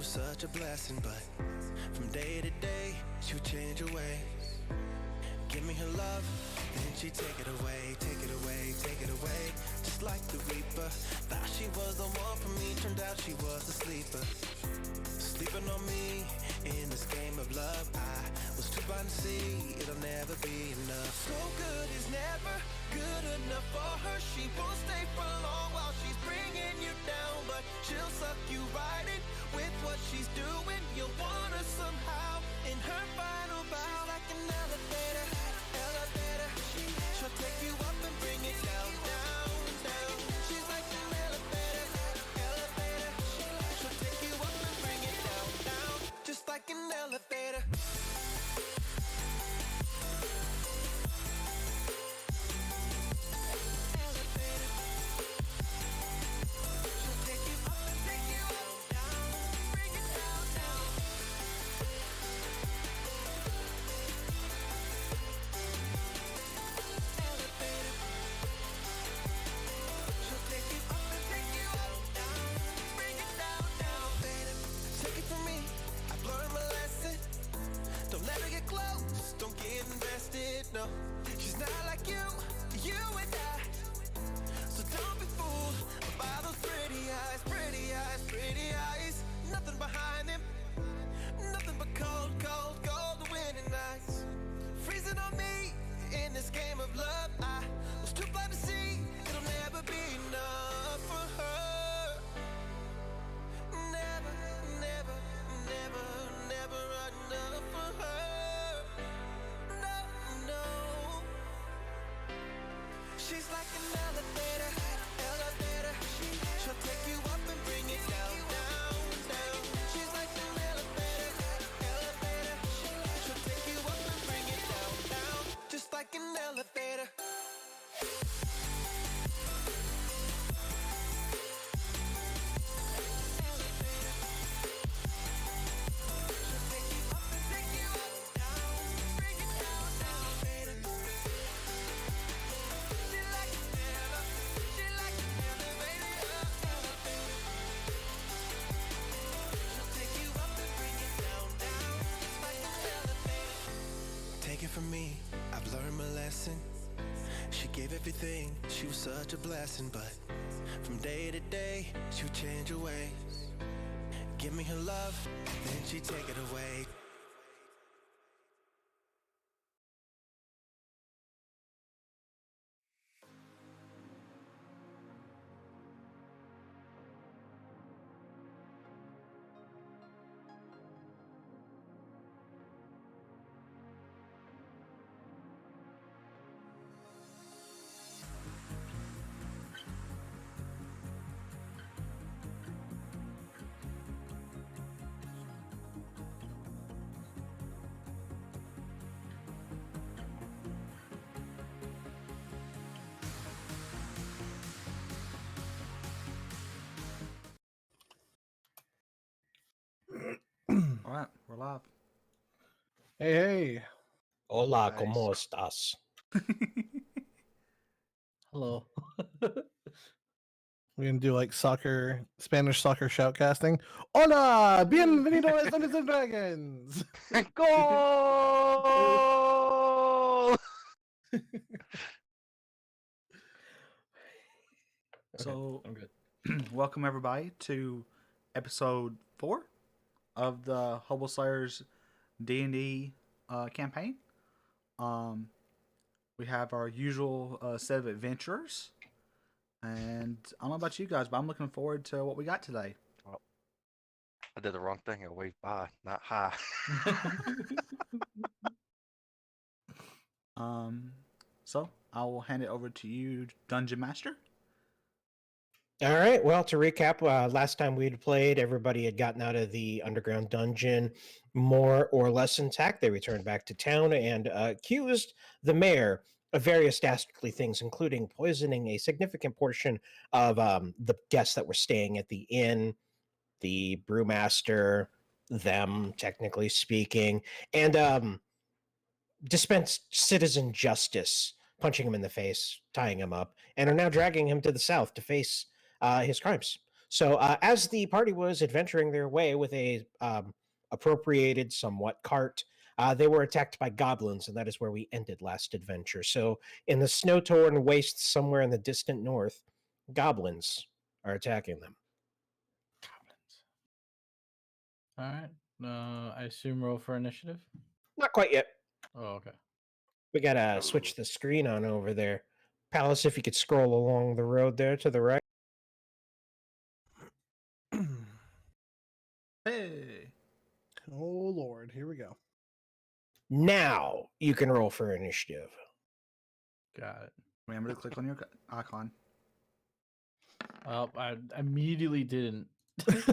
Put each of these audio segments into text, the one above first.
was such a blessing, but from day to day, she would change her ways. Give me her love, then she'd take it away, take it away, take it away. Just like the Reaper, thought she was the one for me, turned out she was a sleeper. Sleeping on me in this game of love, I was too blind to see it'll never be enough. So good is never good enough for her. She won't stay for long while she's bringing you down, but she'll suck you right in with what she's doing. You'll want her somehow in her final bow. Like an elevator, elevator, she'll take you up and bring it down, down, down. She's like an elevator, elevator, she'll take you up and bring it down, down. Just like an elevator. No, she's not like you and I. So don't be fooled by those pretty eyes, pretty eyes, pretty eyes. Nothing behind them, nothing but cold, cold, cold winter nights. Freezing on me in this game of love. I was too blind to see it'll never be enough for her. Never, never, never, never enough for her. She's like an elevator, elevator. She'll take you up and bring it down, down, down. She's like an elevator, elevator. She'll take you up and bring it down, down. Just like an elevator. Take it from me, I've learned my lesson. She gave everything, she was such a blessing, but from day to day, she would change her ways. Give me her love, then she'd take it away. All right, we're live. Hey, hey. Hola, Nice. ¿cómo estás? Hello. We're going to do like Spanish soccer shoutcasting. Hola! Bienvenidos a Dungeons and Dragons! Goal! So, I'm good. welcome everybody to episode 4 of the Hobo Slayers D&D campaign. We have our usual set of adventurers, and I don't know about you guys, but I'm looking forward to what we got today. I did the wrong thing. I waved bye, not hi. So I will hand it over to you, Dungeon Master. All right. Well, to recap, last time we had played, everybody had gotten out of the underground dungeon more or less intact. They returned back to town and accused the mayor of various dastardly things, including poisoning a significant portion of the guests that were staying at the inn, the brewmaster, them, technically speaking, and dispensed citizen justice, punching him in the face, tying him up, and are now dragging him to the south to face his crimes. So as the party was adventuring their way with a appropriated somewhat cart, they were attacked by goblins, and that is where we ended last adventure. So in the snow-torn wastes somewhere in the distant north, goblins are attacking them. All right. I assume roll for initiative. Not quite yet. Oh, okay. We gotta switch the screen on over there. Palace, if you could scroll along the road there to the right. Hey. Oh Lord, here we go. Now you can roll for initiative. Got it. Remember to click on your icon. I immediately didn't. I'm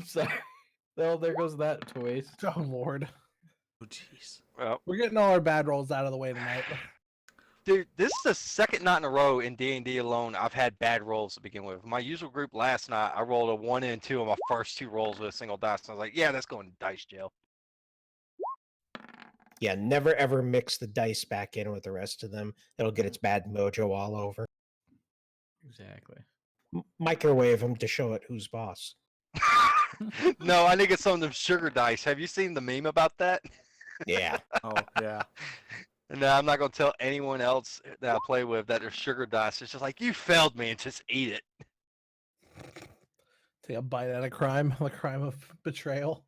sorry. Well, there goes that to waste. Oh Lord, Oh, jeez. Well, we're getting all our bad rolls out of the way tonight. dude, this is the second night in a row in D&D alone I've had bad rolls to begin with. My usual group last night, I rolled a 1 and 2 on my first 2 rolls with a single dice. And I was like, yeah, that's going to dice jail. Yeah, never ever mix the dice back in with the rest of them. It'll get its bad mojo all over. Exactly. Microwave them to show it who's boss. No, I need to get some of them sugar dice. Have you seen the meme about that? Yeah. Oh, yeah. No, I'm not going to tell anyone else that I play with that they're sugar dice. It's just like, you failed me and just eat it. Take a bite at a crime, a crime of betrayal.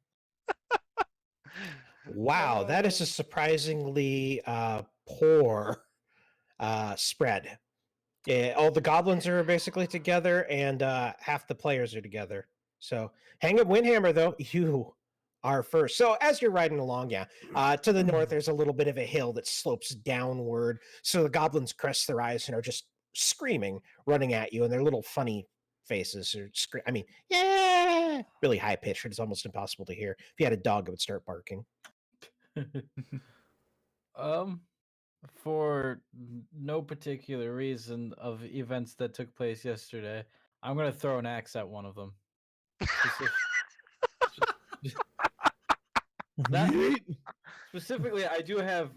Wow, that is a surprisingly poor spread. All the goblins are basically together, and half the players are together. So, hang up Windhammer, though. You are first. So, as you're riding along, to the north, there's a little bit of a hill that slopes downward. So, the goblins crest their eyes and are just screaming, running at you, and their little funny faces are yeah, really high pitched. It's almost impossible to hear. If you had a dog, it would start barking. For no particular reason of events that took place yesterday, I'm gonna throw an axe at one of them. That- Specifically, I do have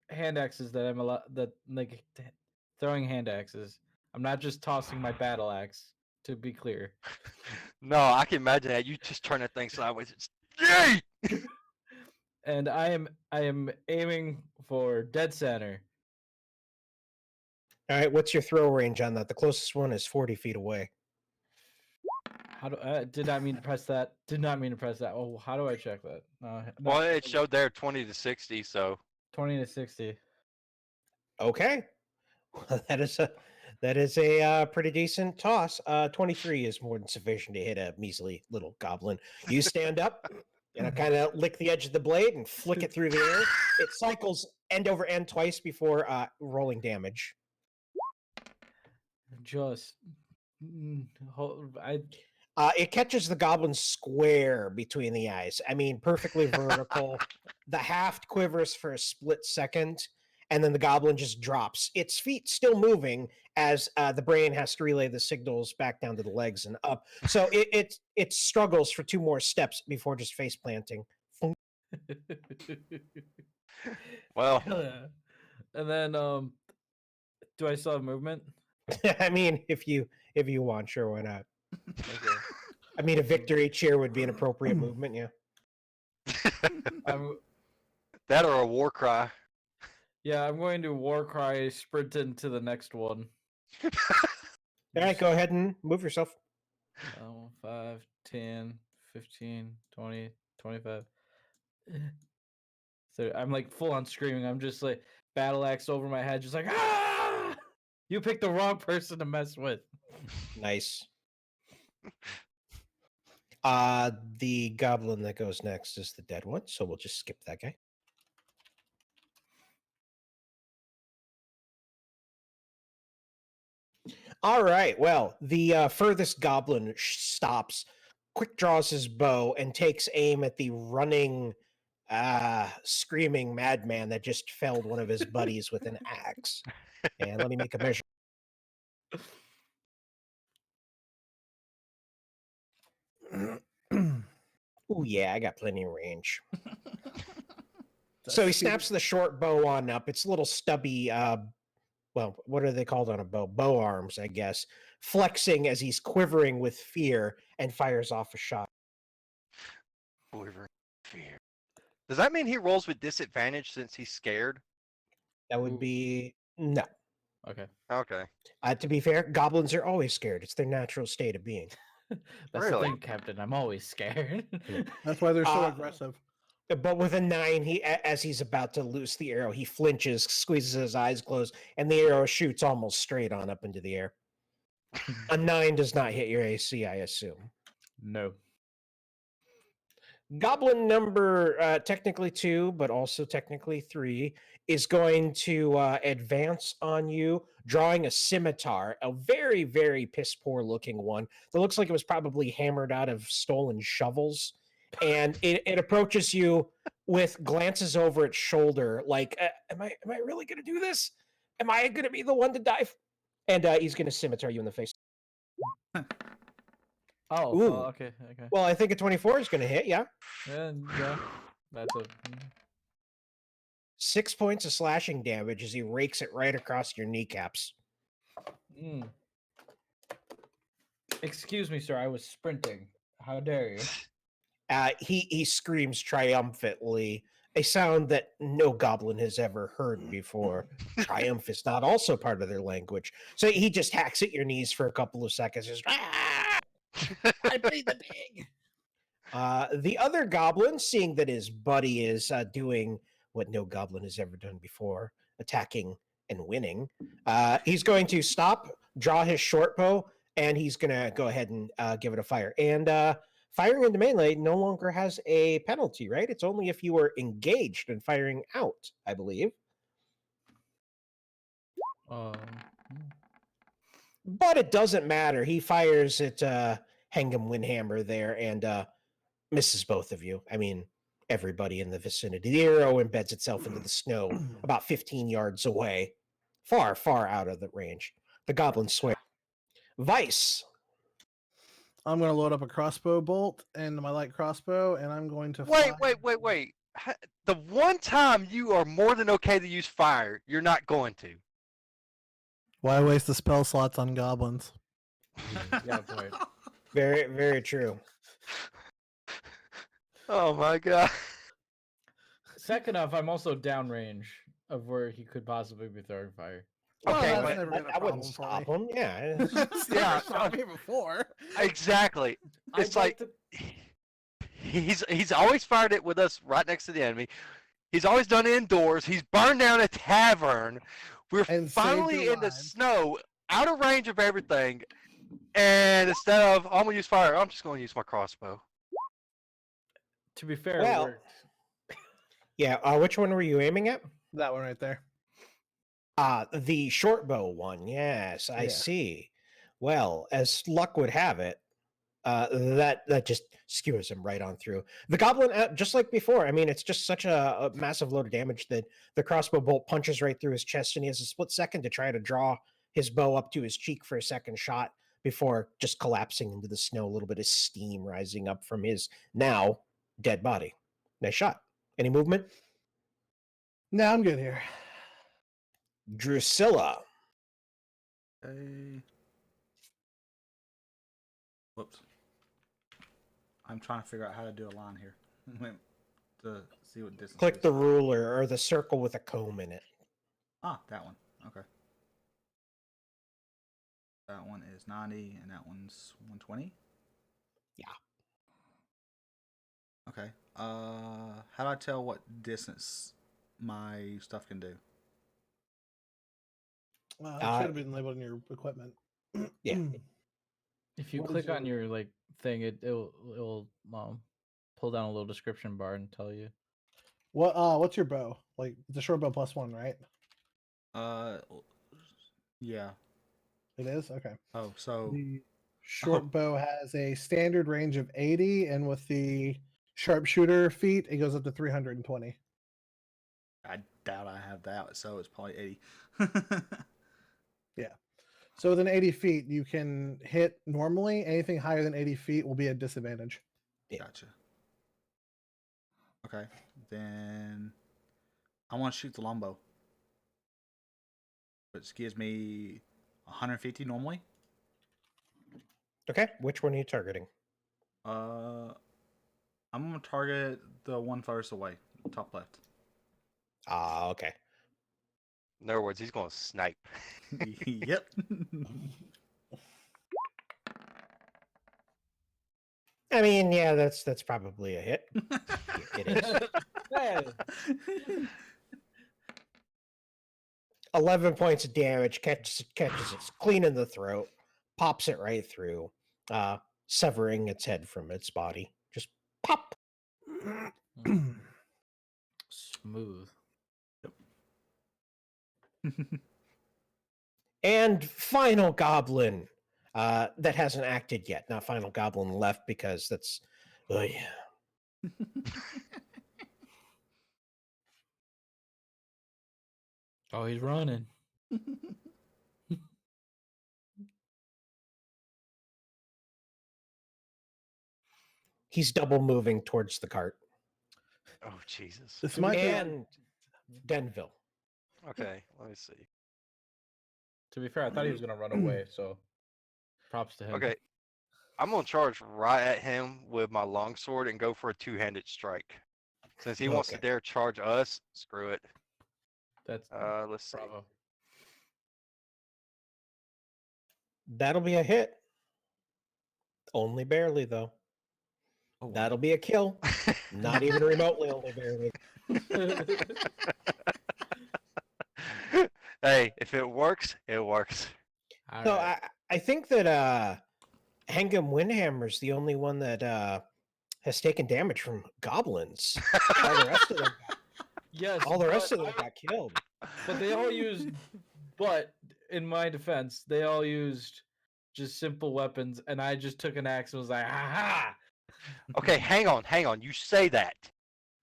hand axes that I'm throwing hand axes. I'm not just tossing my battle axe. To be clear. No, I can imagine that. You just turn that thing sideways. It's yay! And I am aiming for dead center. All right, what's your throw range on that? The closest one is 40 feet away. How do did not mean to press that? Did not mean to press that. Oh, how do I check that? No, Well, it showed there 20 to 60, so 20 to 60. Okay, well, that is a pretty decent toss. 23 is more than sufficient to hit a measly little goblin. You stand up, kind of lick the edge of the blade and flick it through the air. It cycles end over end twice before rolling damage. Just It catches the goblin square between the eyes. I mean, perfectly vertical. The haft quivers for a split second, and then the goblin just drops. Its feet still moving as the brain has to relay the signals back down to the legs and up. So it struggles for 2 more steps before just face planting. well, and then do I still have movement? I mean, if you want, sure, why not? Okay. I mean, a victory cheer would be an appropriate movement, yeah. that or a war cry. Yeah, I'm going to war cry sprint into the next one. All right, go ahead and move yourself. 5, 10, 15, 20, 25. So I'm like full on screaming. I'm just like battle axe over my head, just like, ah! You picked the wrong person to mess with. Nice. The goblin that goes next is the dead one, so we'll just skip that guy. All right. Well, the furthest goblin stops, quick draws his bow, and takes aim at the running, screaming madman that just felled one of his buddies with an axe. And let me make a measure. Oh yeah, I got plenty of range. So he snaps the short bow on up. It's a little stubby well, what are they called on a bow? Bow arms, I guess, flexing as he's quivering with fear and fires off a shot. Quiver fear. Does that mean he rolls with disadvantage since he's scared? That would Ooh. be no. Okay. Okay. To be fair, goblins are always scared. It's their natural state of being. That's the Really? thing, Captain. I'm always scared. That's why they're so Uh, aggressive. But with a 9, as he's about to loose the arrow, he flinches, squeezes his eyes closed, and the arrow shoots almost straight on up into the air. A 9 does not hit your AC, I assume. No. Goblin number technically 2, but also technically 3, is going to advance on you, drawing a scimitar, a very, very piss poor looking one that looks like it was probably hammered out of stolen shovels. And it approaches you with glances over its shoulder, like, am I really going to do this? Am I going to be the one to die? And he's going to scimitar you in the face. Oh, Ooh. okay. Well, I think a 24 is going to hit, yeah. Yeah, that's a. 6 points of slashing damage as he rakes it right across your kneecaps. Mm. Excuse me, sir. I was sprinting. How dare you? He screams triumphantly, a sound that no goblin has ever heard before. Triumph is not also part of their language. So he just hacks at your knees for a couple of seconds. Just, "Ah! I played the pig." The other goblin, seeing that his buddy is doing what no goblin has ever done before, attacking and winning, he's going to stop, draw his short bow, and he's going to go ahead and give it a fire. And firing into melee no longer has a penalty, right? It's only if you are engaged and firing out, I believe. Um, But it doesn't matter. He fires at Hangam Windhammer there and misses both of you. I mean, everybody in the vicinity. The arrow embeds itself into the snow about 15 yards away, far, far out of the range. The goblins swear. Vice. I'm going to load up a crossbow bolt and my light crossbow, and I'm going to Wait. fire. The one time you are more than okay to use fire, you're not going to. Why waste the spell slots on goblins? yeah, point. Very, very true. Oh my god. Second off, I'm also downrange of where he could possibly be throwing fire. Okay, that's but never been a That wouldn't problem for stop me. him. Yeah. That's Yeah, never stopped me before. Exactly. It's I'd like he's always fired it with us right next to the enemy. He's always done it indoors. He's burned down a tavern. We're And saved finally your in the lives. snow, out of range of everything. And instead of I'm gonna use fire, I'm just gonna use my crossbow. To be fair, Well, it worked. Yeah. Which one were you aiming at? That one right there. The short bow one. Yes, I Yeah. see. Well, as luck would have it, that just skewers him right on through. The goblin, just like before, I mean, it's just such a massive load of damage that the crossbow bolt punches right through his chest, and he has a split second to try to draw his bow up to his cheek for a second shot before just collapsing into the snow, a little bit of steam rising up from his now dead body. Nice shot. Any movement? No, I'm good here. Drusilla. Okay. Whoops. I'm trying to figure out how to do a line here. Wait, to see what distance. Click it the is. ruler or the circle with a comb in it. Ah, that one. Okay. That one is 90, and that one's 120. Yeah. Okay. How do I tell what distance my stuff can do? It should have been labeled in your equipment. Yeah. If you What click is on your like thing, it'll pull down a little description bar and tell you. What's your bow? Like the short bow +1, right? Yeah. It is? Okay. Oh, so The short bow has a standard range of 80, and with the sharpshooter feat, it goes up to 320. I doubt I have that, so it's probably 80. Yeah. So within 80 feet, you can hit normally. Anything higher than 80 feet will be at disadvantage. Gotcha. Okay, then I want to shoot the longbow. which gives me 150 normally. Okay, which one are you targeting? I'm gonna target the one farthest away, top left. Ah, okay. In other words, he's going to snipe. Yep. I mean, yeah, that's probably a hit. It is. Hey, 11 points of damage, catches it clean in the throat, pops it right through, severing its head from its body. Just pop. smooth. And final goblin that hasn't acted yet. Not final goblin left because that's. Oh, yeah. Oh, he's running. He's double moving towards the cart. Oh, Jesus. This might be And Denville. Okay, let me see. To be fair, I thought he was gonna run away, so props to him. Okay, I'm going to charge right at him with my longsword and go for a two-handed strike. Since he wants to Okay. dare charge us, screw it. That's Let's see. bravo. That'll be a hit. Only barely, though. Oh, wow. That'll be a kill. Not even remotely only barely. Hey, if it works, it works. All So right. I think that Hangam Windhammer's the only one that has taken damage from goblins. All the rest of them, Yes. all the rest but of them got killed. But they all used. But in my defense, they all used just simple weapons, and I just took an axe and was like, "Ha ha!" Okay, hang on. You say that.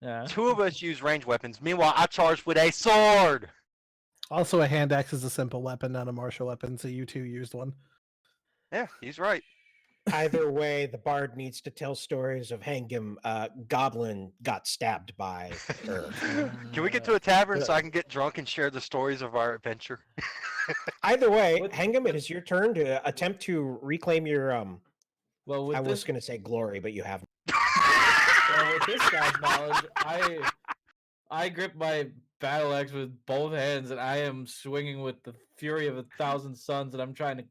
Yeah. Two of us use ranged weapons. Meanwhile, I charged with a sword. also a hand axe is a simple weapon, not a martial weapon. So you two used one. Yeah, he's right. Either way, the bard needs to tell stories of Hangam goblin got stabbed by her. Can we get to a tavern so I can get drunk and share the stories of our adventure? Either way, What- Hangam, it is your turn to attempt to reclaim your Well, with I this, was going to say glory, but you haven't. well, with this guy's knowledge, I grip my battle axe with both hands, and I am swinging with the fury of 1,000 suns, and I'm trying to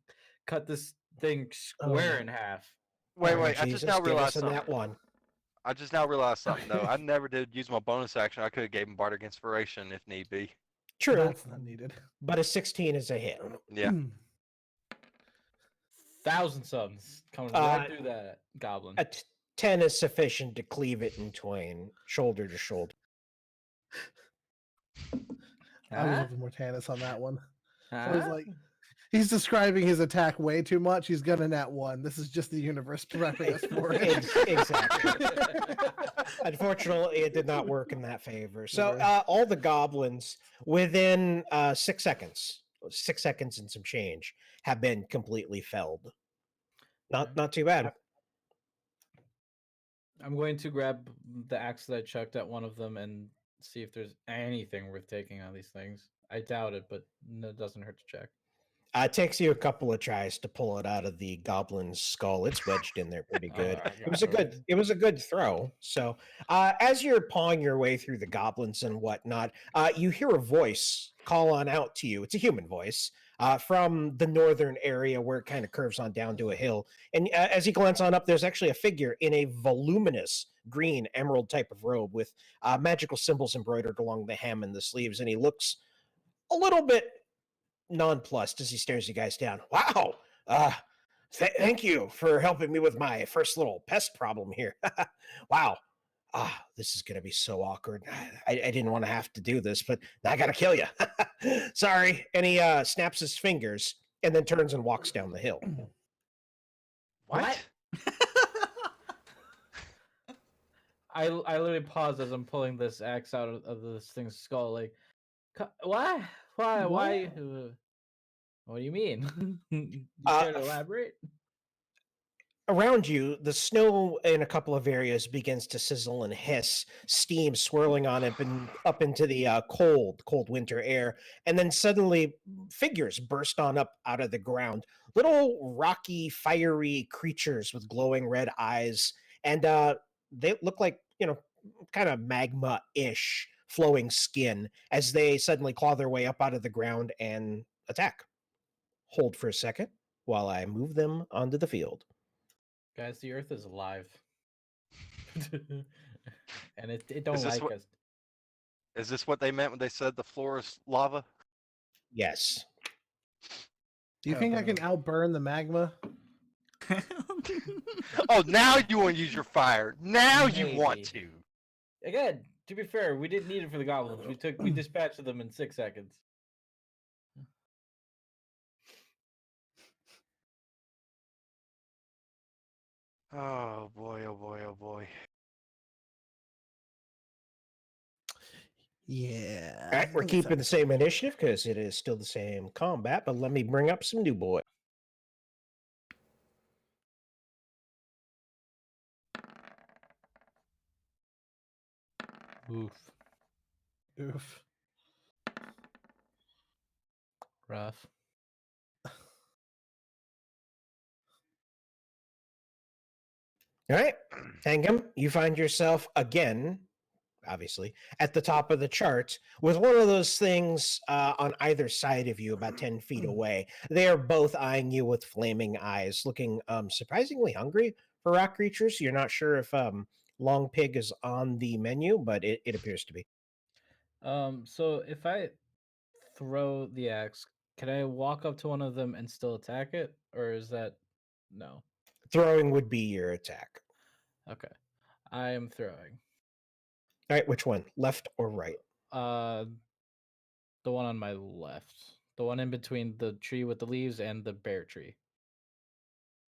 cut this thing square Oh. in half. Wait, Oh, I just Jesus, now get us realized in something. that one. I just now realized something though. I never did use my bonus action. I could have gave him bardic inspiration if need be. True, That's not needed. but a 16 is a hit. Yeah. 1,000 suns coming Uh, right through that goblin. A 10 is sufficient to cleave it in twain, shoulder to shoulder. I was Huh? with Mortanis on that one. I was Huh? like, he's describing his attack way too much. He's gonna nat one. This is just the universe prepping us for it. Exactly. Unfortunately, it did not work in that favor. So Right. all the goblins within 6 seconds, 6 seconds and some change, have been completely felled. Not too bad. I'm going to grab the axe that I chucked at one of them and see if there's anything worth taking on these things. I doubt it, but it doesn't hurt to check. It takes you a couple of tries to pull it out of the goblin's skull. It's wedged in there pretty good. I It was a got good. It was a good throw. So, as you're pawing your way through the goblins and whatnot, you hear a voice call on out to you. It's a human voice from the northern area where it kind of curves on down to a hill. And as you glance on up, there's actually a figure in a voluminous green emerald type of robe with magical symbols embroidered along the hem and the sleeves, and he looks a little bit nonplussed as he stares you guys down. Wow. Thank you for helping me with my first little pest problem here. Wow. This is going to be so awkward. I didn't want to have to do this, but I got to kill you. Sorry. And he snaps his fingers and then turns and walks down the hill. What? I literally pause as I'm pulling this axe out of this thing's skull. Like, why? Why? Why? What do you mean? You care to elaborate? Around you, the snow in a couple of areas begins to sizzle and hiss, steam swirling on it and up into the cold winter air. And then suddenly, figures burst on up out of the ground. Little rocky, fiery creatures with glowing red eyes. And they look like, kind of magma ish flowing skin as they suddenly claw their way up out of the ground and attack. Hold for a second while I move them onto the field. Guys, the Earth is alive, and it Is don't this like what us. is this what they meant when they said the floor is lava? Yes. Do you think I can outburn the magma? Oh, now you want to use your fire. Now you want Maybe. to. Again, to be fair, we didn't need it for the goblins. We dispatched them in 6 seconds. Oh boy, oh boy, oh boy. Yeah. All right, we're keeping the same initiative because it is still the same combat, but let me bring up some new boy. Oof. Oof. Rough. All right, Tangam, you find yourself again, obviously, at the top of the chart with one of those things on either side of you, about 10 feet away. They are both eyeing you with flaming eyes, looking surprisingly hungry for rock creatures. You're not sure if Long Pig is on the menu, but it appears to be. So if I throw the axe, can I walk up to one of them and still attack it, or is that no? Throwing would be your attack. Okay, I am throwing. All right, which one? Left or right? The one on my left, the one in between the tree with the leaves and the bear tree.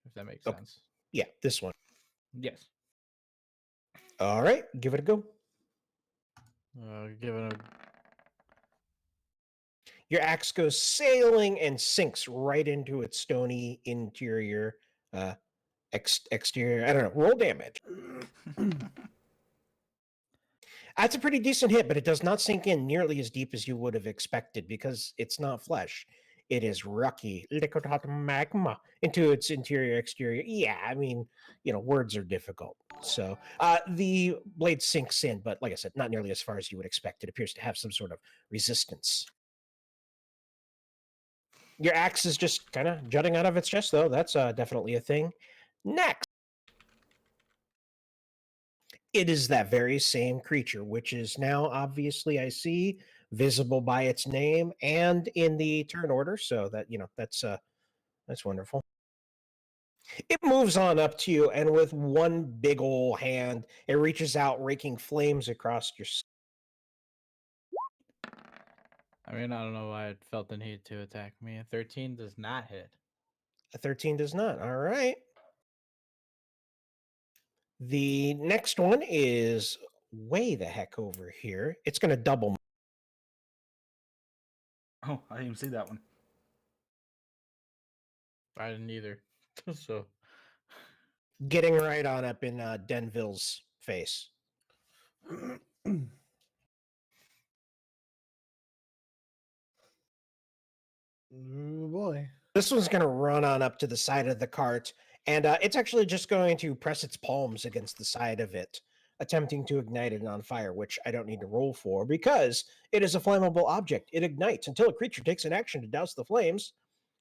If that makes Okay. sense. Yeah, this one. Yes. All right, give it a go. Give it a. Your axe goes sailing and sinks right into its stony interior, exterior. I don't know. Roll damage. That's a pretty decent hit, but it does not sink in nearly as deep as you would have expected because it's not flesh. It is rocky, liquid hot magma into its interior, exterior. Yeah, I mean, words are difficult. So the blade sinks in, but like I said, not nearly as far as you would expect. It appears to have some sort of resistance. Your axe is just kind of jutting out of its chest, though. That's definitely a thing. Next, it is that very same creature, which is now obviously, I see, visible by its name and in the turn order. So that that's wonderful. It moves on up to you, and with one big ol' hand, it reaches out, raking flames across your. I mean, I don't know why I felt the need to attack me. A 13 does not hit. A 13 does not. All right. The next one is way the heck over here. It's going to double. Oh, I didn't even see that one. I didn't either. So Getting right on up in Denville's face. Oh boy. This one's going to run on up to the side of the cart, and it's actually just going to press its palms against the side of it, attempting to ignite it on fire, which I don't need to roll for because it is a flammable object. It ignites until a creature takes an action to douse the flames.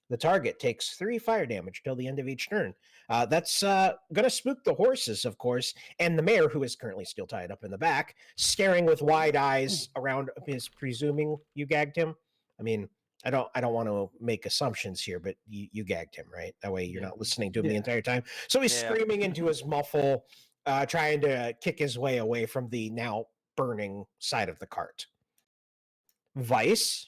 The target takes 3 fire damage till the end of each turn. That's going to spook the horses, of course, and the mayor, who is currently still tied up in the back, staring with wide eyes around his, presuming you gagged him. I mean, I don't want to make assumptions here, but you gagged him, right? That way you're not listening to him the entire time. So he's screaming into his muffle, trying to kick his way away from the now burning side of the cart. Vice.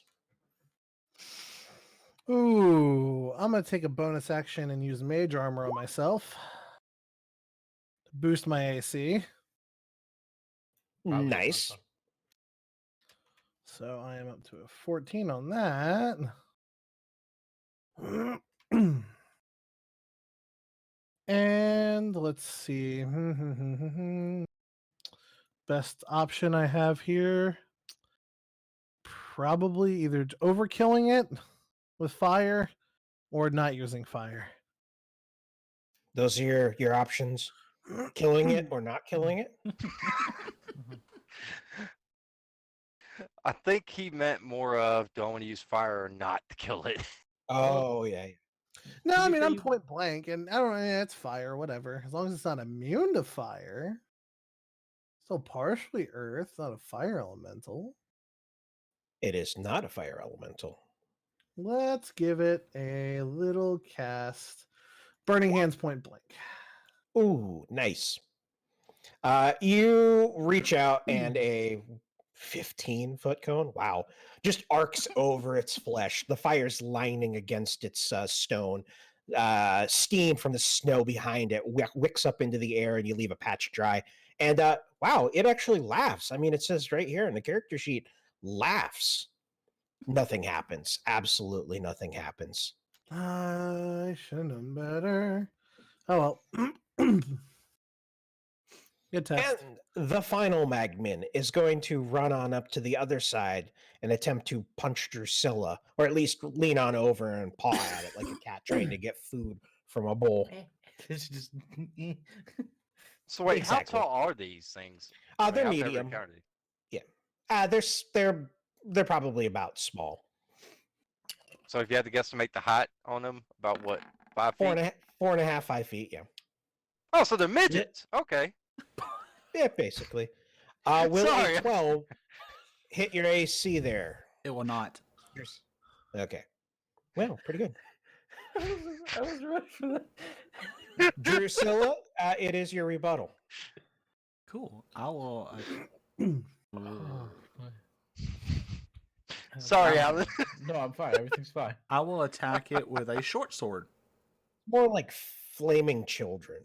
Ooh, I'm gonna take a bonus action and use mage armor on myself to boost my AC. Nice. So I am up to a 14 on that. And let's see. Best option I have here. Probably either overkilling it with fire or not using fire. Those are your options. Killing it or not killing it. I think he meant more of do I want to use fire or not to kill it. Oh yeah. No, To I be mean fair, I'm you- point blank, and I don't know. Yeah, it's fire, whatever. As long as it's not immune to fire. Still partially earth, not a fire elemental. It is not a fire elemental. Let's give it a little cast. Burning hands point blank. Ooh, nice. You reach out and a 15-foot cone, wow, just arcs over its flesh. The fire's lining against its stone. Steam from the snow behind it wicks up into the air, and you leave a patch dry. And wow, it actually laughs. I mean, it says right here in the character sheet, laughs. Nothing happens. Absolutely nothing happens. I should have known better. Oh well. Good test. And the final Magmin is going to run on up to the other side and attempt to punch Drusilla, or at least lean on over and paw at it like a cat trying to get food from a bowl. It's just So wait, Exactly. how tall are these things? I mean, They're I've never medium. encountered these. They're probably about small. So if you had to guesstimate the height on them, about what, 5 Four feet? and a half, 5 feet. Yeah, Oh, so they're midgets. Okay. yeah, basically. Will Sorry. a 12 hit your AC there? It will not. Okay. Well, pretty good. I was ready for that. Drusilla, it is your rebuttal. Cool. I will. Sorry, I'm- Alan. No, I'm fine. Everything's fine. I will attack it with a short sword. More like flaming children.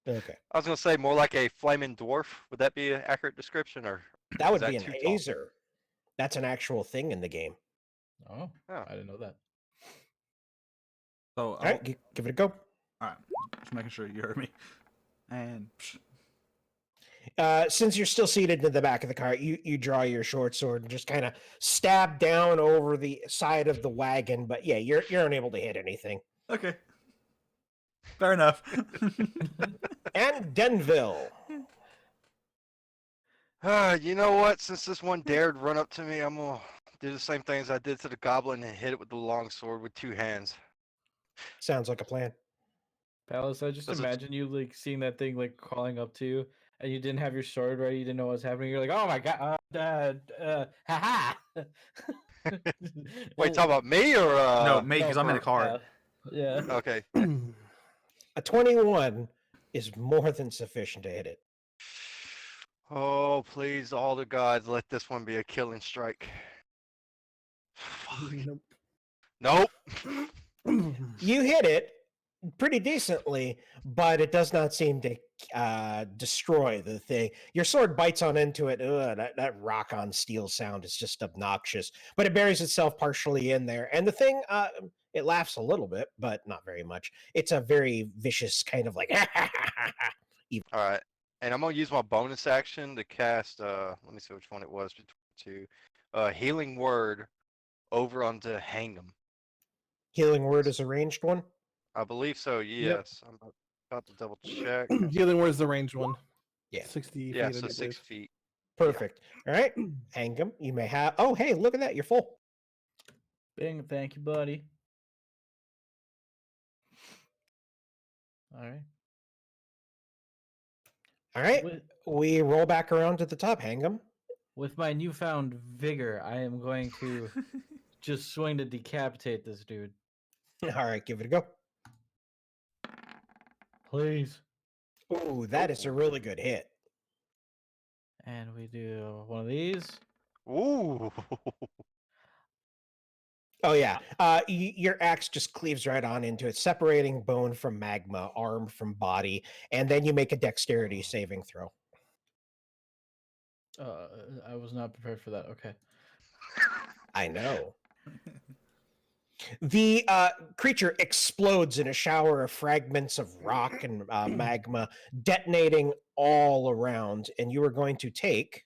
Okay. I was gonna say more like a flaming dwarf. Would that be an accurate description, or That would is be that an too tall? Azer. That's an actual thing in the game. Oh, Oh. I didn't know that. So, All right, give it a go. all right. Just making sure you heard me. And Since you're still seated in the back of the car, you draw your short sword and just kind of stab down over the side of the wagon. But yeah, you're unable to hit anything. okay, fair enough. And Denville. You know what? Since this one dared run up to me, I'm gonna do the same thing as I did to the goblin and hit it with the long sword with 2 hands. Sounds like a plan. Palace, I just Does it- imagine you like seeing that thing like crawling up to you, and you didn't have your sword ready. You didn't know what was happening. You're like, oh my god, ha ha. Wait, talk about me or No, me, because I'm in the car. Yeah. Okay. A 21 is more than sufficient to hit it. Oh, please, all the gods, let this one be a killing strike. Fuck. Nope. Nope. You hit it pretty decently, but it does not seem to destroy the thing. Your sword bites on into it. Ugh, that rock on steel sound is just obnoxious, but it buries itself partially in there. And the thing, it laughs a little bit, but not very much. It's a very vicious kind of like, All right. And I'm gonna use my bonus action to cast. Let me see which one it was between two. Healing word over onto Hang'em. healing word is a ranged one. I believe so. Yes. I'm about to double check. Healing word's the ranged one. Yeah. 60 Yeah, feet. I so do 6 believe. feet. Perfect. All right. Hang'em, you may have. Oh, hey, look at that. You're full. Bing, thank you, buddy. All right. All right. With, We roll back around to the top. Hang'em. with my newfound vigor, I am going to just swing to decapitate this dude. All right, give it a go. Please. Ooh, that is a really good hit. And we do one of these. Ooh. Oh yeah, your axe just cleaves right on into it, separating bone from magma, arm from body, and then you make a dexterity saving throw. I was not prepared for that. Okay. I know. The creature explodes in a shower of fragments of rock and magma, detonating all around, and you are going to take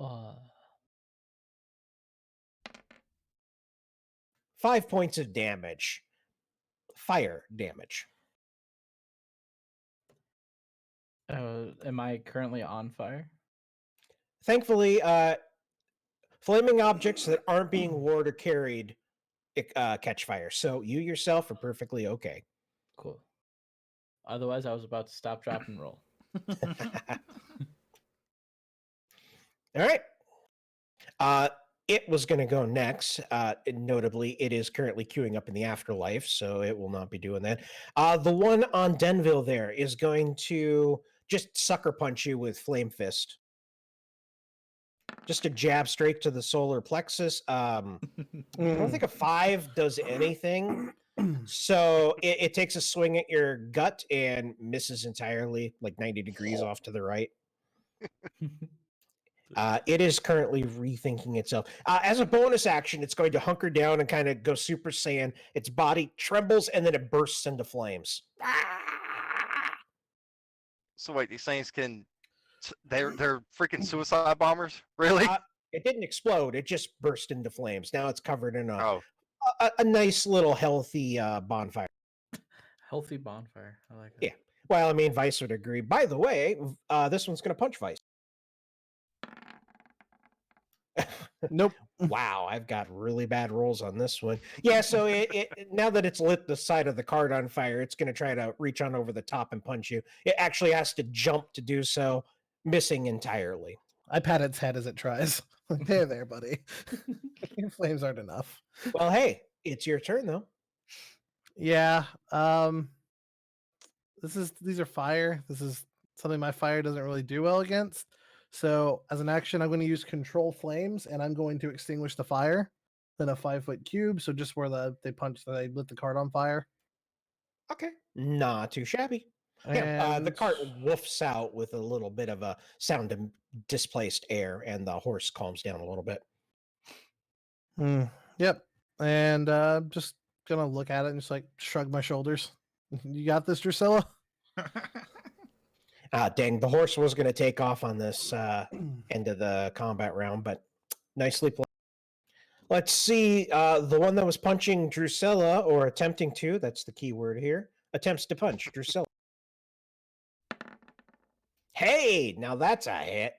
Uh, 5 points of damage. Fire damage. am I currently on fire? Thankfully, flaming objects that aren't being ward or carried catch fire. So you yourself are perfectly okay. Cool. Otherwise, I was about to stop, drop, and roll. All right. It was going to go next. Notably, it is currently queuing up in the afterlife, so it will not be doing that. The one on Denville there is going to just sucker punch you with Flame Fist. Just a jab straight to the solar plexus. I don't think a 5 does anything. So it takes a swing at your gut and misses entirely, like 90 degrees off to the right. It is currently rethinking itself. As a bonus action, it's going to hunker down and kind of go Super Saiyan. Its body trembles and then it bursts into flames. So wait, these things can. They're freaking suicide bombers, really? It didn't explode. It just burst into flames. Now it's covered in Oh, a nice little healthy bonfire. Healthy bonfire. I like it. Yeah. Well, I mean, Vice would agree. By the way, this one's going to punch Vice. Nope. Wow, I've got really bad rolls on this one. Yeah, so now that it's lit the side of the card on fire, it's going to try to reach on over the top and punch you. It actually has to jump to do so, missing entirely. I pat its head as it tries. Like, there, buddy. Your flames aren't enough. Well, hey, it's your turn though. Yeah. These are fire. This is something my fire doesn't really do well against. So as an action, I'm going to use control flames and I'm going to extinguish the fire. Then a 5-foot cube. So just where they lit the card on fire. Okay, not too shabby. Yeah, the And cart woofs out with a little bit of a sound of displaced air, and the horse calms down a little bit. Yep. And just gonna look at it and just like shrug my shoulders. You got this, Drusilla? Dang, the horse was going to take off on this end of the combat round, but nicely played. Let's see. The one that was punching Drusilla, or attempting to, that's the key word here, attempts to punch Drusilla. Hey, now that's a hit.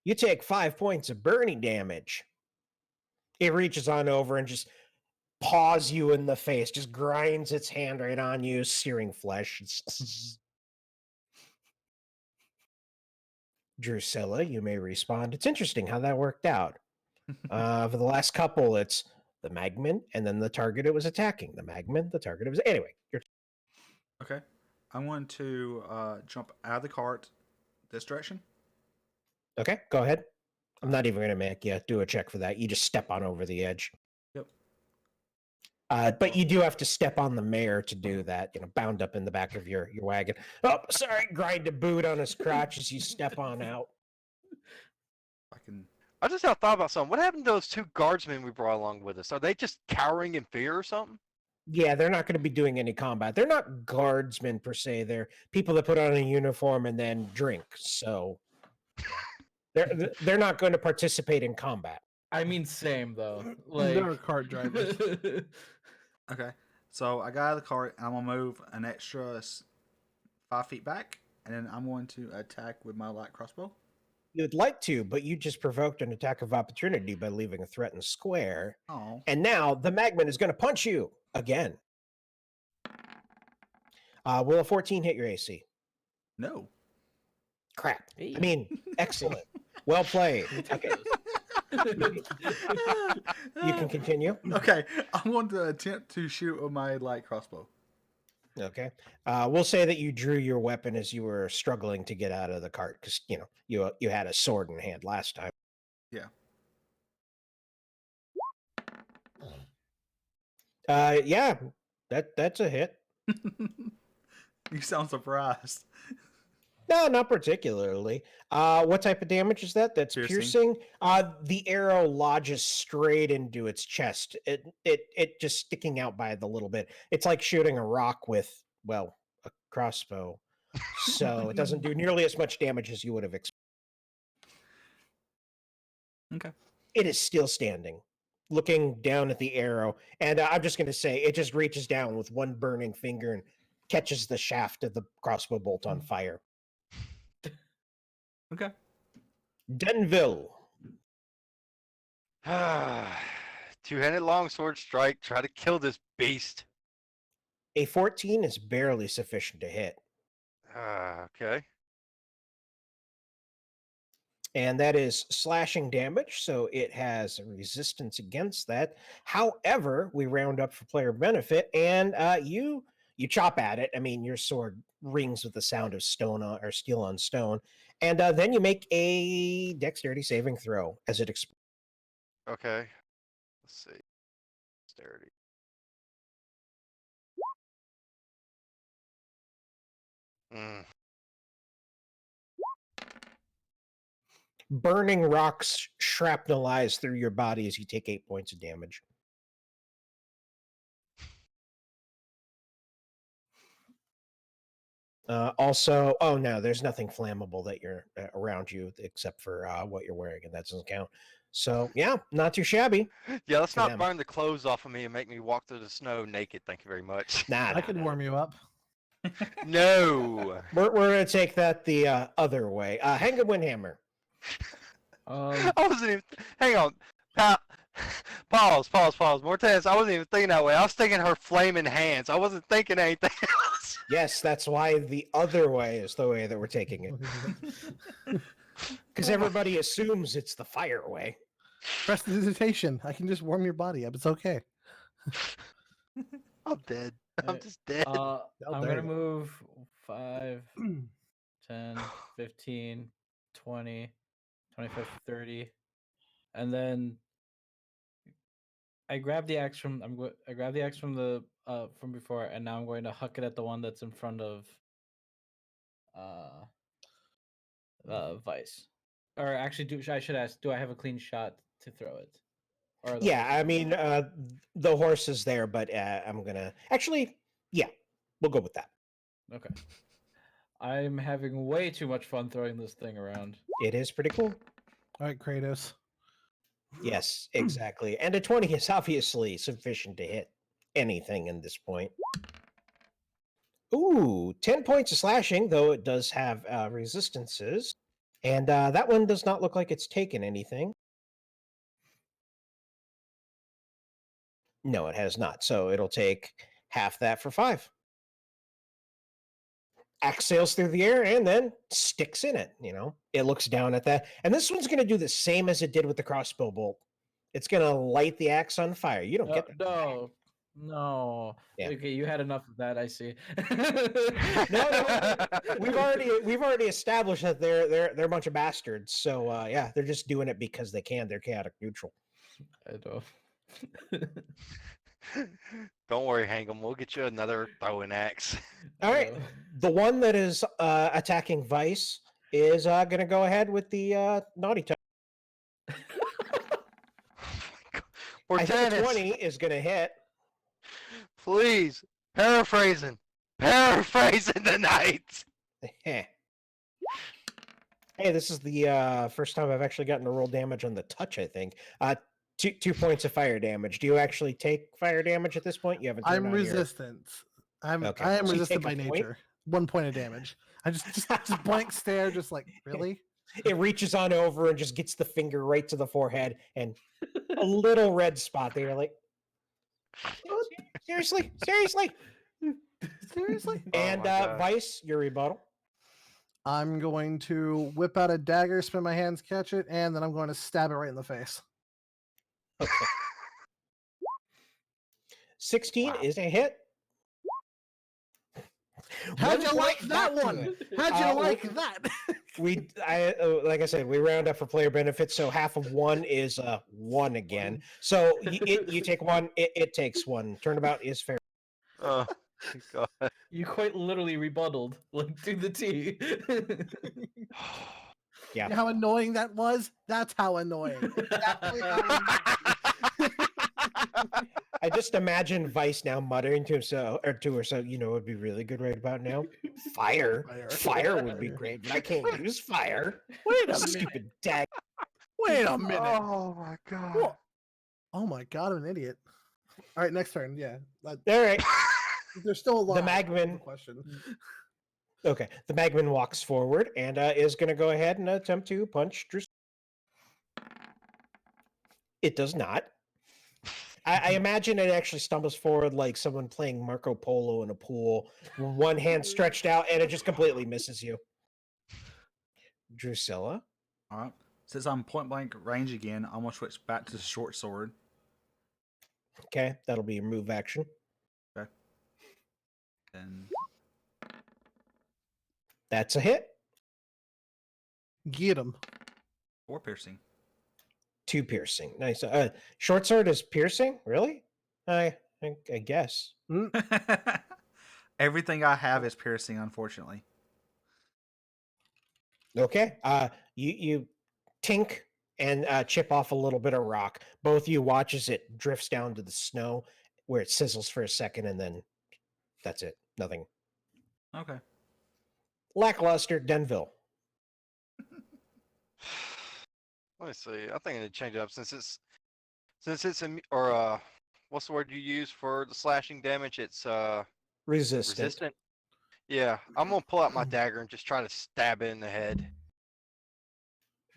You take 5 points of burning damage. It reaches on over and just paws you in the face, just grinds its hand right on you, searing flesh. Drusilla, you may respond. It's interesting how that worked out. For the last couple, it's the Magman and then the target it was attacking. The Magman, the target it was. Anyway, Okay. I want to jump out of the cart this direction. okay, go ahead. I'm not even going to make you do a check for that. You just step on over the edge. Yep. But you do have to step on the mare to do that, bound up in the back of your wagon. Oh, sorry, grind a boot on his crotch as you step on out. I just have thought about something. What happened to those 2 guardsmen we brought along with us? Are they just cowering in fear or something? Yeah, they're not going to be doing any combat. They're not guardsmen per se. They're people that put on a uniform and then drink. So they're not going to participate in combat. I mean, same though. They're cart drivers. Okay. So I got out of the cart and I'm going to move an extra 5 feet back. And then I'm going to attack with my light crossbow. You'd like to, but you just provoked an attack of opportunity by leaving a threatened square. Oh. And now the Magman is going to punch you again. Will a 14 hit your AC? No. Crap. Hey. I mean, excellent. Well played. Okay. You can continue. Okay. I'm going to attempt to shoot with my light crossbow. Okay. We'll say that you drew your weapon as you were struggling to get out of the cart because you had a sword in hand last time. Yeah. Yeah, that's a hit. You sound surprised. No, not particularly. What type of damage is that? That's piercing. The arrow lodges straight into its chest. It just sticking out by the little bit. It's like shooting a rock with, well, a crossbow. So it doesn't do nearly as much damage as you would have expected. Okay. It is still standing, looking down at the arrow, and I'm just going to say it just reaches down with one burning finger and catches the shaft of the crossbow bolt on fire. Okay. Denville. Two-handed longsword strike. Try to kill this beast. A 14 is barely sufficient to hit. Okay. And that is slashing damage, so it has a resistance against that. However, we round up for player benefit, and you chop at it. I mean, your sword rings with the sound of stone or steel on stone, and then you make a dexterity saving throw as it explodes. Okay. Let's see. Dexterity. Mm. Burning rocks shrapnelize through your body as you take 8 points of damage. Also, oh no, there's nothing flammable that you're around you except for what you're wearing, and that doesn't count. So yeah, not too shabby. Yeah, let's To not them. burn the clothes off of me and make me walk through the snow naked. Thank you very much. Nah, I can warm you up. No. We're gonna take that the other way. Hang a Windhammer. Um, I wasn't even. Hang on. Pa- Pause. Mortez, I wasn't even thinking that way. I was thinking her flaming hands. I wasn't thinking anything else. Yes, that's why the other way is the way that we're taking it. Because everybody assumes it's the fire way. Prestidigitation. I can just warm your body up. It's okay. I'm dead. I'm Uh, just dead. Oh, I'm there gonna you go. move 5, 10, 15, 20, 25, 30, and then I grab the axe from I grab the axe from the from before, and now I'm going to huck it at the one that's in front of Vice. Or actually, I should ask, do I have a clean shot to throw it? Or the Yeah, horse I is mean, the horse is there, but I'm gonna actually, yeah, we'll go with that. okay. I'm having way too much fun throwing this thing around. It is pretty cool. All right, Kratos. Yes, exactly. And a 20 is obviously sufficient to hit anything in this point. Ooh, 10 points of slashing, though it does have resistances. And that one does not look like it's taken anything. No, it has not. So it'll take half that for 5. Axe sails through the air and then sticks in it. You know, it looks down at that. And this one's going to do the same as it did with the crossbow bolt. It's going to light the axe on fire. You don't get that. No. Yeah. Okay, you had enough of that. I see. No, we've already established that they're a bunch of bastards. So yeah, they're just doing it because they can. They're chaotic neutral. I know. Don't worry, Hang'em. We'll get you another throwing axe. All right, the one that is attacking Vice is going to go ahead with the naughty touch. I think a 20 is going to hit. Please, paraphrasing tonight. Hey, this is the first time I've actually gotten to roll damage on the touch. I think 2 points of fire damage. Do you actually take fire damage at this point? You haven't. I'm resistant. Okay. I am So you resistant take by a point? nature. 1 point of damage. I just blank stare, just like really. It reaches on over and just gets the finger right to the forehead and a little red spot there. You're like, seriously. Seriously. And my God. Vice, your rebuttal. I'm going to whip out a dagger, spin my hands, catch it, and then I'm going to stab it right in the face. Okay. 16 Wow. is a hit. How'd you We'll like get that back to one? it. How'd you Uh, like that? Like I said, we round up for player benefits, so half of 1 is 1 again. So you take 1, it takes 1. Turnabout is fair. God. You quite literally rebutted, like to the T. Yeah. You know how annoying that was? That's how annoying. Exactly how annoying. I just imagine Vice now muttering to himself or to herself, you know, it would be really good right about now. Fire. Fire. Fire would be great, but I can't use fire. Wait a minute. Stupid dag. Wait a minute. Oh my God. Whoa. Oh my god, I'm an idiot. All right, next turn. Yeah, All right. there's still a lot. Magman. Question. Okay. The Magman walks forward and is going to go ahead and attempt to punch Drew. It does not. I imagine it actually stumbles forward like someone playing Marco Polo in a pool, one hand stretched out, and it just completely misses you. Drusilla. All right. Since I'm point blank range again, I'm gonna switch back to the short sword. Okay, that'll be your move action. Okay. And That's a hit. Get him. 4 piercing. 2 piercing. Nice. Short sword is piercing? Really? I guess. Everything I have is piercing, unfortunately. Okay. You tink and chip off a little bit of rock. Both you watch as it drifts down to the snow where it sizzles for a second and then that's it. Nothing. Okay. Lackluster, Denville. Let me see. I think I need to change it up since it's what's the word you use for the slashing damage? It's Resistant. resistant. Yeah, I'm gonna pull out my dagger and just try to stab it in the head.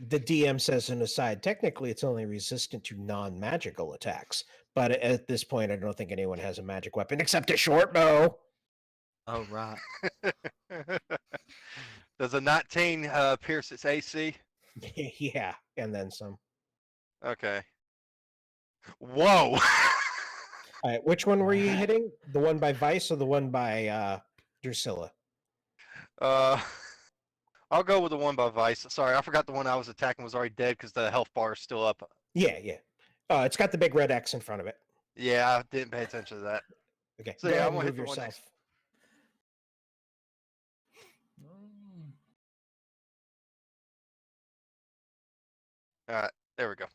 The DM says an aside, technically it's only resistant to non-magical attacks. But at this point, I don't think anyone has a magic weapon except a short bow. Oh, right. Does a 19 pierce its AC? Yeah, and then some. Okay. Whoa. All right, which one were you hitting? The one by Vice or the one by Drusilla? I'll go with the one by Vice. Sorry, I forgot the one I was attacking was already dead because the health bar is still up. Yeah. It's got the big red X in front of it. Yeah, I didn't pay attention to that. Okay, So go yeah, ahead I'm and gonna hit move the one yourself. All right, there we go.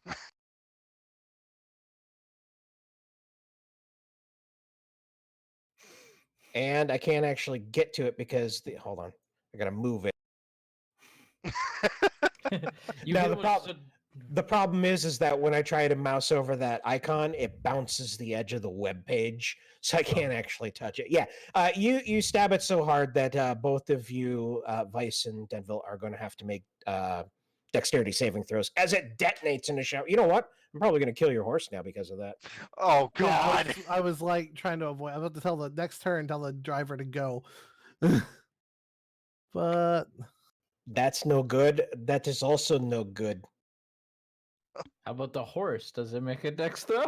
And I can't actually get to it because hold on, I gotta move it. You Now, hit the with problem- The problem is that when I try to mouse over that icon, it bounces the edge of the web page, so I can't actually touch it. Yeah, you stab it so hard that both of you, Vice and Denville, are going to have to make dexterity saving throws as it detonates in a shower. You know what? I'm probably going to kill your horse now because of that. Oh Yeah, God. I was like trying to avoid. I was about to tell the next turn, tell the driver to go. But That's no good. That is also no good. How about the horse? Does it make a dex throw?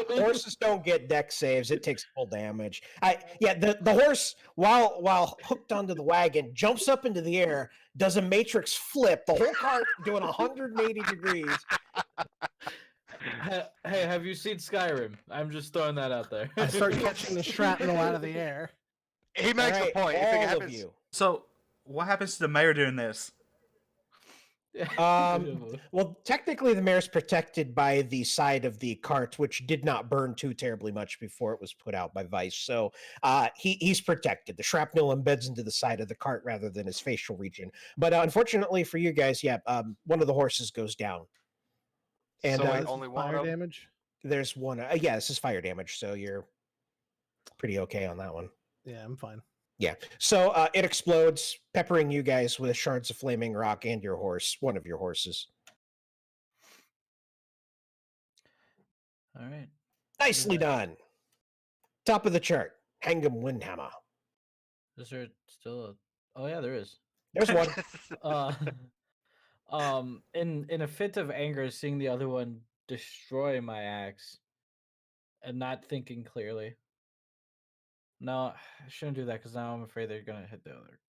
Horses don't get deck saves. It takes full damage. The horse, while hooked onto the wagon, jumps up into the air, does a matrix flip, the whole cart doing 180 degrees. Hey, have you seen Skyrim? I'm just throwing that out there. I start catching the shrapnel out of the air. He makes All right, a point. If it all of happens, you. So, what happens to the mayor doing this? Well, technically, the mayor's protected by the side of the cart, which did not burn too terribly much before it was put out by Vice. So he's protected. The shrapnel embeds into the side of the cart rather than his facial region. But unfortunately for you guys, one of the horses goes down. And so This is only one fire of them? damage. there's one. This is fire damage, so you're pretty okay on that one. Yeah, I'm fine. Yeah. So it explodes, peppering you guys with shards of flaming rock and your horse, one of your horses. All right. Nicely done. Top of the chart, Hangam Windhammer. Is there still a? Oh yeah, there is. There's one. In a fit of anger, seeing the other one destroy my axe, and not thinking clearly. No, I shouldn't do that because now I'm afraid they're gonna hit the other.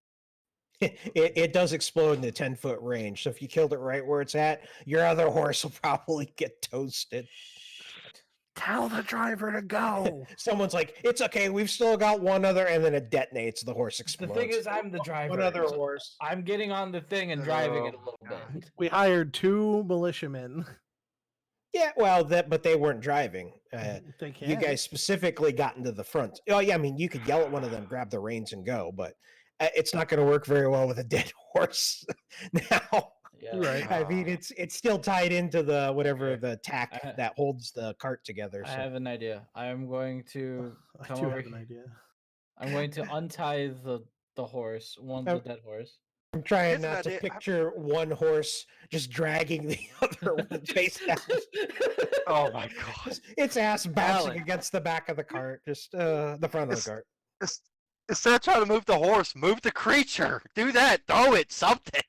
It does explode in the 10-foot range. So if you killed it right where it's at, your other horse will probably get toasted. Shit. Tell the driver to go. Someone's like, "It's okay, we've still got one other," and then it detonates. The horse The explodes. thing is, I'm the driver. one other so horse. I'm getting on the thing and driving it a Oh, little bit. We hired 2 militiamen. Yeah, well, but they weren't driving. They You can. guys specifically got into the front. Oh yeah, I mean, you could yell at one of them, grab the reins, and go, but it's not going to work very well with a dead horse. Now, Yeah. Right. I mean, it's still tied into the whatever Okay. the tack I- that holds the cart together. I So have an idea. I'm going to I come do over have an here. idea. I'm going to untie the horse, the dead horse. I'm trying Here's an not to idea. picture one horse just dragging the other one face down. Oh my god. Just its ass bouncing Alan. against the back of the cart, just the front of the It's- cart. Instead of trying to move the horse, move the creature. Do that. Throw it. Something.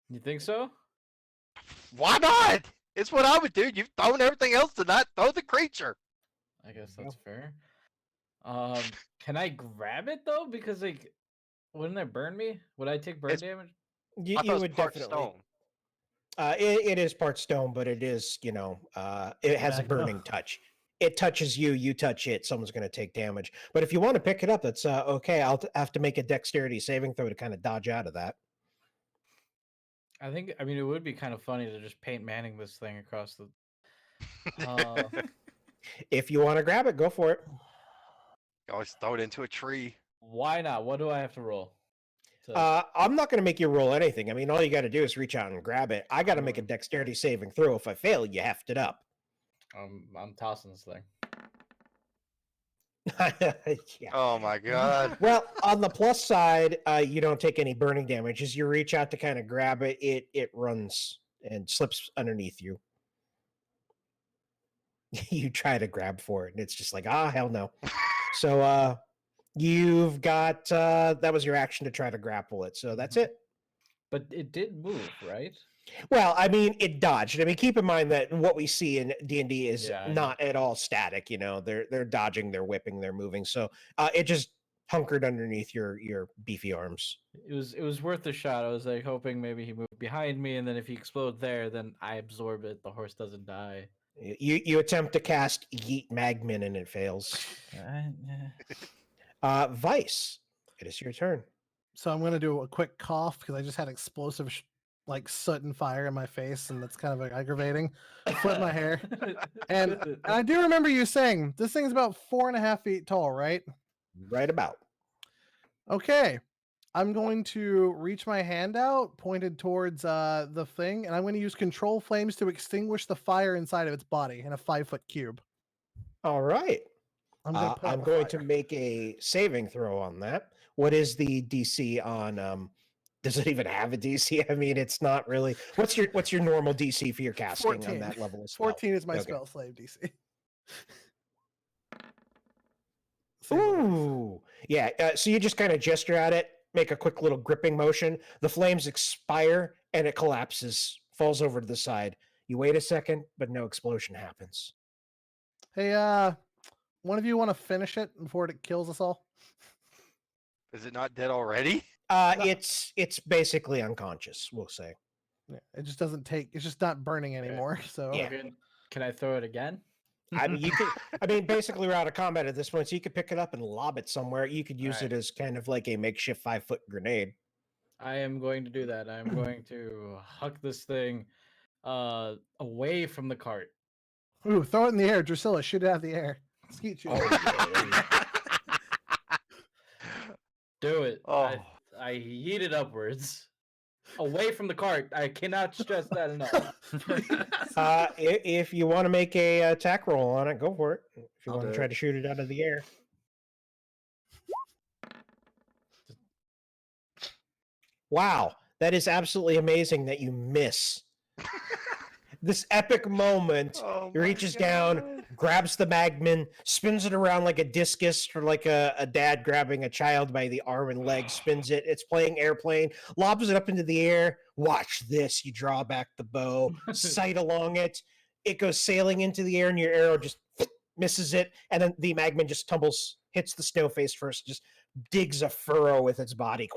You think so? Why not? It's what I would do. You've thrown everything else to not throw the creature. I guess that's fair. Can I grab it though? Because like, wouldn't that burn me? Would I take burn It's- damage? You, I thought you it was would part definitely. stone. It is part stone, but it is, it has a Magma. burning touch. It touches you, you touch it, someone's going to take damage. But if you want to pick it up, that's okay. I'll have to make a dexterity saving throw to kind of dodge out of that. I mean, it would be kind of funny to just paint Manning this thing across the. Uh, If you want to grab it, go for it. You always throw it into a tree. why not? What do I have to roll? I'm not going to make you roll anything. I mean, all you got to do is reach out and grab it. I got to make a dexterity saving throw. If I fail, you heft it up. I'm tossing this thing. Yeah. Oh my god. Well, on the plus side, you don't take any burning damage. As you reach out to kind of grab it, it runs and slips underneath you. You try to grab for it, and it's just like, hell no. So you've got that was your action to try to grapple it. So that's it. But it did move, right? Well, I mean, it dodged. I mean, keep in mind that what we see in D&D is Yeah, I know. not at all static. They're dodging, they're whipping, they're moving. So it just hunkered underneath your beefy arms. It was worth a shot. I was like hoping maybe he moved behind me, and then if he explodes there, then I absorb it. The horse doesn't die. You attempt to cast Yeet Magmin and it fails. Vice, it is your turn. So I'm going to do a quick cough because I just had explosive like soot and fire in my face, and that's kind of like, aggravating. Flip my hair. And I do remember you saying this thing's about 4.5 feet tall, right? Right about. Okay. I'm going to reach my hand out, pointed towards the thing, and I'm going to use control flames to extinguish the fire inside of its body in a 5-foot cube. All right. I'm going to put out I'm the going to fire. make a saving throw on that. What is the DC on? Does it even have a DC? I mean, it's not really. What's your normal DC for your casting 14. on that level of spell? 14 is my Okay. spell slave DC. Same with this. Ooh, yeah. So you just kind of gesture at it, make a quick little gripping motion. The flames expire and it collapses, falls over to the side. You wait a second, but no explosion happens. Hey, one of you want to finish it before it kills us all? Is it not dead already? It's basically unconscious, we'll say. Yeah, it just doesn't take. It's just not burning anymore. So Yeah. Can I throw it again? I mean, you could. I mean, basically, we're out of combat at this point, so you could pick it up and lob it somewhere. You could use Alright. it as kind of like a makeshift 5-foot grenade. I am going to do that. I'm going to huck this thing away from the cart. Ooh, throw it in the air, Drusilla. Shoot it out of the air. Skeet shoot. Do it. Oh. I yeet it upwards. Away from the cart. I cannot stress that enough. If you want to make a attack roll on it, go for it. If you I'll want to do try it. to shoot it out of the air. Wow, that is absolutely amazing that you miss. This epic moment. Oh He my reaches down, God. grabs the magman, spins it around like a discus or like a dad grabbing a child by the arm and leg, spins it. It's playing airplane, lobs it up into the air. Watch this. You draw back the bow, sight along it. It goes sailing into the air, and your arrow just misses it. And then the magman just tumbles, hits the snow face first, just digs a furrow with its body.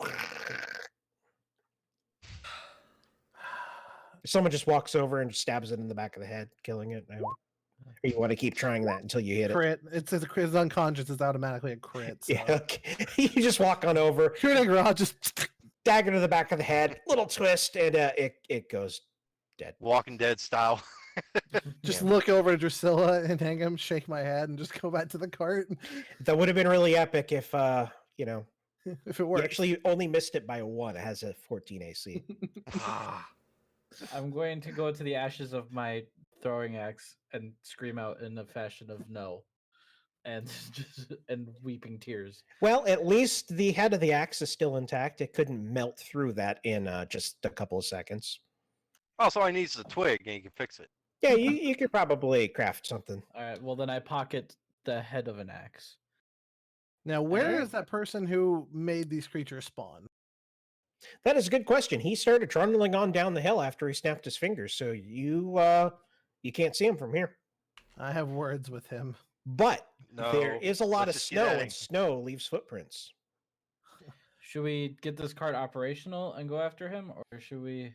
Someone just walks over and stabs it in the back of the head, killing it. I hope. Or you want to keep trying that until you hit it? Crit. It's unconscious. It's automatically a crit. So. Yeah. Okay. You just walk on over, Crit garage just dagger to the back of the head, little twist, and it goes dead. Walking Dead style. just Yeah. look over at Drusilla and hang him, shake my head, and just go back to the cart. That would have been really epic if you know, If it you works. actually only missed it by 1. It has a 14 AC. I'm going to go to the ashes of my throwing axe and scream out in a fashion of no, and and weeping tears. Well, at least the head of the axe is still intact. It couldn't melt through that in just a couple of seconds. Also, I needs the twig, and you can fix it. Yeah, you could probably craft something. All right, well then I pocket the head of an axe. Now, where Alright. is that person who made these creatures spawn? That is a good question. He started trundling on down the hill after he snapped his fingers, so you can't see him from here. I have words with him. But there No, is a lot of let's just get snow, at and it. snow leaves footprints. Should we get this cart operational and go after him, or should we?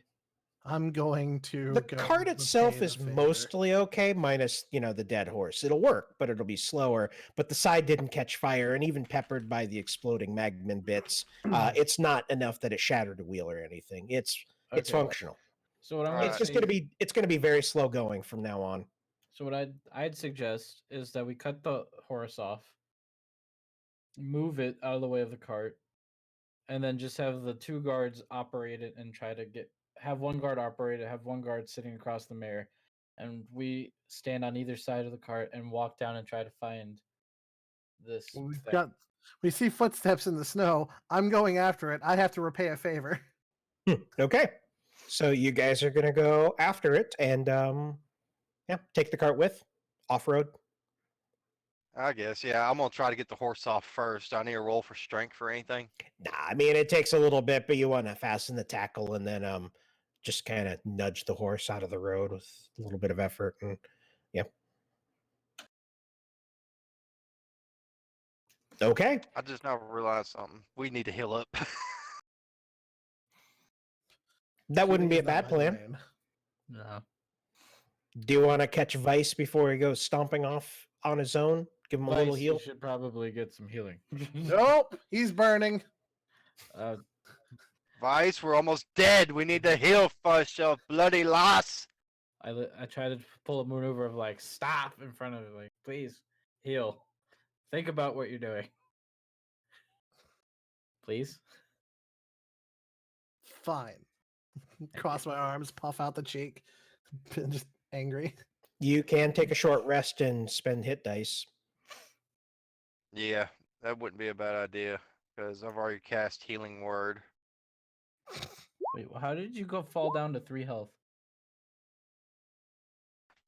I'm going to. The go cart repay itself the is favor. mostly okay, minus the dead horse. It'll work, but it'll be slower. But the side didn't catch fire, and even peppered by the exploding magman bits, it's not enough that it shattered a wheel or anything. It's Okay. functional. So what I'm Alright. gonna It's just say- gonna be very slow going from now on. So what I'd suggest is that we cut the horse off, move it out of the way of the cart, and then just have the 2 guards operate it and try to have 1 guard operate it, have 1 guard sitting across the mare, and we stand on either side of the cart and walk down and try to find this. thing. We see footsteps in the snow. I'm going after it. I have to repay a favor. Okay, so you guys are gonna go after it, and take the cart with off road. I guess, yeah. I'm gonna try to get the horse off first. I need a roll for strength for anything. Nah, I mean it takes a little bit, but you want to fasten the tackle and then just kind of nudge the horse out of the road with a little bit of effort, and yeah. Okay, I just now realized something. We need to heal up. that wouldn't be a Healing is not bad my plan. domain. No. Do you want to catch Vice before he goes stomping off on his own? Give him a little Vice, heal. you should probably get some healing. Nope, he's burning. uh, Vice, we're almost dead. We need to heal first, you bloody loss. I try to pull a maneuver of like stop in front of it, like please heal. Think about what you're doing. Please. Fine. Cross my arms, puff out the cheek, just angry. You can take a short rest and spend hit dice. Yeah, that wouldn't be a bad idea because I've already cast Healing Word. Wait, how did you go fall down to 3 health?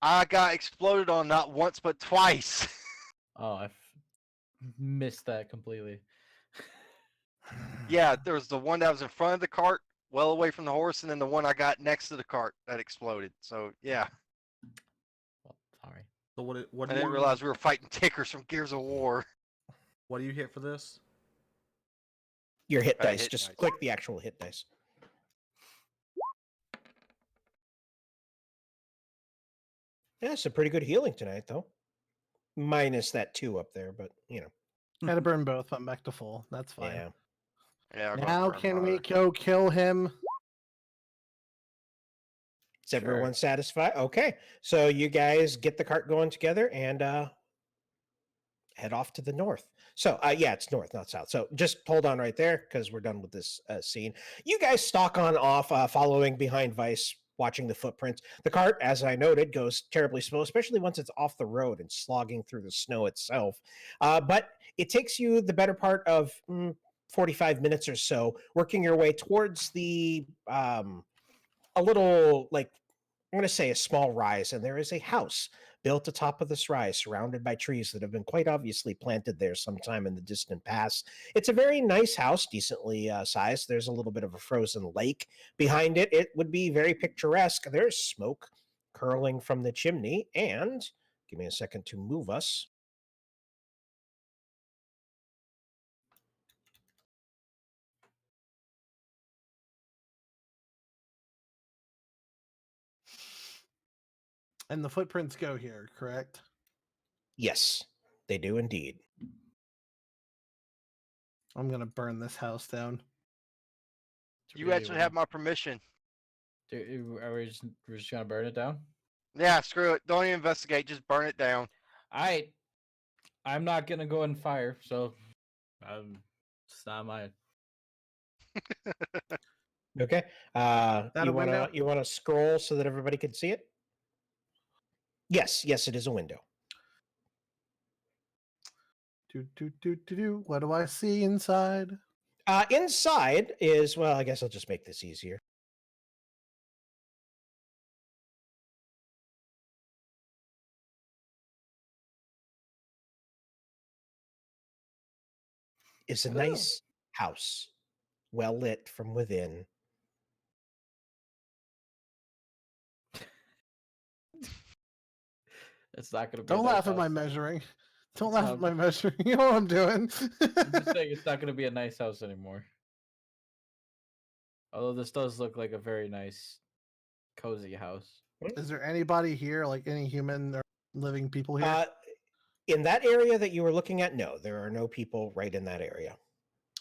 I got exploded on not once but twice. Oh, I missed that completely. Yeah, there was the one that was in front of the cart, well away from the horse, and then the one I got next to the cart that exploded. So yeah, Well, sorry. So what I do didn't you realize we were fighting tickers from Gears of War. what do you hit for this? Your hit dice. Hit Just dice. click the actual hit dice. Yeah, some pretty good healing tonight, though. Minus that 2 up there, but Had to burn both. I'm back to full. That's fine. yeah. Yeah. I'll go Now for can we another. go kill him? Is everyone satisfied? Okay, so you guys get the cart going together and head off to the north. So yeah, it's north, not south. So just hold on right there because we're done with this scene. You guys stalk on off, following behind Vice, watching the footprints. The cart, as I noted, goes terribly slow, especially once it's off the road and slogging through the snow itself. But it takes you the better part of 45 minutes or so, working your way towards the a little, like, I'm going to say a small rise, and there is a house built atop of this rise, surrounded by trees that have been quite obviously planted there sometime in the distant past. It's a very nice house, decently sized. There's a little bit of a frozen lake behind it. It would be very picturesque. There's smoke curling from the chimney, and give me a second to move us. And the footprints go here, correct? Yes, they do indeed. I'm gonna burn this house down. You actually have my permission. Are we're just gonna burn it down? Yeah, screw it. Don't even investigate. Just burn it down. I'm not gonna go in fire, so it's not mine. Okay. That a You window? wanna scroll so that everybody can see it? Yes, it is a window. What do I see inside? Inside is, well, I guess I'll just make this easier. It's a nice house, well lit from within. It's not gonna be. Don't a nice laugh at my house. measuring. Don't It's laugh not- at my measuring. You know what I'm doing. I'm just saying it's not gonna be a nice house anymore. Although this does look like a very nice, cozy house. Is there anybody here, like any human or living people here? In that area that you were looking at, no, there are no people right in that area.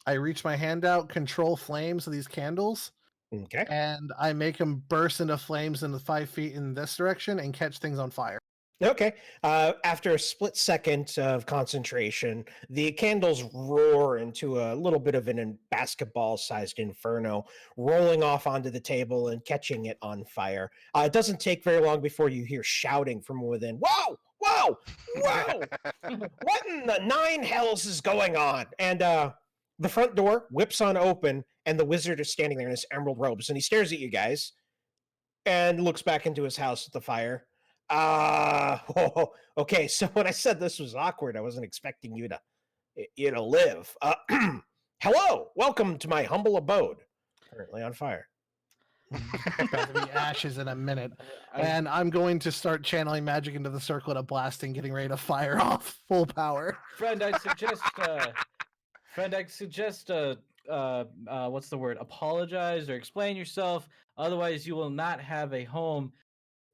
I reach my hand out, control flames of these candles, Okay. and I make them burst into flames in the 5 feet in this direction and catch things on fire. Okay. After a split second of concentration, the candles roar into a little bit of an basketball-sized inferno, rolling off onto the table and catching it on fire. It doesn't take very long before you hear shouting from within. Whoa! Whoa! Whoa! What in the nine hells is going on? And the front door whips on open, and the wizard is standing there in his emerald robes, and he stares at you guys and looks back into his house at the fire. Okay. So when I said this was awkward, I wasn't expecting you to live. Hello, welcome to my humble abode, currently on fire. About to be ashes in a minute. And I'm going to start channeling magic into the circlet of blasting, getting ready to fire off full power. Friend, I suggest, what's the word? Apologize or explain yourself. Otherwise, you will not have a home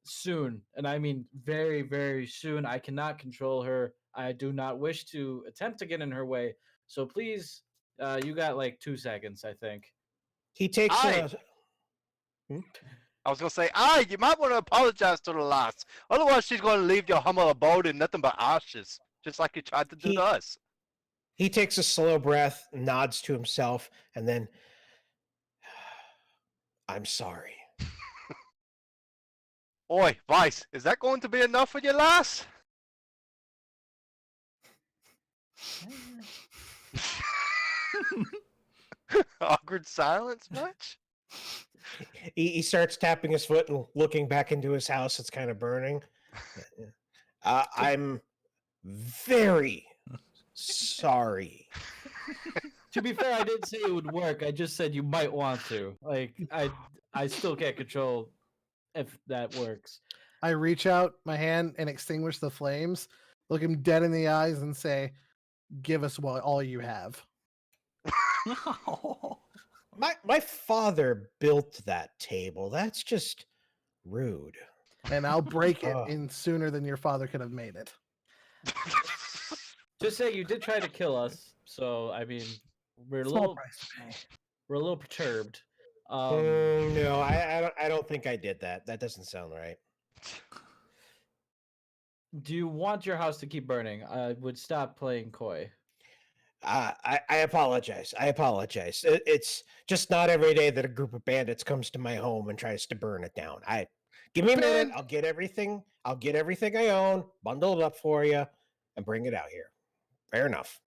soon. And I mean very, very soon. I cannot control her. I do not wish to attempt to get in her way. So please, you got like 2 seconds, I think. He takes I was gonna say, you might want to apologize to the lass. Otherwise, she's gonna leave your humble abode in nothing but ashes, just like you tried to do to us. He takes a slow breath, nods to himself, and then, I'm sorry. Oi, Vice, is that going to be enough for your lass? Awkward silence much? He starts tapping his foot and looking back into his house. It's kind of burning. I'm very sorry. To be fair, I didn't say it would work. I just said you might want to. Like, I still can't control if that works. I reach out my hand and extinguish the flames, look him dead in the eyes, and say, "Give us all you have." My father built that table. That's just rude. And I'll break it Oh. in sooner than your father could have made it. Just say you did try to kill us. So I mean, we're a Small little price to pay. we're a little perturbed. No, I don't think I did that. That doesn't sound right. Do you want your house to keep burning? I would stop playing coy. I apologize. I apologize. It's just not every day that a group of bandits comes to my home and tries to burn it down. Give me a minute. I'll get everything. I'll get everything I own, bundle it up for you, and bring it out here. Fair enough.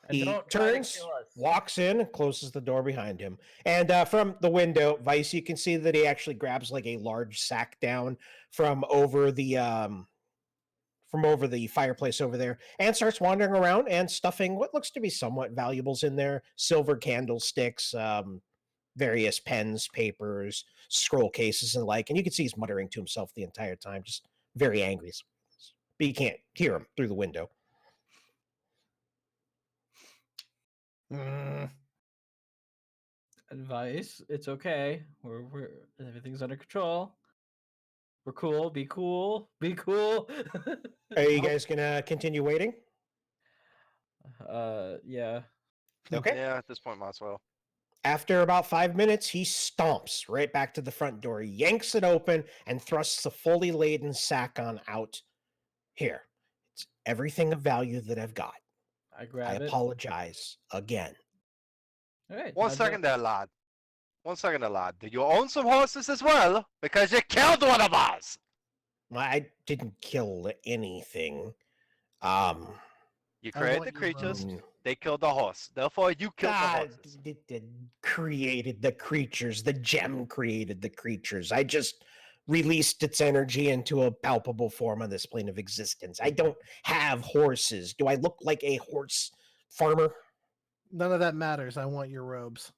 And He don't try to turns, kill us. walks in, and closes the door behind him. And from the window, Vice, you can see that he actually grabs like a large sack down from over the fireplace over there and starts wandering around and stuffing what looks to be somewhat valuables in there: silver candlesticks, various pens, papers, scroll cases, and like. And you can see he's muttering to himself the entire time, just very angry. But you can't hear him through the window. Advice, it's okay. We're everything's under control. We're cool. Be cool. Be cool. Are you guys gonna continue waiting? Yeah. Okay. Yeah, at this point, might as well. After about 5 minutes, he stomps right back to the front door, yanks it open, and thrusts a fully laden sack on out. Here, it's everything of value that I've got. I I grab it. apologize again. All right. One second there, lad. 1 second there, lad. Do you own some horses as well? Because you killed one of us! I didn't kill anything. You I created want the your creatures, robes. they killed the horse. Therefore, you killed the God horses. created the creatures. The gem created the creatures. I just released its energy into a palpable form on this plane of existence. I don't have horses. Do I look like a horse farmer? None of that matters. I want your robes.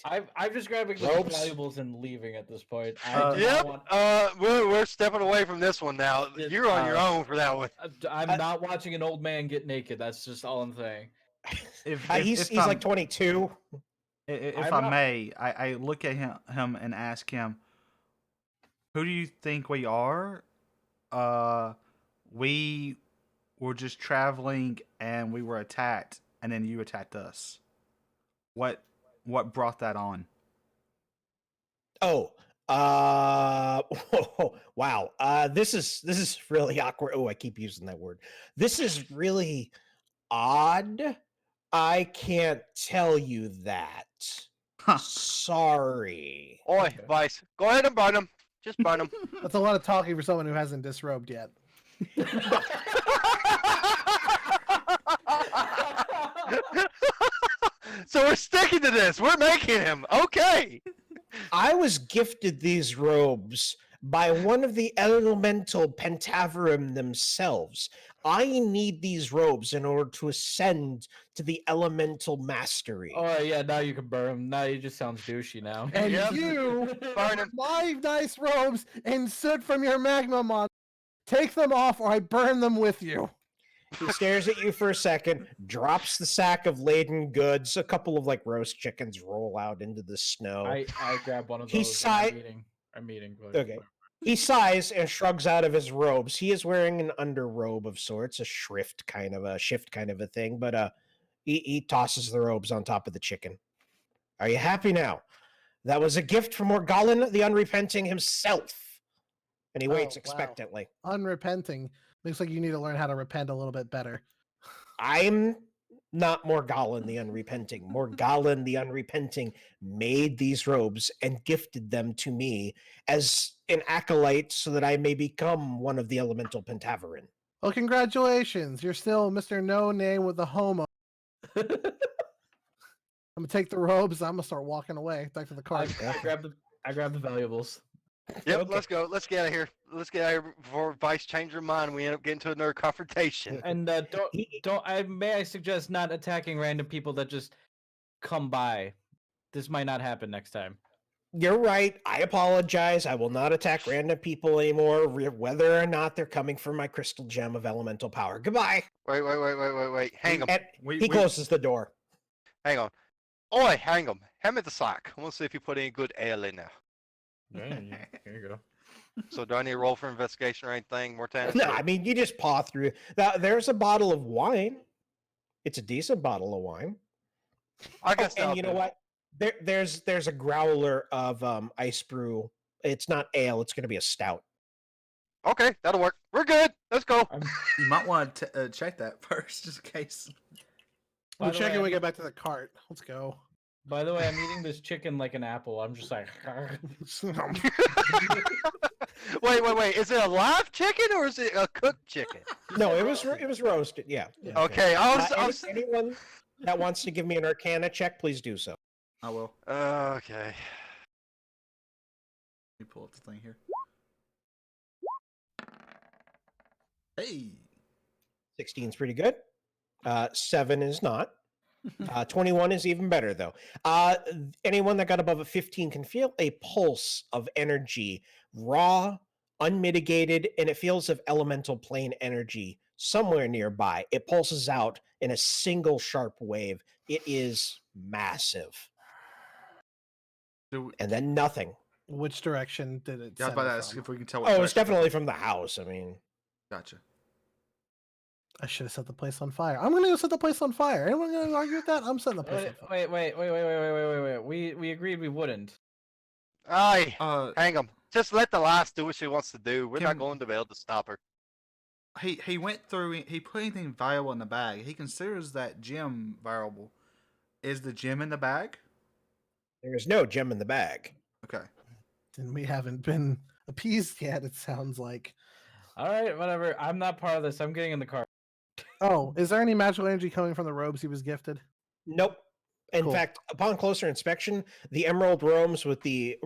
I'm just grabbing the Ropes. valuables and leaving at this point. Yep. Want, We're stepping away from this one now. It- You're on your own for that one. I'm not watching an old man get naked. That's just all I'm saying. He's like 22. If I'm I not- may, I look at him and ask him, "Who do you think we are?" We were just traveling and we were attacked, and then you attacked us. What brought that on? Oh, wow. This is really awkward. Oh, I keep using that word. This is really odd. I can't tell you that. Huh. Sorry. Oi, Okay. Vice, go ahead and burn him. Just burn him. That's a lot of talking for someone who hasn't disrobed yet. So we're sticking to this. We're making him. Okay. I was gifted these robes by one of the elemental Pentaverum themselves. I need these robes in order to ascend to the elemental mastery. Oh yeah, now you can burn him. Now he just sounds douchey now. And Yep. you, Burn him. my nice robes and soot from your magma mod, take them off or I burn them with you. He stares at you for a second, drops the sack of laden goods. A couple of like roast chickens roll out into the snow. I grab one of He those. I'm eating. But Okay. He sighs and shrugs out of his robes. He is wearing an underrobe of sorts, a shift kind of a thing, but he tosses the robes on top of the chicken. Are you happy now? That was a gift from Morgallon the Unrepenting himself. And he waits Oh, wow. expectantly. Unrepenting. Looks like you need to learn how to repent a little bit better. I'm not Morgallon the Unrepenting. Morgallon the Unrepenting made these robes and gifted them to me as an acolyte so that I may become one of the elemental Pentaverin. Well, congratulations. You're still Mr. No Name with the homo. I'm gonna take the robes. I'm gonna start walking away back to the car. I grab the valuables. Yep, Okay. let's go. Let's get out of here. Let's get out of here before Vice change her mind and we end up getting to another confrontation. And may I suggest not attacking random people that just come by. This might not happen next time. You're right. I apologize. I will not attack random people anymore, whether or not they're coming for my crystal gem of elemental power. Goodbye. Wait. Hang him. And We- he we- closes the door. Hang on. Oi, hang him. Hand me the sack. I want to see if you put any good ale in there. Here you go. So do I need to roll for investigation or anything, Mortana? No, I mean, you just paw through. There's a bottle of wine. It's a decent bottle of wine. I guess And you know what? There's a growler of ice brew. It's not ale. It's going to be a stout. Okay, that'll work. We're good. Let's go. You might want to check that first, just in case. By We'll the check way, it when we I'm- get back to the cart. Let's go. By the way, I'm eating this chicken like an apple. I'm just like. Wait. Is it a live chicken or is it a cooked chicken? No, it was roasted. Yeah. Okay, I was. Anyone that wants to give me an Arcana check, please do so. I will. Okay. Let me pull up the thing here. Hey. 16 is pretty good. 7 is not. 21 is even better, though. Anyone that got above a 15 can feel a pulse of energy, raw, unmitigated, and it feels of elemental plane energy somewhere nearby. It pulses out in a single sharp wave. It is massive. Do, And then nothing. Which direction did it? Yeah, I was about to center ask from? if we can tell. What Oh, it's direction it definitely came from the house. I mean, Gotcha. I should have set the place on fire. I'm gonna go set the place on fire. Anyone gonna argue with that? I'm setting the place on fire. Wait. We agreed we wouldn't. Aye, Uh, hang him. Just let the lass do what she wants to do. We're not Can- going to be able to stop her. he went through. He put anything valuable in the bag. He considers that gem valuable. Is the gem in the bag? there's no gem in the bag. Okay. And we haven't been appeased yet. It sounds like. All right, whatever. I'm not part of this. I'm getting in the car. Oh, is there any magical energy coming from the robes he was gifted? Nope. In Cool. fact, upon closer inspection, the emerald robes with the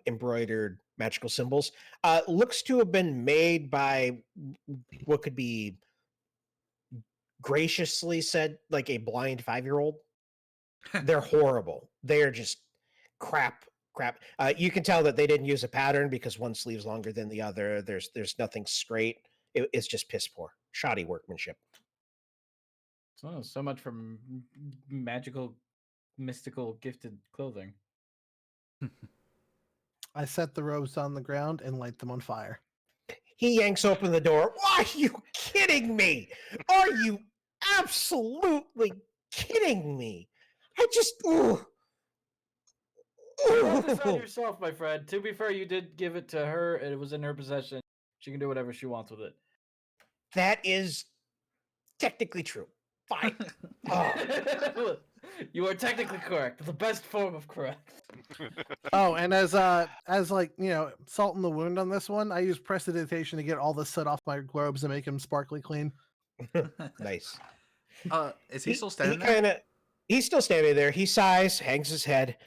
embroidered magical symbols looks to have been made by what could be graciously said like a blind 5-year-old. They're horrible. They are just crap. You can tell that they didn't use a pattern because one sleeve's longer than the other. There's nothing straight. It's just piss poor, shoddy workmanship. So much for magical, mystical, gifted clothing. I set the robes on the ground and light them on fire. He yanks open the door. Are you kidding me? Are you absolutely kidding me? I just. Ooh. You brought this on yourself, my friend. To be fair, you did give it to her, and it was in her possession. She can do whatever she wants with it. That is technically true. Fine. Oh. You are technically correct. The best form of correct. Oh, and as like, you know, salt in the wound on this one, I use prestidigitation to get all the soot off my robes and make them sparkly clean. Nice. Is he still standing there? He's still standing there. He sighs, hangs his head.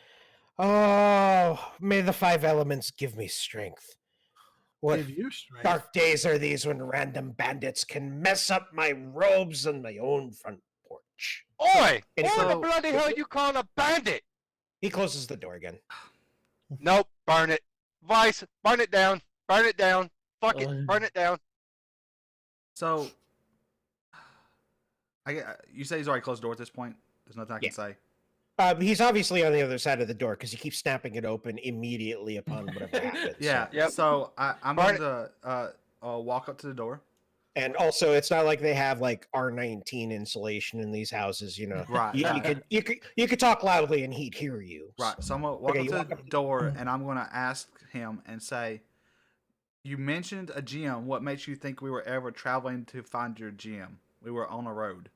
Oh, may the 5 elements give me strength. What Give you strength. dark days are these when random bandits can mess up my robes on my own front porch? Oi! And Who the so- bloody hell you calling a bandit? He closes the door again. Nope, burn it. Vice, burn it down. Burn it down. Fuck it, burn it down. So, you say he's already closed the door at this point. There's nothing I can say. He's obviously on the other side of the door because he keeps snapping it open immediately upon whatever happens. Yeah. Yep. So I'm Burn going to walk up to the door. And also, it's not like they have like R19 insulation in these houses. You know, Right. you could talk loudly and he'd hear you. Right. So I'm gonna walk Okay, up you to walk the up- door and I'm gonna ask him and say, "You mentioned a gym. What makes you think we were ever traveling to find your gym? We were on a road."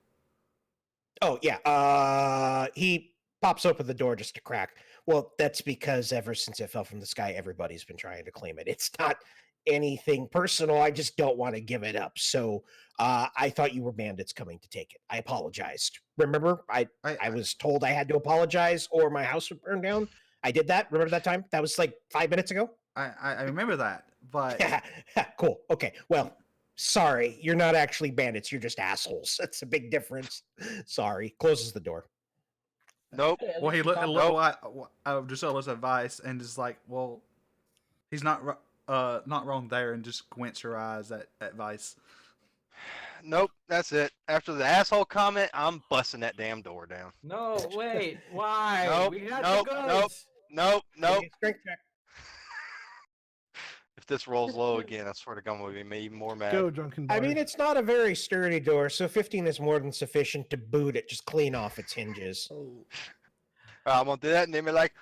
Oh yeah. He pops open the door just a crack. Well, that's because ever since it fell from the sky, everybody's been trying to claim it. It's not anything personal. I just don't want to give it up. So I thought you were bandits coming to take it. I apologized. Remember, I was told I had to apologize or my house would burn down. I did that. Remember that time? That was like 5 minutes ago. I remember that, but Yeah. Cool. Okay. Well, sorry. You're not actually bandits. You're just assholes. That's a big difference. Sorry. Closes the door. Nope. well, he looked. Just looks at Vice and just like, well, he's not wrong there, and just squints her eyes at Vice. Nope, that's it. After the asshole comment, I'm busting that damn door down. No, wait. Why? Nope, We got nope, the nope. goods. Nope, nope. Give me a strength check. If this rolls low again, I swear to God, I'm gonna be even more mad. Go, drunken I bard. mean, it's not a very sturdy door, so 15 is more than sufficient to boot it, just clean off its hinges. I'm gonna do that, and then be like,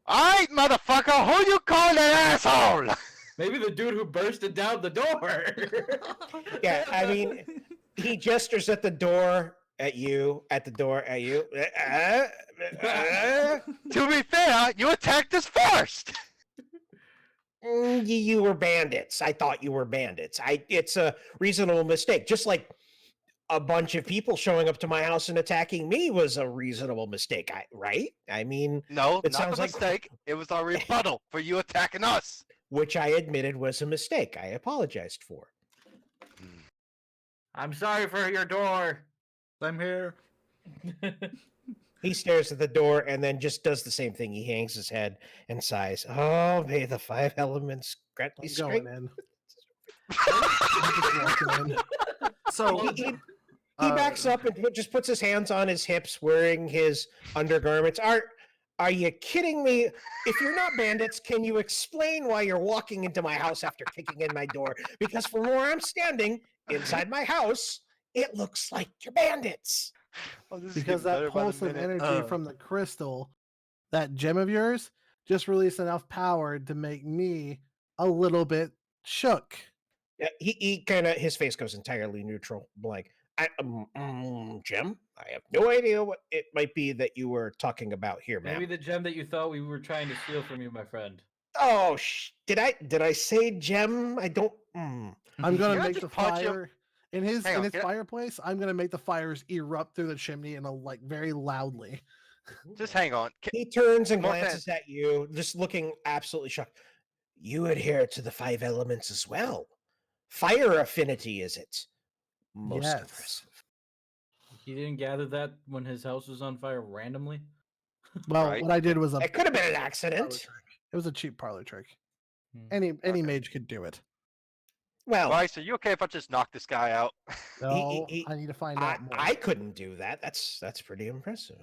"Alright, motherfucker, who you calling an asshole?" Maybe the dude who bursted down the door. Yeah, I mean, he gestures at the door at you, at the door at you. To be fair, you attacked us first. You were bandits. I thought you were bandits. It's a reasonable mistake. Just like a bunch of people showing up to my house and attacking me was a reasonable mistake, right? I mean, No, It not sounds a like- mistake. It was a rebuttal for you attacking us. which I admitted was a mistake. I apologized for. I'm sorry for your door. I'm here. He stares at the door and then just does the same thing. He hangs his head and sighs. Oh, may the 5 elements grant me I'm going strength. in. I'm just walking in. So He backs up and just puts his hands on his hips, wearing his undergarments. Are you kidding me? If you're not bandits, can you explain why you're walking into my house after kicking in my door? Because from where I'm standing inside my house, it looks like you're bandits. Oh, this is Because getting that better by the pulse of minute. energy from the crystal, that gem of yours, just released enough power to make me a little bit shook. Yeah, he kind of his face goes entirely neutral, blank. Jim, I have no idea what it might be that you were talking about here, ma'am. Maybe the gem that you thought we were trying to steal from you, my friend. Oh, did I say gem? I don't. I'm Can gonna I make just the punch him? fire in his Hang on, can I- fireplace. I'm gonna make the fires erupt through the chimney and like very loudly. Just hang on. He turns and More glances at you, just looking absolutely shocked. You adhere to the 5 elements as well. Fire affinity, is it? Most Yes. impressive. He didn't gather that when his house was on fire randomly. Well, Right. what I did was a It could have been an parlor accident. trick. It was a cheap parlor trick. Hmm. Any Okay. mage could do it. Well, Bryce, are you okay if I just knock this guy out? No, he- I need to find I, out more. I couldn't do that. That's pretty impressive.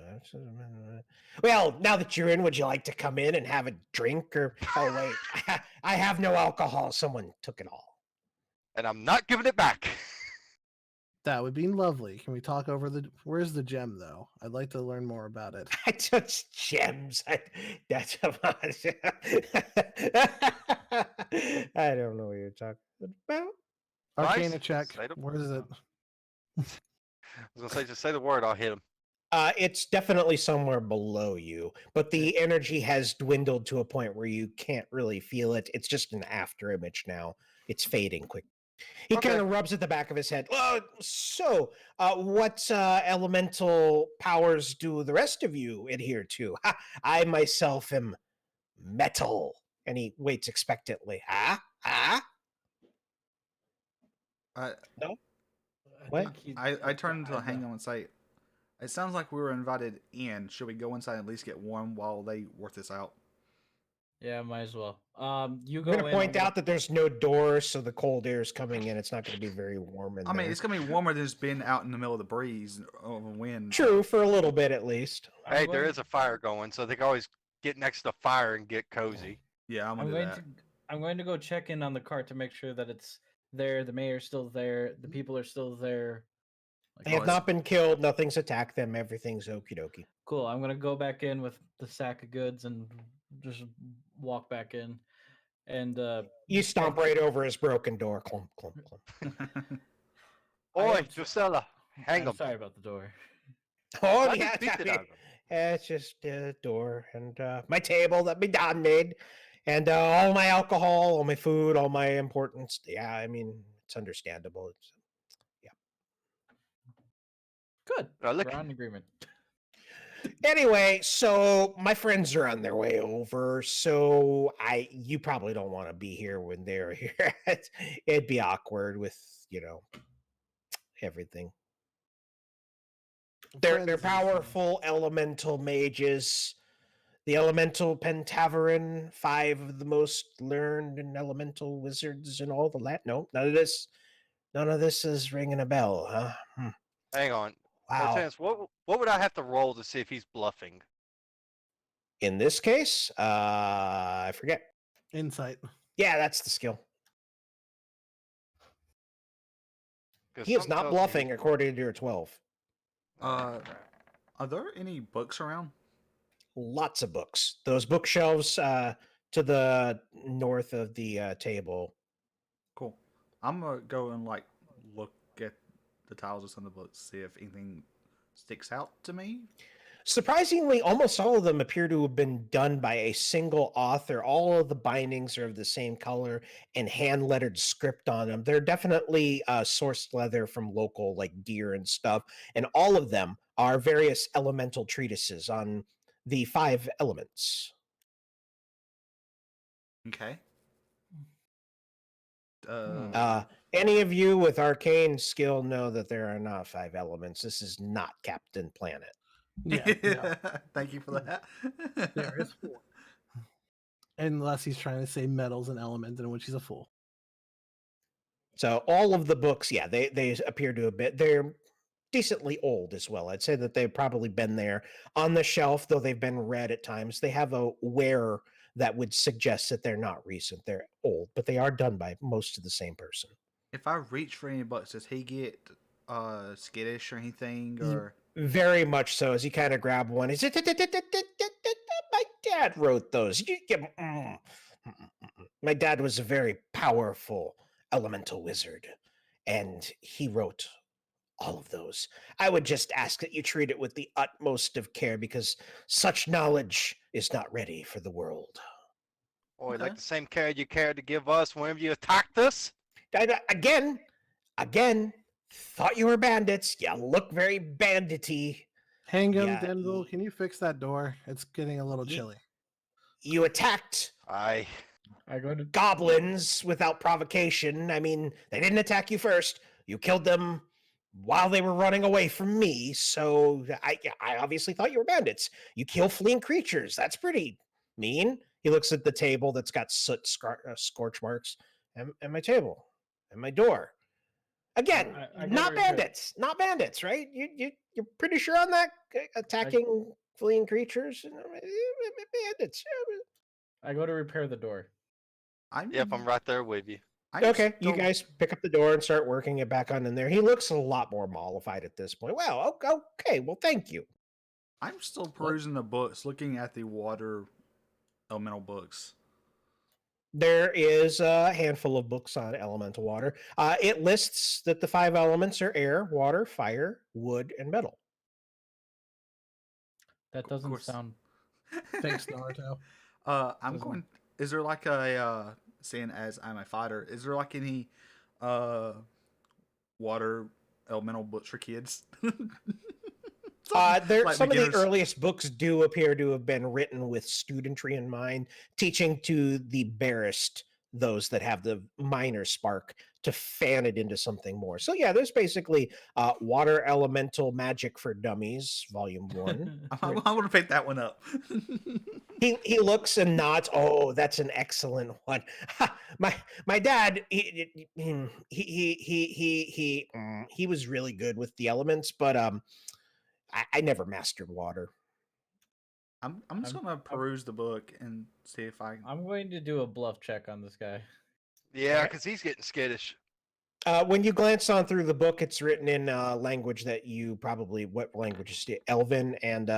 Well, now that you're in, would you like to come in and have a drink? Or oh wait, I have no alcohol. Someone took it all. And I'm not giving it back. That would be lovely. Can we talk over the? Where's the gem though? I'd like to learn more about it. I touch gems. That's about. I don't know what you're talking about. Arcana Bryce, check. say the- Where is it? I was gonna say, just say the word, I'll hit him. It's definitely somewhere below you, but the energy has dwindled to a point where you can't really feel it. It's just an after image now. It's fading quick. He Okay. kind of rubs at the back of his head. What elemental powers do the rest of you adhere to? I myself am metal. And he waits expectantly. I, What? think he- I turn to I- hang on and say, it sounds like we were invited in. Should we go inside and at least get warm while they work this out? Yeah, might as well. You I'm go going to in. point out that there's no doors, so the cold air is coming in. It's not going to be very warm in I mean, there. it's gonna be warmer than just being out in the middle of the breeze or the wind. True, for a little bit at least. I'm Hey, there going- is a fire going, so they can always get next to the fire and get cozy. Yeah, I'm I'm gonna do going that. to. I'm going to go check in on the cart to make sure that it's there. The mayor's still there. The people are still there. Like, They have it's- not been killed. Nothing's attacked them. Everything's okie dokie. cool. I'm gonna go back in with the sack of goods and just walk back in. And You stomp right over his broken door. Clump, clump, clump. I Oi, am so- Drusilla, hang I'm him. sorry about the door. Oh, I yeah, just beat it out of him. it's just a door and my table that my dad made, and all my alcohol, all my food, all my importance. Yeah, I mean, it's understandable. It's, Good. Look, We're on agreement. anyway, so my friends are on their way over, so you probably don't want to be here when they're here. It'd be awkward with everything. They're Friends is- powerful elemental mages. The elemental Pentaverin, 5 of the most learned and elemental wizards in all the land. No, none of this is ringing a bell, huh? hang on. Wow. Hortense, what would I have to roll to see if he's bluffing? In this case, I forget. Insight. Yeah, that's the skill. 'Cause He is something not tells me bluffing he's- according to your 12. Are there any books around? Lots of books. Those bookshelves to the north of the table. Cool. I'm gonna go and like look at the titles of some of the books, see if anything sticks out to me. Surprisingly, almost all of them appear to have been done by a single author. All of the bindings are of the same color and hand-lettered script on them. They're definitely sourced leather from local, like deer and stuff. And all of them are various elemental treatises on the 5 elements. Okay. Any of you with arcane skill know that there are not 5 elements. This is not Captain Planet. Yeah. no, Thank you for that. there is 4. Unless he's trying to say metals and elements, in which he's a fool. So all of the books, yeah, they appear to have been. They're decently old as well. I'd say that they've probably been there on the shelf, though they've been read at times. They have a wear that would suggest that they're not recent. They're old, but they are done by most of the same person. If I reach for any books, does he get skittish or anything? Or Very much so. As you kind of grab one, is it? My dad wrote those. My dad was a very powerful elemental wizard, and he wrote all of those. I would just ask that you treat it with the utmost of care because such knowledge is not ready for the world. Boy, Okay. like the same care you cared to give us whenever you attacked us. Again, thought you were bandits. You look very bandity. Hang him, Yeah, Denville. Can you fix that door? It's getting a little Ye- chilly. You attacked I go to goblins without provocation. I mean, they didn't attack you first. You killed them while they were running away from me. So I obviously thought you were bandits. You kill fleeing creatures. That's pretty mean. He looks at the table that's got soot scorch marks, and my table, and my door. Again, I go not to repair- bandits. Not bandits, right? You're pretty sure on that? Attacking fleeing creatures? Bandits. I go to repair the door. Yep, I'm right there with you. Okay, you guys pick up the door and start working it back on in there. He looks a lot more mollified at this point. Well, okay, well, thank you. I'm still perusing the books, looking at the water elemental books. There is a handful of books on elemental water. It lists that the 5 elements are air, water, fire, wood, and metal. That doesn't course. sound. Thanks, Naruto. I'm Doesn't- going. Is there like a seeing as I'm a fighter? Is there like any water elemental books for kids? There, Like some of beginners. the earliest books do appear to have been written with studentry in mind, teaching to the barest those that have the minor spark to fan it into something more. So yeah, there's basically Water Elemental Magic for Dummies, Volume 1. I want to pick that one up. He looks and nods. Oh, that's an excellent one. My dad, he was really good with the elements, but I never mastered water. I'm just I'm- gonna peruse the book and see if I. I'm going to do a bluff check on this guy. Yeah, Alright. because he's getting skittish. When you glance on through the book, it's written in language that you probably what language is it? Elven and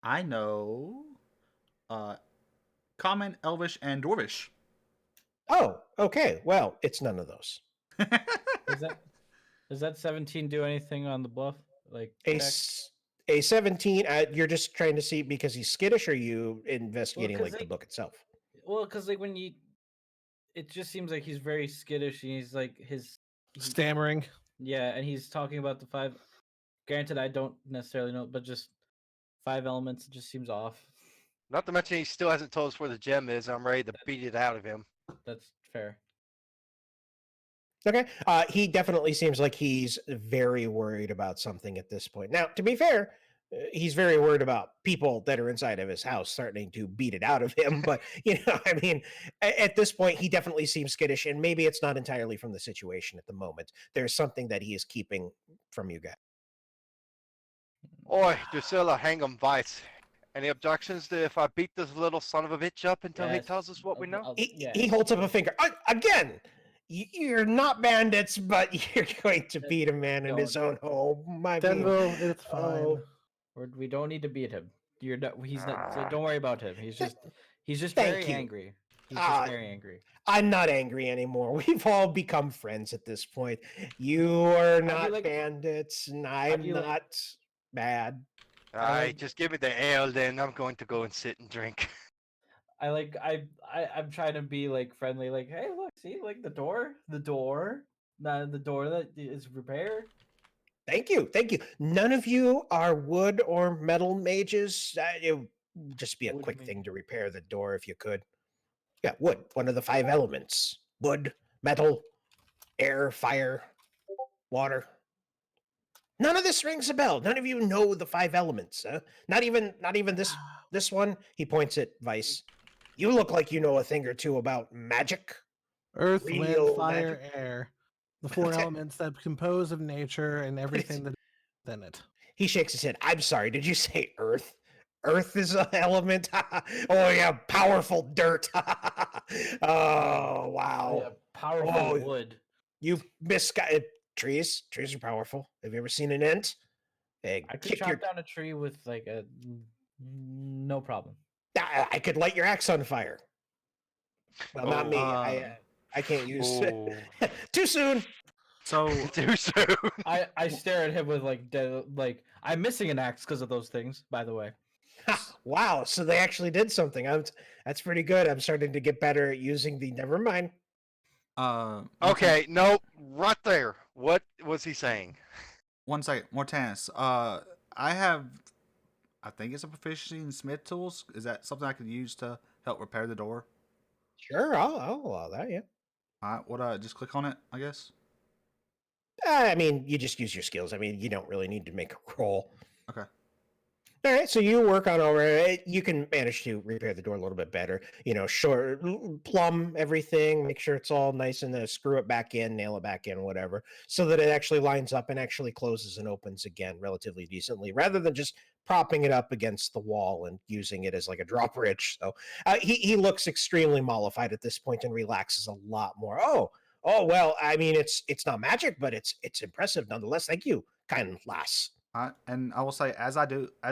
I know, Common, Elvish, and Dwarvish. oh, okay. Well, it's none of those. Does that 17 do anything on the bluff? Like A check? a 17. You're just trying to see because he's skittish, or you investigating 'cause like the book itself? Well, because like when you, it just seems like he's very skittish, and he's like Stammering. yeah, and he's talking about the 5. Granted, I don't necessarily know, but just 5 elements. It just seems off. Not to mention he still hasn't told us where the gem is. I'm ready to beat it out of him. That's fair. Okay. He definitely seems like he's very worried about something at this point. Now, to be fair, he's very worried about people that are inside of his house starting to beat it out of him. But, I mean, at this point, he definitely seems skittish, and maybe it's not entirely from the situation at the moment. There's something that he is keeping from you guys. Oi, Drusilla, hang 'em, Vice. Any objections to if I beat this little son of a bitch up until he Yes, tells us what we know? He holds up a finger. Again, you're not bandits, but you're going to beat a man in his own home. I mean, Denville, it's fine. oh, We don't need to beat him. You're not. He's not. So Ah. don't worry about him. He's just Thank very you. angry. He's Ah, just very angry. I'm not angry anymore. We've all become friends at this point. You are not like- bandits, and do I'm you like- not bad. Alright, just give me the ale then. I'm going to go and sit and drink. I'm trying to be like friendly. Like, hey, look, see, like the door, the door that is repaired. Thank you. None of you are wood or metal mages. It would just be a Wood quick mage. thing to repair the door if you could. Yeah, wood, one of the 5 elements. Wood, metal, air, fire, water. None of this rings a bell. None of you know the 5 elements. Not even this one. He points at Vice. You look like you know a thing or two about magic. Earth, Real wind, fire, magic. air. The four elements that compose of nature and it's- everything that is within it. He shakes his head. I'm sorry. Did you say earth? Earth is an element. Oh yeah, powerful dirt. Oh wow. Yeah, powerful Oh, wood. you misguided trees. Trees are powerful. Have you ever seen an ant? They I could kick chop your. down a tree with like a no problem. I could light your axe on fire. Well, not Oh. me. I can't use. Oh. Too soon. So Too soon. I stare at him with like like I'm missing an axe because of those things. By the way, Wow. So they actually did something. That's pretty good. I'm starting to get better at using the. Never mind. Okay, no, right there. What was he saying? 1 second, Mortanis. I think it's a proficiency in smith tools. Is that something I could use to help repair the door? Sure. I'll allow that. Yeah. All right, what? Just click on it, I guess. I mean, you just use your skills. I mean, you don't really need to make a roll. Okay. All right, so you work on over it. You can manage to repair the door a little bit better. You know, plumb everything, make sure it's all nice, and then screw it back in, nail it back in, whatever, so that it actually lines up and actually closes and opens again relatively decently, rather than just propping it up against the wall and using it as like a drop bridge. So he looks extremely mollified at this point and relaxes a lot more. Oh well, I mean, it's not magic, but it's impressive nonetheless. Thank you, kind lass. And I will say, as I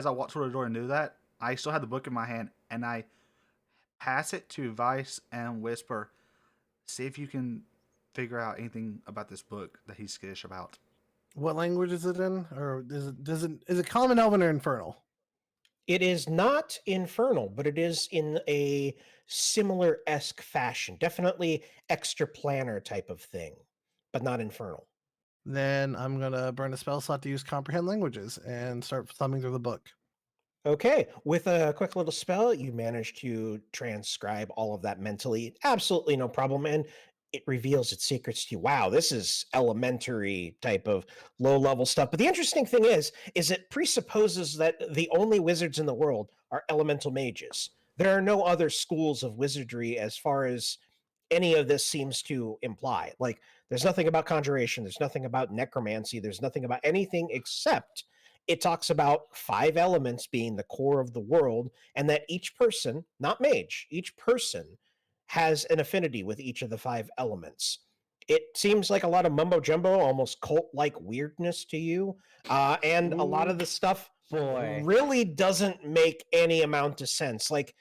walk toward the door and do that, I still have the book in my hand, and I pass it to Vice and whisper, "See if you can figure out anything about this book that he's skittish about." What language is it in, or is it Common, Elven, or Infernal? It is not infernal, but it is in a similar esque fashion. Definitely extra planner type of thing, but not infernal. Then I'm gonna burn a spell slot to use Comprehend Languages and start thumbing through the book. Okay, with a quick little spell, you manage to transcribe all of that mentally. Absolutely no problem. And it reveals its secrets to you. Wow, this is elementary type of low level stuff. But the interesting thing is it presupposes that the only wizards in the world are elemental mages. There are no other schools of wizardry as far as any of this seems to imply. Like, there's nothing about conjuration, there's nothing about necromancy, there's nothing about anything except it talks about 5 elements being the core of the world, and that each person, not mage, each person has an affinity with each of the 5 elements. It seems like a lot of mumbo jumbo, almost cult like weirdness to you. And a lot of the stuff boy. really doesn't make any amount of sense. Like,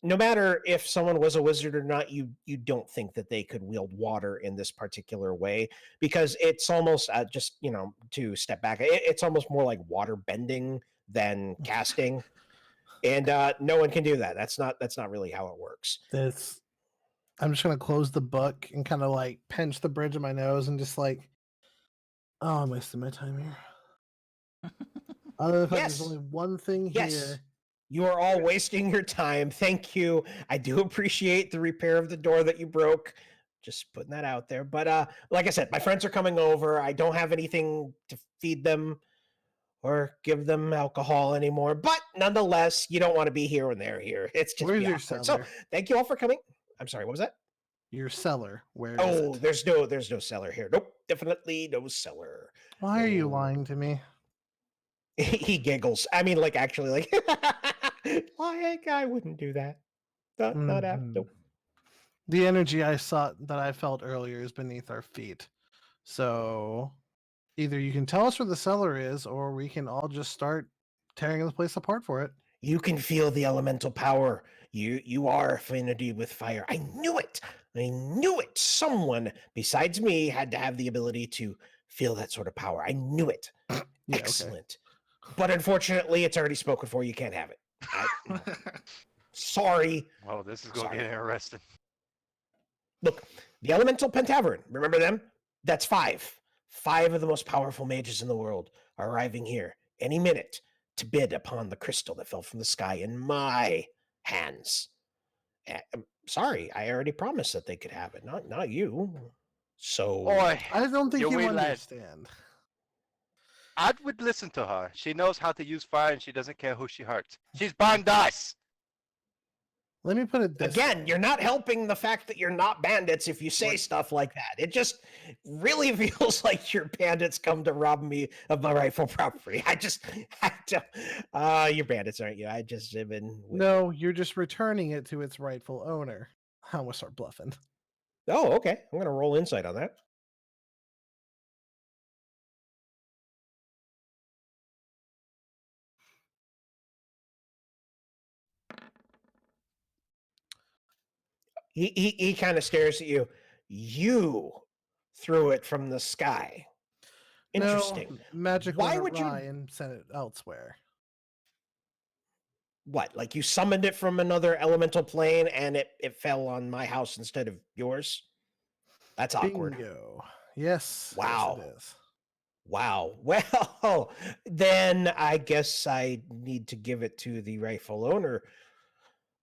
no matter if someone was a wizard or not, you don't think that they could wield water in this particular way, because it's almost just, to step back, it's almost more like water bending than casting, and no one can do that. That's not really how it works. I'm just gonna close the book and kind of like pinch the bridge of my nose and just like, oh, I'm wasting my time here. Other than the fact there's Yes. only one thing Yes. here. You are all wasting your time. Thank you. I do appreciate the repair of the door that you broke. Just putting that out there. But like I said, my friends are coming over. I don't have anything to feed them or give them alcohol anymore. But nonetheless, you don't want to be here when they're here. It's just Where's be your awkward. cellar? So thank you all for coming. I'm sorry, what was that? Your cellar. Where is Oh, it? there's no cellar here. Nope, definitely no cellar. Why are you No. lying to me? He giggles. I mean, like, actually, like, like, I wouldn't do that. Not after. Mhm. Nope. The energy that I felt earlier is beneath our feet. So either you can tell us where the cellar is, or we can all just start tearing the place apart for it. You can feel the elemental power. You are affinity with fire. I knew it. I knew it. Someone besides me had to have the ability to feel that sort of power. I knew it. Yeah, okay. Excellent. But unfortunately, it's already spoken for. You can't have it. Sorry. Oh, this is going to Sorry. get interesting. Look, the Elemental Pentavern, remember them? That's 5. 5 of the most powerful mages in the world are arriving here any minute to bid upon the crystal that fell from the sky in my hands. Sorry, I already promised that they could have it, not you. So, Oi, I don't think you you wee lad. understand. I would listen to her. She knows how to use fire and she doesn't care who she hurts. She's burned us. Let me put it this Again, way. you're not helping the fact that you're not bandits if you say stuff like that. It just really feels like you're bandits come to rob me of my rightful property. I don't, you're bandits, aren't you? I just have been. No, you're just returning it to its rightful owner. I'm gonna start bluffing. Oh, okay. I'm going to roll insight on that. He kind of stares at you. You threw it from the sky. Interesting. No, magic Why went would you? awry and sent it elsewhere. What? Like you summoned it from another elemental plane and it fell on my house instead of yours? That's awkward. Bingo. Yes. Wow. Yes, it is. Wow. Well, then I guess I need to give it to the rightful owner.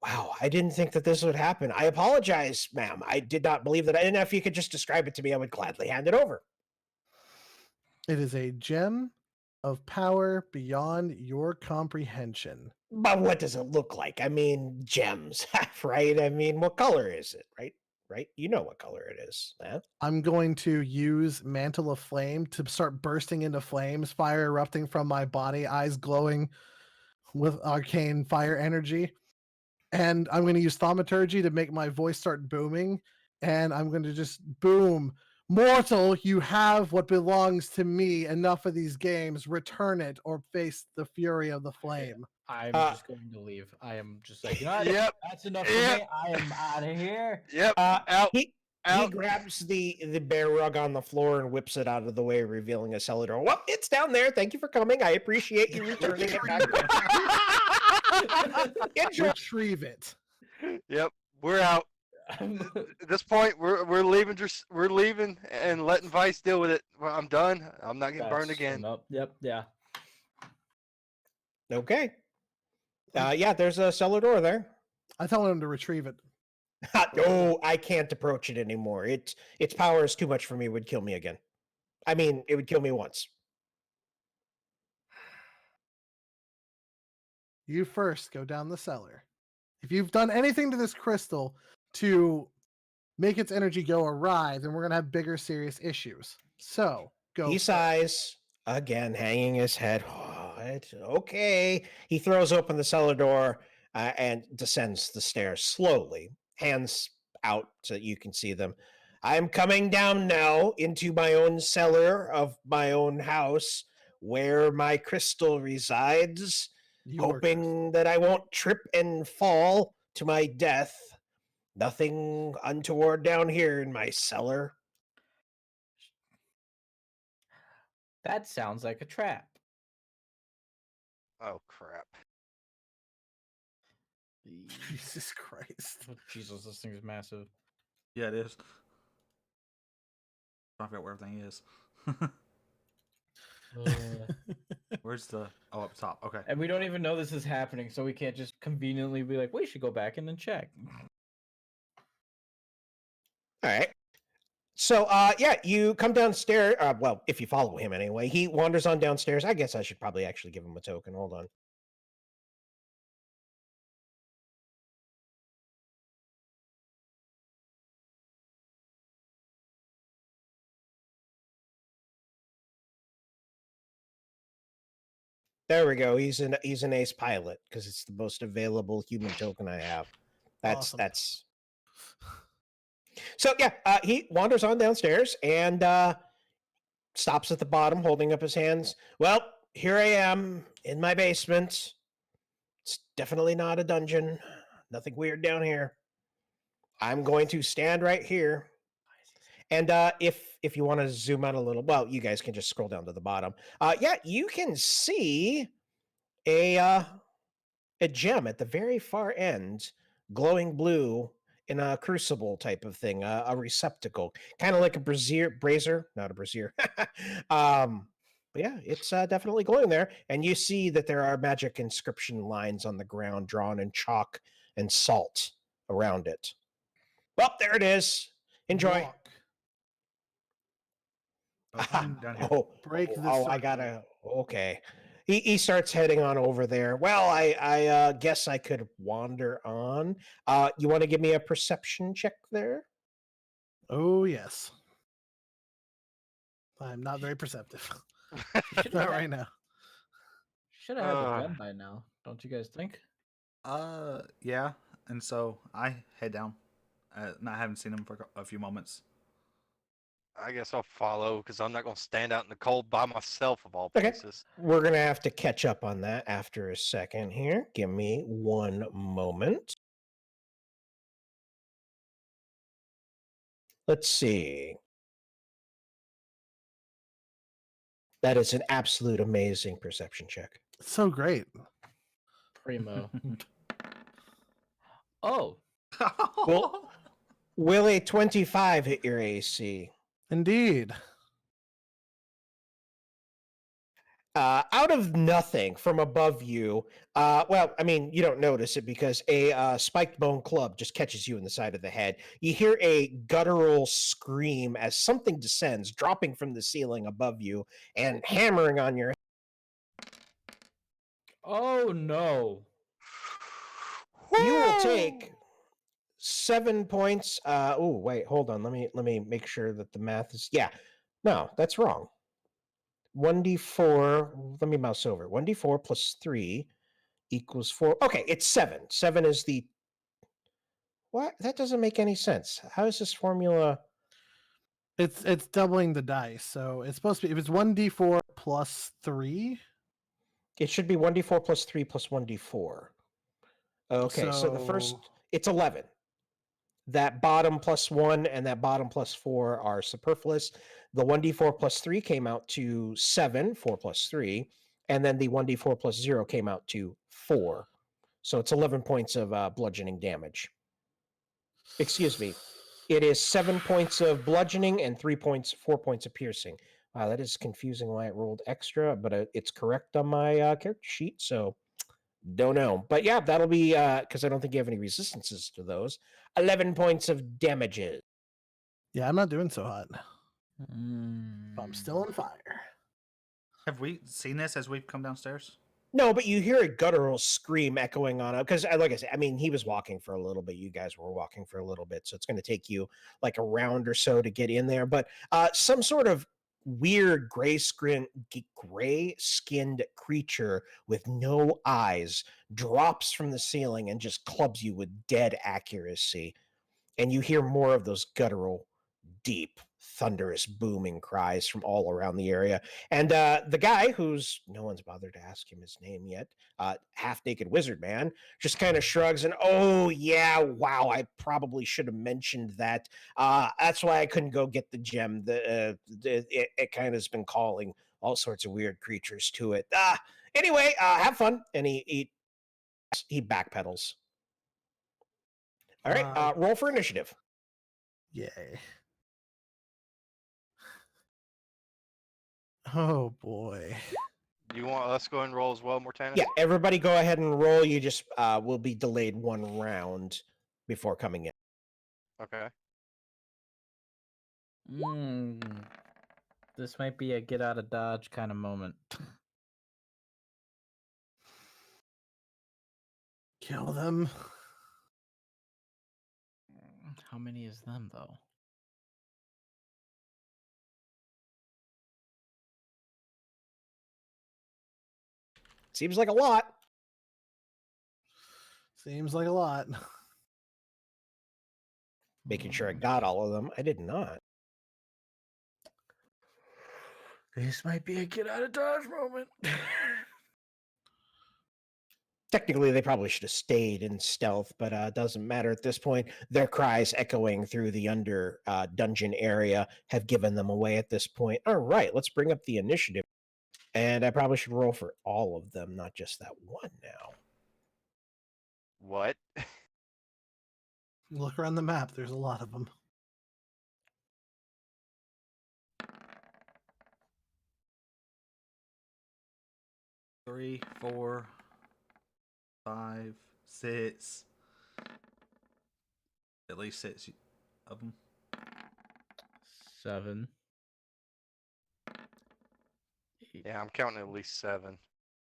Wow, I didn't think that this would happen. I apologize, ma'am. I did not believe that. And if you could just describe it to me, I would gladly hand it over. It is a gem of power beyond your comprehension. But what does it look like? I mean, gems, right? I mean, what color is it, right? Right? You know what color it is. Huh? I'm going to use Mantle of Flame to start bursting into flames, fire erupting from my body, eyes glowing with arcane fire energy. And I'm going to use Thaumaturgy to make my voice start booming. And I'm going to just boom. Mortal, you have what belongs to me. Enough of these games. Return it or face the fury of the flame. I'm just going to leave. I am just like, you know what? Yep. That's enough for Yep. me. I am out of here. Yep. Out. He Out. grabs the bear rug on the floor and whips it out of the way, revealing a cellar door. Well, it's down there. Thank you for coming. I appreciate you returning it back. Enjoy. Retrieve it. Yep. We're out. At this point, we're leaving. We're leaving and letting Vice deal with it. Well, I'm done. I'm not getting burned again. Nope. Yep. Yeah. Okay. Yeah, there's a cellar door there. I tell him to retrieve it. No, I can't approach it anymore. Its power is too much for me. It would kill me again. I mean, it would kill me once. You first go down the cellar. If you've done anything to this crystal to make its energy go awry, then we're going to have bigger, serious issues. So, go. He sighs, again, hanging his head. Okay. He throws open the cellar door and descends the stairs slowly, hands out so you can see them. I'm coming down now into my own cellar of my own house where my crystal resides, hoping that I won't trip and fall to my death. Nothing untoward down here in my cellar. That sounds like a trap. Oh crap. Jesus Christ. Oh, Jesus, this thing is massive. Yeah, it is. I forget where everything is. Where's the? Oh, up top. Okay. And we don't even know this is happening, so we can't just conveniently be like, we should go back in and check. All right. So, yeah, you come downstairs. Well, if you follow him anyway, he wanders on downstairs. I guess I should probably actually give him a token. Hold on. There we go. He's an ace pilot because it's the most available human token I have. Awesome. That's. So yeah, he wanders on downstairs and stops at the bottom, holding up his hands. Well, here I am in my basement. It's definitely not a dungeon. Nothing weird down here. I'm going to stand right here. And if you want to zoom out a little, well, you guys can just scroll down to the bottom. Yeah, you can see a gem at the very far end, glowing blue in a crucible type of thing, a receptacle, kind of like a brazier, not a brazier. But yeah, it's definitely glowing there. And you see that there are magic inscription lines on the ground drawn in chalk and salt around it. Well, there it is. Enjoy. Walk. Oh, down here. Break the I circle. gotta. Okay. He starts heading on over there. Well, I guess I could wander on. You want to give me a perception check there? Oh yes. I'm not very perceptive. Should Not have right now. should have had the Uh. gun by now. Don't you guys think? Yeah. And so I head down. Not having seen him for a few moments. I guess I'll follow because I'm not going to stand out in the cold by myself of all Okay. places. We're going to have to catch up on that after a second here. Give me one moment. Let's see. That is an absolute amazing perception check. It's so great. Primo. Oh, Well, will a 25 hit your AC? Indeed. Out of nothing from above you, well, I mean, you don't notice it because a spiked bone club just catches you in the side of the head. You hear a guttural scream as something descends, dropping from the ceiling above you and hammering on your oh no. You will take 7 points. Oh, wait, hold on. Let me make sure that the math is. Yeah, no, that's wrong. 1d4. Let me mouse over. 1d4 plus 3 equals 4. Okay, it's 7. 7 is the. What? That doesn't make any sense. How is this formula? It's doubling the dice. So it's supposed to be if it's 1d4 plus 3. It should be 1d4 plus 3 plus 1d4. Okay, so the first. So It's 11. That bottom plus 1 and that bottom plus 4 are superfluous. The 1d4 plus 3 came out to 7, 4 plus 3, and then the 1d4 plus 0 came out to 4. So it's 11 points of bludgeoning damage. Excuse me. It is 7 points of bludgeoning and 4 points of piercing. Wow, that is confusing why it rolled extra, but it's correct on my character sheet, so don't know. But yeah, that'll be because I don't think you have any resistances to those. 11 points of damages. yeah, I'm not doing so hot. Mm. But I'm still on fire. Have we seen this as we've come downstairs? No, but you hear a guttural scream echoing on it because, like I said, I mean, he was walking for a little bit. You guys were walking for a little bit, so it's going to take you like a round or so to get in there. But some sort of weird gray-skinned creature with no eyes drops from the ceiling and just clubs you with dead accuracy. And you hear more of those guttural, deep, thunderous, booming cries from all around the area. And the guy, who's no one's bothered to ask him his name yet, half naked wizard man, just kind of shrugs and, oh, yeah, wow, I probably should have mentioned that. That's why I couldn't go get the gem. It kind of has been calling all sorts of weird creatures to it. Anyway, have fun. And he backpedals. All right, roll for initiative. Yay. Oh boy. You want us to go and roll as well, Mortana? Yeah, everybody go ahead and roll. You just will be delayed 1 round before coming in. Okay. This might be a get out of dodge kind of moment. Kill them. How many is them though? Seems like a lot. Seems like a lot. Making sure I got all of them. I did not. This might be a get out of dodge moment. Technically, they probably should have stayed in stealth, but it doesn't matter at this point. Their cries echoing through the under dungeon area have given them away at this point. All right, let's bring up the initiative. And I probably should roll for all of them, not just that one now. What? Look around the map. There's a lot of them. Three, 4, 5, 6. At least 6 of them. 7. Yeah, I'm counting at least 7.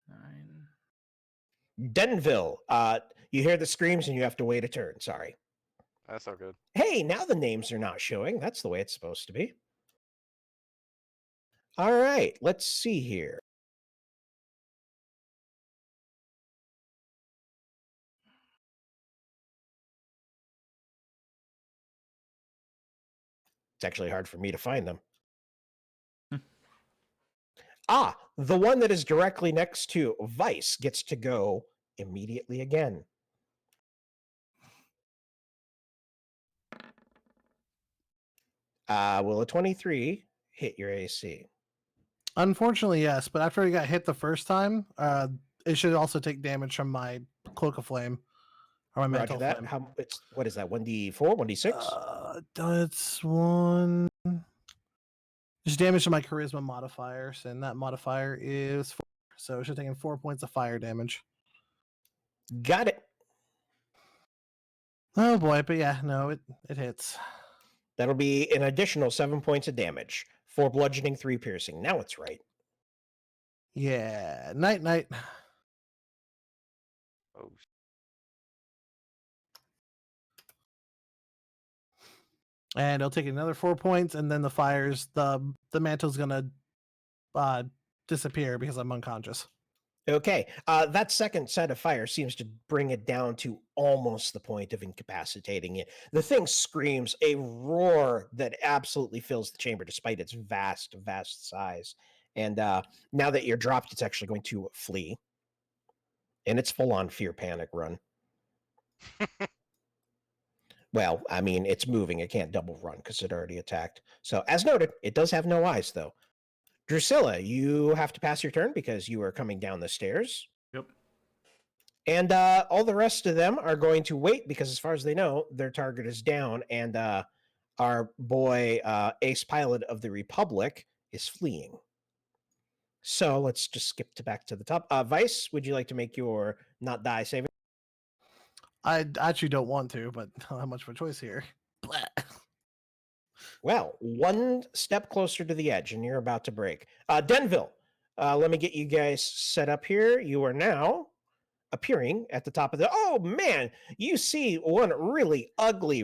9. Denville. You hear the screams and you have to wait a turn. Sorry. That's so good. Hey, now the names are not showing. That's the way it's supposed to be. All right, let's see here. It's actually hard for me to find them. The one that is directly next to Vice gets to go immediately again. Will a 23 hit your AC? Unfortunately, yes. But after he got hit the first time, it should also take damage from my Cloak of Flame or my Roger Mantle that. Flame. What is that? 1d4, 1d6? That's one. Just damage to my Charisma modifiers, and that modifier is 4. So it should take 4 points of fire damage. Got it. Oh boy, but yeah, no, it hits. That'll be an additional 7 points of damage. 4 bludgeoning, 3 piercing. Now it's right. Yeah, night. Oh, And it'll take another 4 points, and then the fires, the mantle's gonna disappear because I'm unconscious. Okay. That second set of fire seems to bring it down to almost the point of incapacitating it. The thing screams a roar that absolutely fills the chamber despite its vast size. And now that you're dropped, it's actually going to flee. And it's full on fear panic run. Well, I mean, it's moving. It can't double run because it already attacked. So, as noted, it does have no eyes, though. Drusilla, you have to pass your turn because you are coming down the stairs. Yep. And all the rest of them are going to wait because, as far as they know, their target is down. And our boy, Ace Pilot of the Republic, is fleeing. So let's just skip back to the top. Vice, would you like to make your not die saving? I actually don't want to, but I don't have much of a choice here. Well, one step closer to the edge, and you're about to break. Denville, let me get you guys set up here. You are now appearing at the top of the. Oh man, you see one really ugly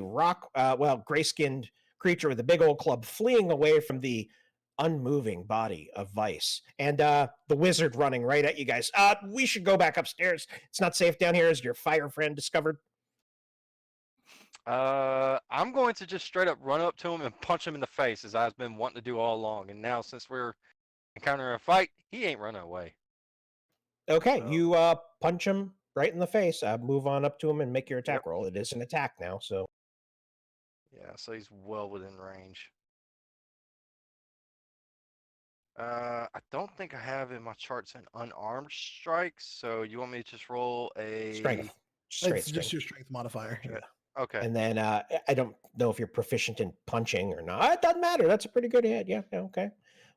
gray-skinned creature with a big old club fleeing away from the unmoving body of Vice, and the wizard running right at you guys. We should go back upstairs. It's not safe down here, as your fire friend discovered. I'm going to just straight up run up to him and punch him in the face, as I've been wanting to do all along. And now, since we're encountering a fight, he ain't running away. Okay, So- you punch him right in the face. Move on up to him and make your attack Yep. roll. It is an attack now, so Yeah, so he's well within range. I don't think I have in my charts an unarmed strike, so you want me to just roll a strength. Straight It's strength. just your strength modifier. Okay. Yeah. Okay. And then I don't know if you're proficient in punching or not. It doesn't matter. That's a pretty good hit. Yeah, okay.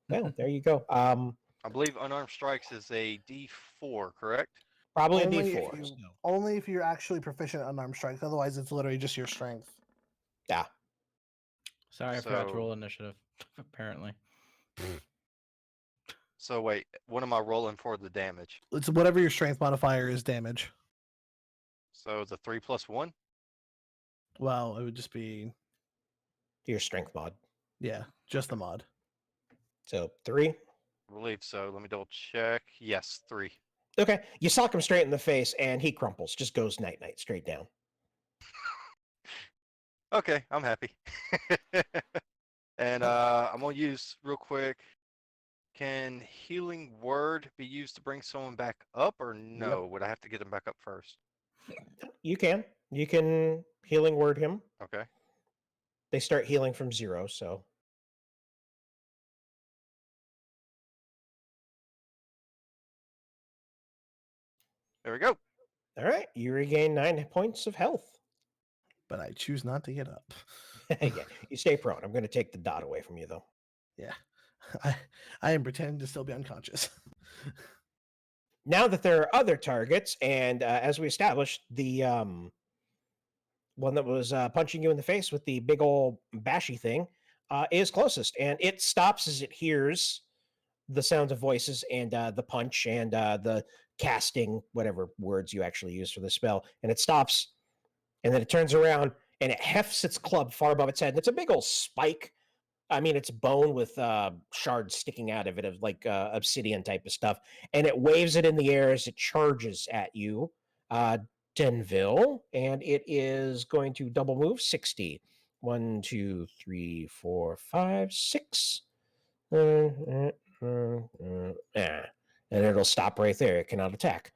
Well, there you go. I believe unarmed strikes is a D4, correct? Probably Only a if D4. you- so- Only if you're actually proficient at unarmed strike. Otherwise, it's literally just your strength. Yeah. Sorry, I forgot to So- roll initiative. Apparently. So wait, what am I rolling for the damage? It's whatever your strength modifier is damage. So the 3 + 1? Well, it would just be Your strength mod. just the mod. So 3. I believe so. Let me double check. Yes, 3. Okay. You sock him straight in the face and he crumples. Just goes night night straight down. Okay, I'm happy. And I'm gonna use real quick. Can healing word be used to bring someone back up, or no? Would I have to get them back up first? You can. You can healing word him. Okay. They start healing from 0, so There we go. all right. You regain 9 points of health. But I choose not to get up. Yeah, you stay prone. I'm going to take the dot away from you, though. Yeah. I am pretending to still be unconscious. Now that there are other targets, and as we established, the one that was punching you in the face with the big old bashy thing is closest, and it stops as it hears the sounds of voices and the punch and the casting, whatever words you actually use for the spell, and it stops, and then it turns around and it hefts its club far above its head, and it's a big old spike. I mean, it's bone with shards sticking out of it, of like obsidian type of stuff, and it waves it in the air as it charges at you, Denville, and it is going to double move 60. 1, 2, 3, 4, 5, 6. And it'll stop right there. It cannot attack.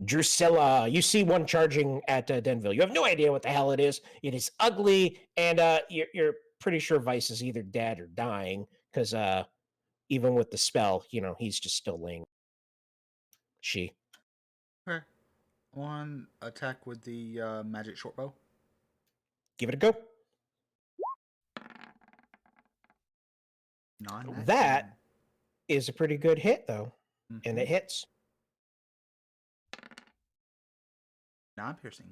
Drusilla, you see one charging at Denville. You have no idea what the hell it is. It is ugly, and you're pretty sure Vice is either dead or dying, because even with the spell, he's just still laying. She. Okay. One attack with the magic short bow. Give it a go. 9. That is a pretty good hit, though, and it hits. 9 piercing.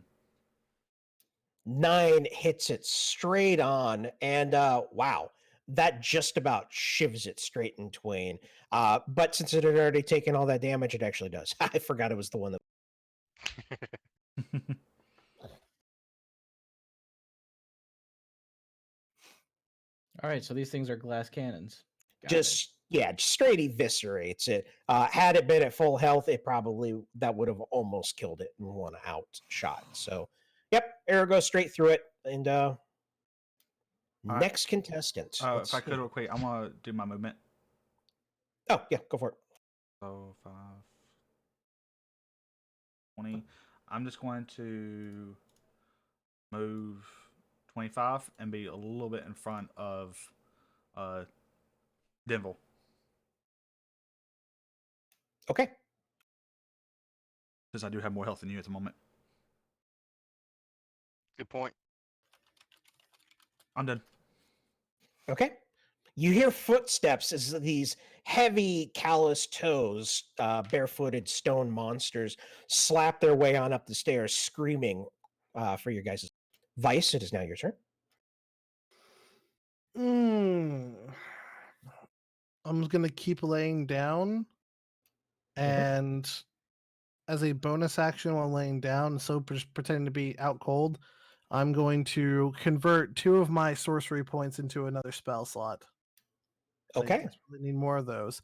9 hits it straight on, and wow, that just about shivs it straight in twain. But since it had already taken all that damage, it actually does. I forgot it was the one that. All right, so these things are glass cannons. Got it. Just straight eviscerates it. Had it been at full health, that would have almost killed it in one out shot. So, yep, arrow goes straight through it. And next contestant. If I could real quick, I'm gonna do my movement. Oh yeah, go for it. So 5, 20. I'm just going to move 25 and be a little bit in front of Denville. Okay. Because I do have more health than you at the moment. Good point. I'm done. Okay. You hear footsteps as these heavy, calloused toes, barefooted stone monsters slap their way on up the stairs, screaming for your guys'. Vice, it is now your turn. I'm going to keep laying down. And as a bonus action while laying down, so pretending to be out cold, I'm going to convert 2 of my sorcery points into another spell slot. So Okay. I really need more of those.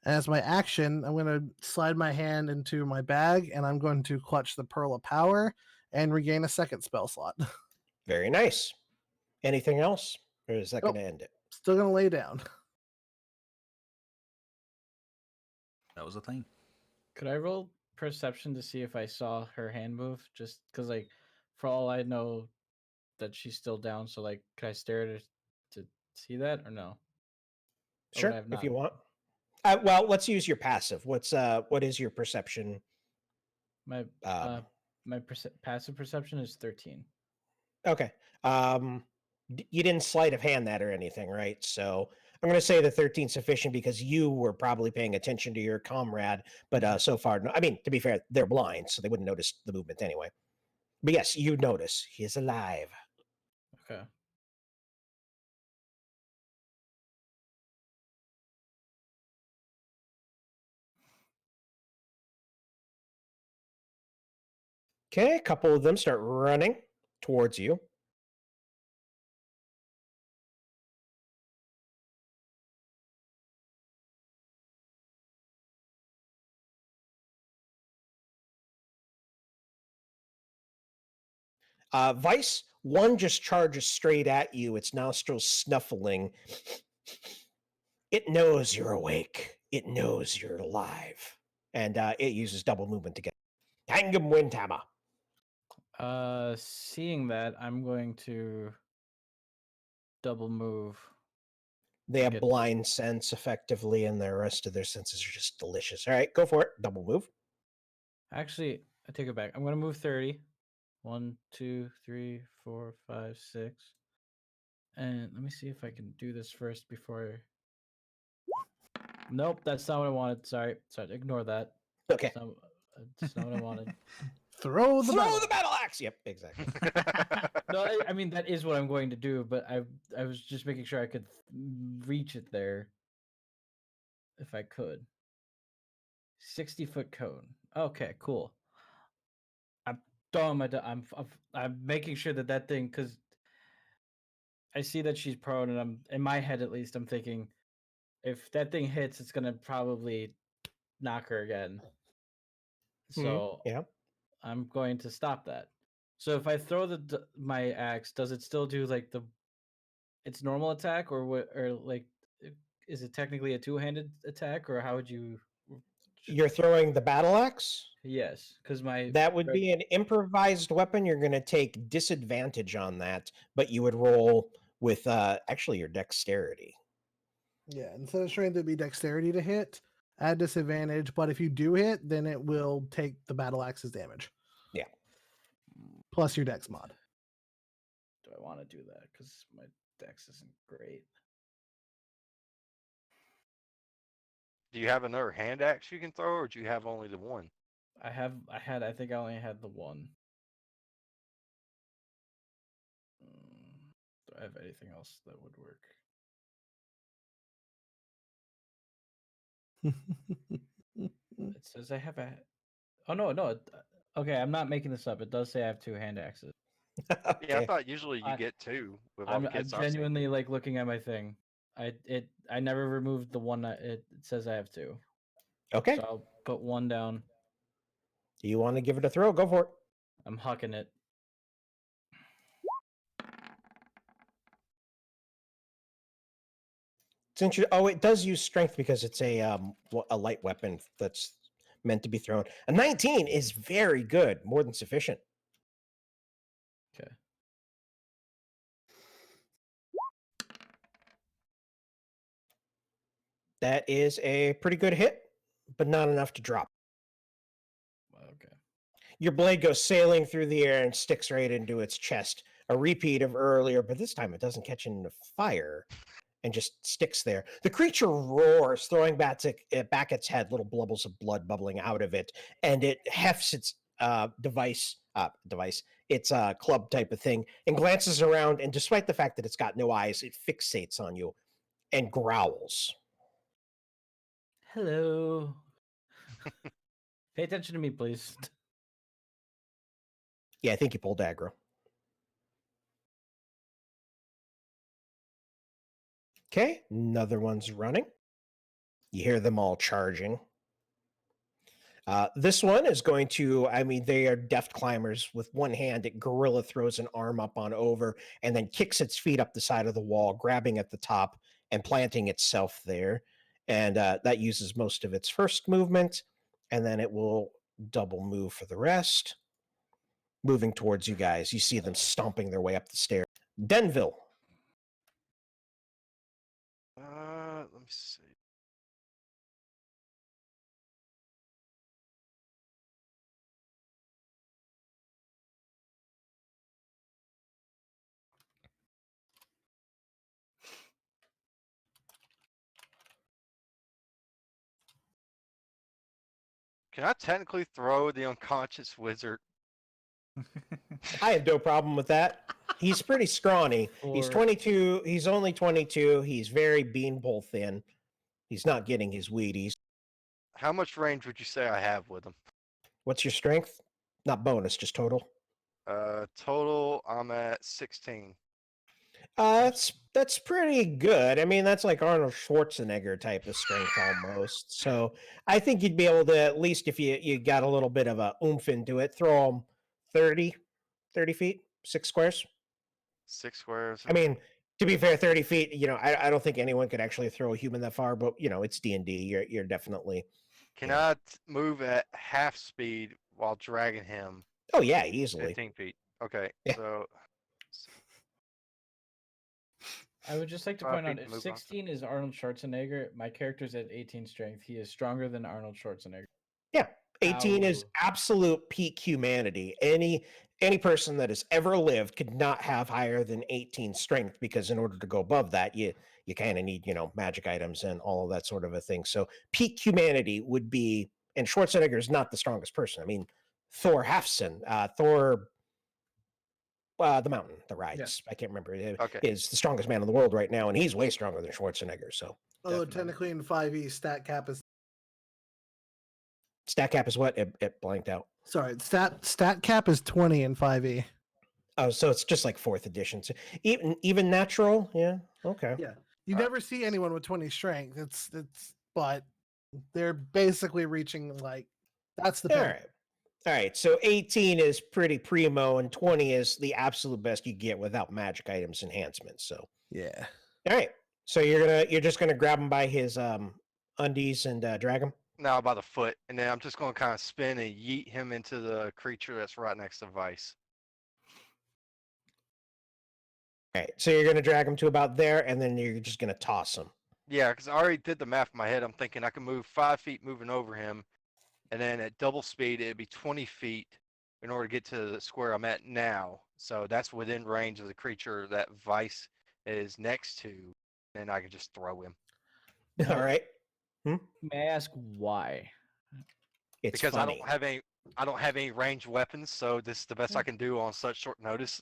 And as my action, I'm going to slide my hand into my bag, and I'm going to clutch the Pearl of Power and regain a second spell slot. Very nice. Anything else? Or is that Nope. going to end it? Still going to lay down. That was a thing. Could I roll perception to see if I saw her hand move? Just because, like, for all I know, that she's still down. So, like, could I stare at her to see that or no? Or would Sure, I have if you not? want. Well, let's use your passive. What is your perception? My passive perception is 13. Okay. You didn't sleight of hand that or anything, right? So I'm going to say the 13 sufficient because you were probably paying attention to your comrade, but so far, no. I mean, to be fair, they're blind, so they wouldn't notice the movement anyway. But yes, you notice he is alive. Okay. Okay, a couple of them start running towards you. Vice, one just charges straight at you, its nostrils snuffling. It knows you're awake. It knows you're alive. And it uses double movement to get Hangam Windhammer. Seeing that, I'm going to double move. They have Get- blind sense effectively, and the rest of their senses are just delicious. All right, go for it. Double move. Actually, I take it back. I'm going to move 30. 1, 2, 3, 4, 5, 6. And let me see if I can do this first before. Nope, that's not what I wanted. Sorry, ignore that. Okay. That's not what I wanted. Throw the battle axe. Yep, exactly. No, I mean that is what I'm going to do, but I was just making sure I could reach it there. if I could. 60-foot cone. Okay, cool. I'm throwing my. I'm making sure that thing, because I see that she's prone, and I'm in my head at least. I'm thinking if that thing hits, it's gonna probably knock her again. So Yeah. I'm going to stop that. So if I throw my axe, does it still do like its normal attack, or what? Or like, is it technically a two-handed attack, or how would you? You're throwing the battle axe? Yes, because my That would be an improvised weapon. You're going to take disadvantage on that, but you would roll with actually your dexterity. Yeah, instead of strength, it'd be dexterity to hit at disadvantage. But if you do hit, then it will take the battle axe's damage. Yeah. Plus your dex mod. Do I want to do that? Because my dex isn't great. Do you have another hand axe you can throw, or do you have only the one? I think I only had the one. Do I have anything else that would work? It says I have a. Oh no. Okay, I'm not making this up. It does say I have two hand axes. Yeah, I Okay. thought usually you get two with all I'm the kits I've seen. genuinely like looking at my thing. I never removed the one that it says I have two. Okay. So I'll put one down. You want to give it a throw? Go for it. I'm hucking it. Since you, oh, it does use strength because it's a light weapon that's meant to be thrown. A 19 is very good, more than sufficient. Okay. That is a pretty good hit, but not enough to drop. Okay. Your blade goes sailing through the air and sticks right into its chest. A repeat of earlier, but this time it doesn't catch into fire and just sticks there. The creature roars, throwing back its head, little bubbles of blood bubbling out of it, and it hefts its its club type of thing, and glances around, and despite the fact that it's got no eyes, it fixates on you and growls. Hello. Pay attention to me, please. Yeah, I think you pulled aggro. Okay, another one's running. You hear them all charging. This one is going to, I mean, they are deft climbers. With one hand, it gorilla throws an arm up on over and then kicks its feet up the side of the wall, grabbing at the top and planting itself there. And that uses most of its first movement. And then it will double move for the rest. Moving towards you guys. You see them stomping their way up the stairs. Denville. Let me see. Can I technically throw the unconscious wizard? I have no problem with that. He's pretty scrawny. He's 22. He's only 22. He's very beanpole thin. He's not getting his Wheaties. How much range would you say I have with him? What's your strength? Not bonus, just total. Total, I'm at 16. That's pretty good. I mean, that's like Arnold Schwarzenegger type of strength almost. So I think you'd be able to, at least if you got a little bit of a oomph into it, throw him 30 feet, 6 squares. 6 squares. I mean, to be fair, 30 feet, you know, I don't think anyone could actually throw a human that far, but you know, it's D&D. You're definitely. Can I move at half speed while dragging him Oh yeah, easily. 15 feet? Okay, Yeah. so I would just like to 5 point out, feet to if move on. 16 is Arnold Schwarzenegger, my character's at 18 strength. He is stronger than Arnold Schwarzenegger. Yeah. 18 is Ow. absolute peak humanity. Any person that has ever lived could not have higher than 18 strength, because in order to go above that, you kind of need, you know, magic items and all of that sort of a thing. So peak humanity would be, and Schwarzenegger is not the strongest person. I mean, Thor Hafson, the mountain, the rides. I can't remember. Okay. Is the strongest man in the world right now, and he's way stronger than Schwarzenegger. So Although Definitely. technically in 5e, stat cap is stat cap is what? It blanked out. sorry, stat cap is 20 in 5e. Oh, so it's just like 4th edition. So even natural, yeah. Okay. Yeah. You All right. never see anyone with 20 strength. But they're basically reaching like that's the All pinnacle. right. All right. So 18 is pretty primo, and 20 is the absolute best you get without magic items enhancements. So Yeah. all right. So you're just gonna grab him by his undies and drag him. Now by the foot, and then I'm just going to kind of spin and yeet him into the creature that's right next to Vice. All right. So you're gonna drag him to about there, and then you're just gonna toss him. Yeah, because I already did the math in my head. I'm thinking I can move 5 feet moving over him, and then at double speed, it'd be 20 feet in order to get to the square I'm at now. So that's within range of the creature that Vice is next to, and I can just throw him. All right. May I ask why? It's Because funny. I don't have any ranged weapons, so this is the best I can do on such short notice.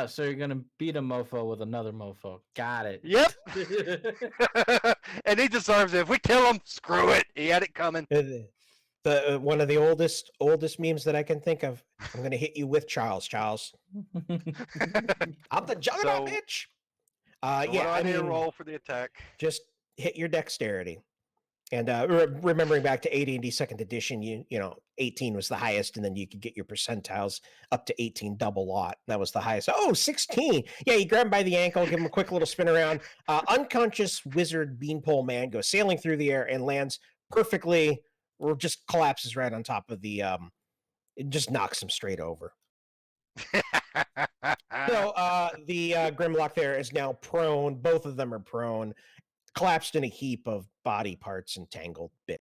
So you're gonna beat a mofo with another mofo. Got it. Yep. And he deserves it. If we kill him, screw it. He had it coming. The one of the oldest memes that I can think of. I'm gonna hit you with Charles. I'm the juggernaut, So- bitch. So what do Yeah, I I need to mean, roll for the attack. just hit your dexterity. And remembering back to AD&D second edition, you know 18 was the highest, and then you could get your percentiles up to 18 double lot. That was the highest. Oh, 16. Yeah, you grab him by the ankle, give him a quick little spin around. Unconscious wizard beanpole man goes sailing through the air and lands perfectly, or just collapses right on top of the it just knocks him straight over. So the Grimlock there is now prone. Both of them are prone, collapsed in a heap of body parts and tangled bits.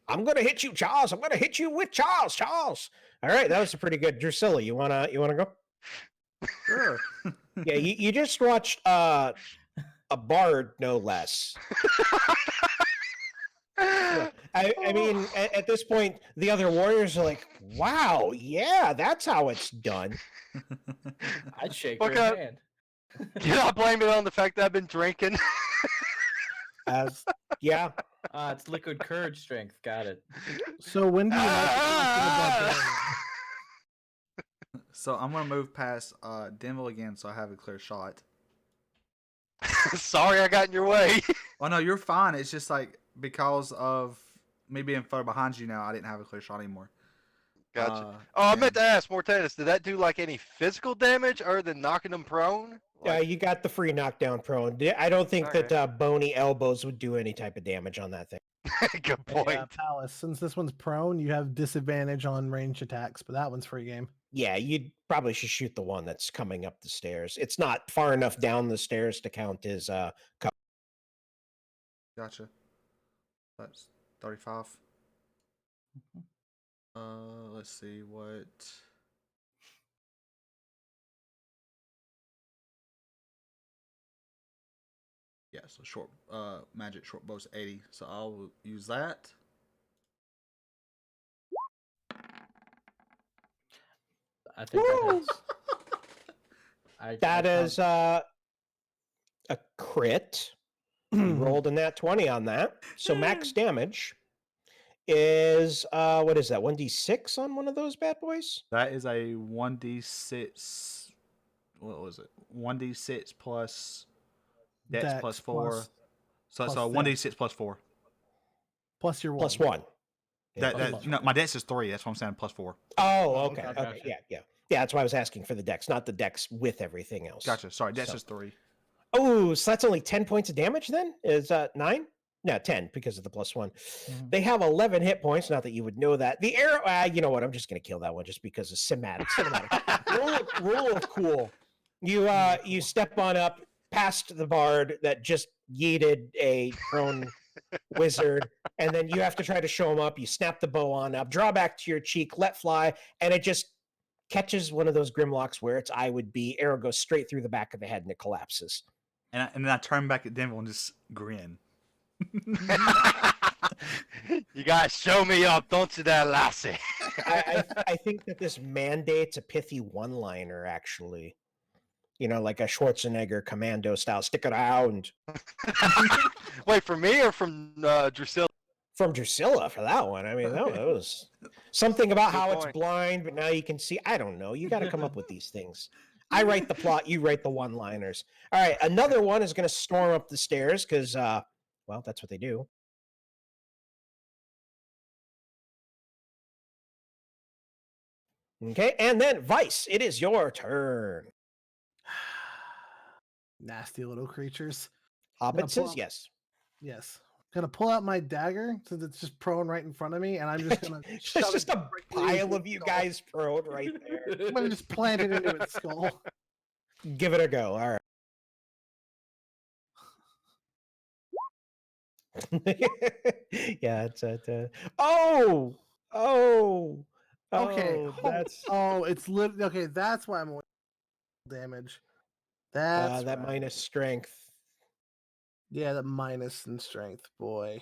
I'm gonna hit you, Charles. I'm gonna hit you with Charles. All right, that was a pretty good. Drusilla, you wanna go? Sure. Yeah, you just watched a bard, no less. I mean, at this point, the other warriors are like, "Wow, yeah, that's how it's done." I'd shake Look your up. hand. Can I blame it on the fact that I've been drinking? As yeah, It's liquid courage strength. Got it. So when do you like to talk to the barbarian? So I'm gonna move past Denville again, so I have a clear shot. Sorry I got in your way. Oh no, you're fine. It's just like because of me being further behind you now, I didn't have a clear shot anymore. Gotcha. I meant to ask, Mortanis, did that do like any physical damage other than knocking him prone? Like, you got the free knockdown prone. I don't think Okay. that bony elbows would do any type of damage on that thing. good point. Yeah, Palace. Since this one's prone, you have disadvantage on ranged attacks, but that one's free game. Yeah, you probably should shoot the one that's coming up the stairs. It's not far enough down the stairs to count as Gotcha. That's 35. Let's see what. Yeah, so short magic short bow's 80. So I'll use that. I think that hits. that is a crit. You rolled a nat 20 on that. So max damage is what is that? 1d6 on one of those bad boys? That is a 1d6. What was it? 1d6 plus dex plus 4. So plus a dex. 1d6 plus 4. plus your one. Plus 1. Yeah, That, plus no, my dex is 3. That's what I'm saying. Plus 4. Oh, okay, okay. gotcha. Okay. Yeah. Yeah, that's why I was asking for the dex, not the dex with everything else. Gotcha. Sorry, dex So- is 3. Oh, so that's only 10 points of damage then? Is 9? No, 10 because of the plus 1. Mhm. They have 11 hit points. Not that you would know that. The arrow, you know what? I'm just going to kill that one just because of cinematic. Rule of cool. You step on up past the bard that just yeeted a prone wizard, and then you have to try to show him up. You snap the bow on up, draw back to your cheek, let fly, and it just catches one of those Grimlocks where its eye would be. Arrow goes straight through the back of the head and it collapses. And then I turn back at Denville and just grin. You guys show me up, don't you, there, lassie? I think that this mandates a pithy one-liner, actually. You know, like a Schwarzenegger commando style. Stick it out. Wait, for me or from Drusilla? From Drusilla for that one. I mean, that was something about Good how point. it's blind, but now you can see. I don't know. You got to come up with these things. I write the plot, you write the one-liners. All right, another one is going to storm up the stairs because, well, that's what they do. Okay, and then Vice, it is your turn. Nasty little creatures. pull Hobbitses, up- yes. Yes. Gonna pull out my dagger since it's just prone right in front of me, and I'm just gonna There's shove just it a directly into pile its of you skull. guys prone right there. I'm gonna just plant it into its skull. Give it a go. All right. Yeah, it's oh, Okay. that's it's literally okay. That's why I'm away from damage. That's that right. minus strength. Yeah, the minus in strength, boy.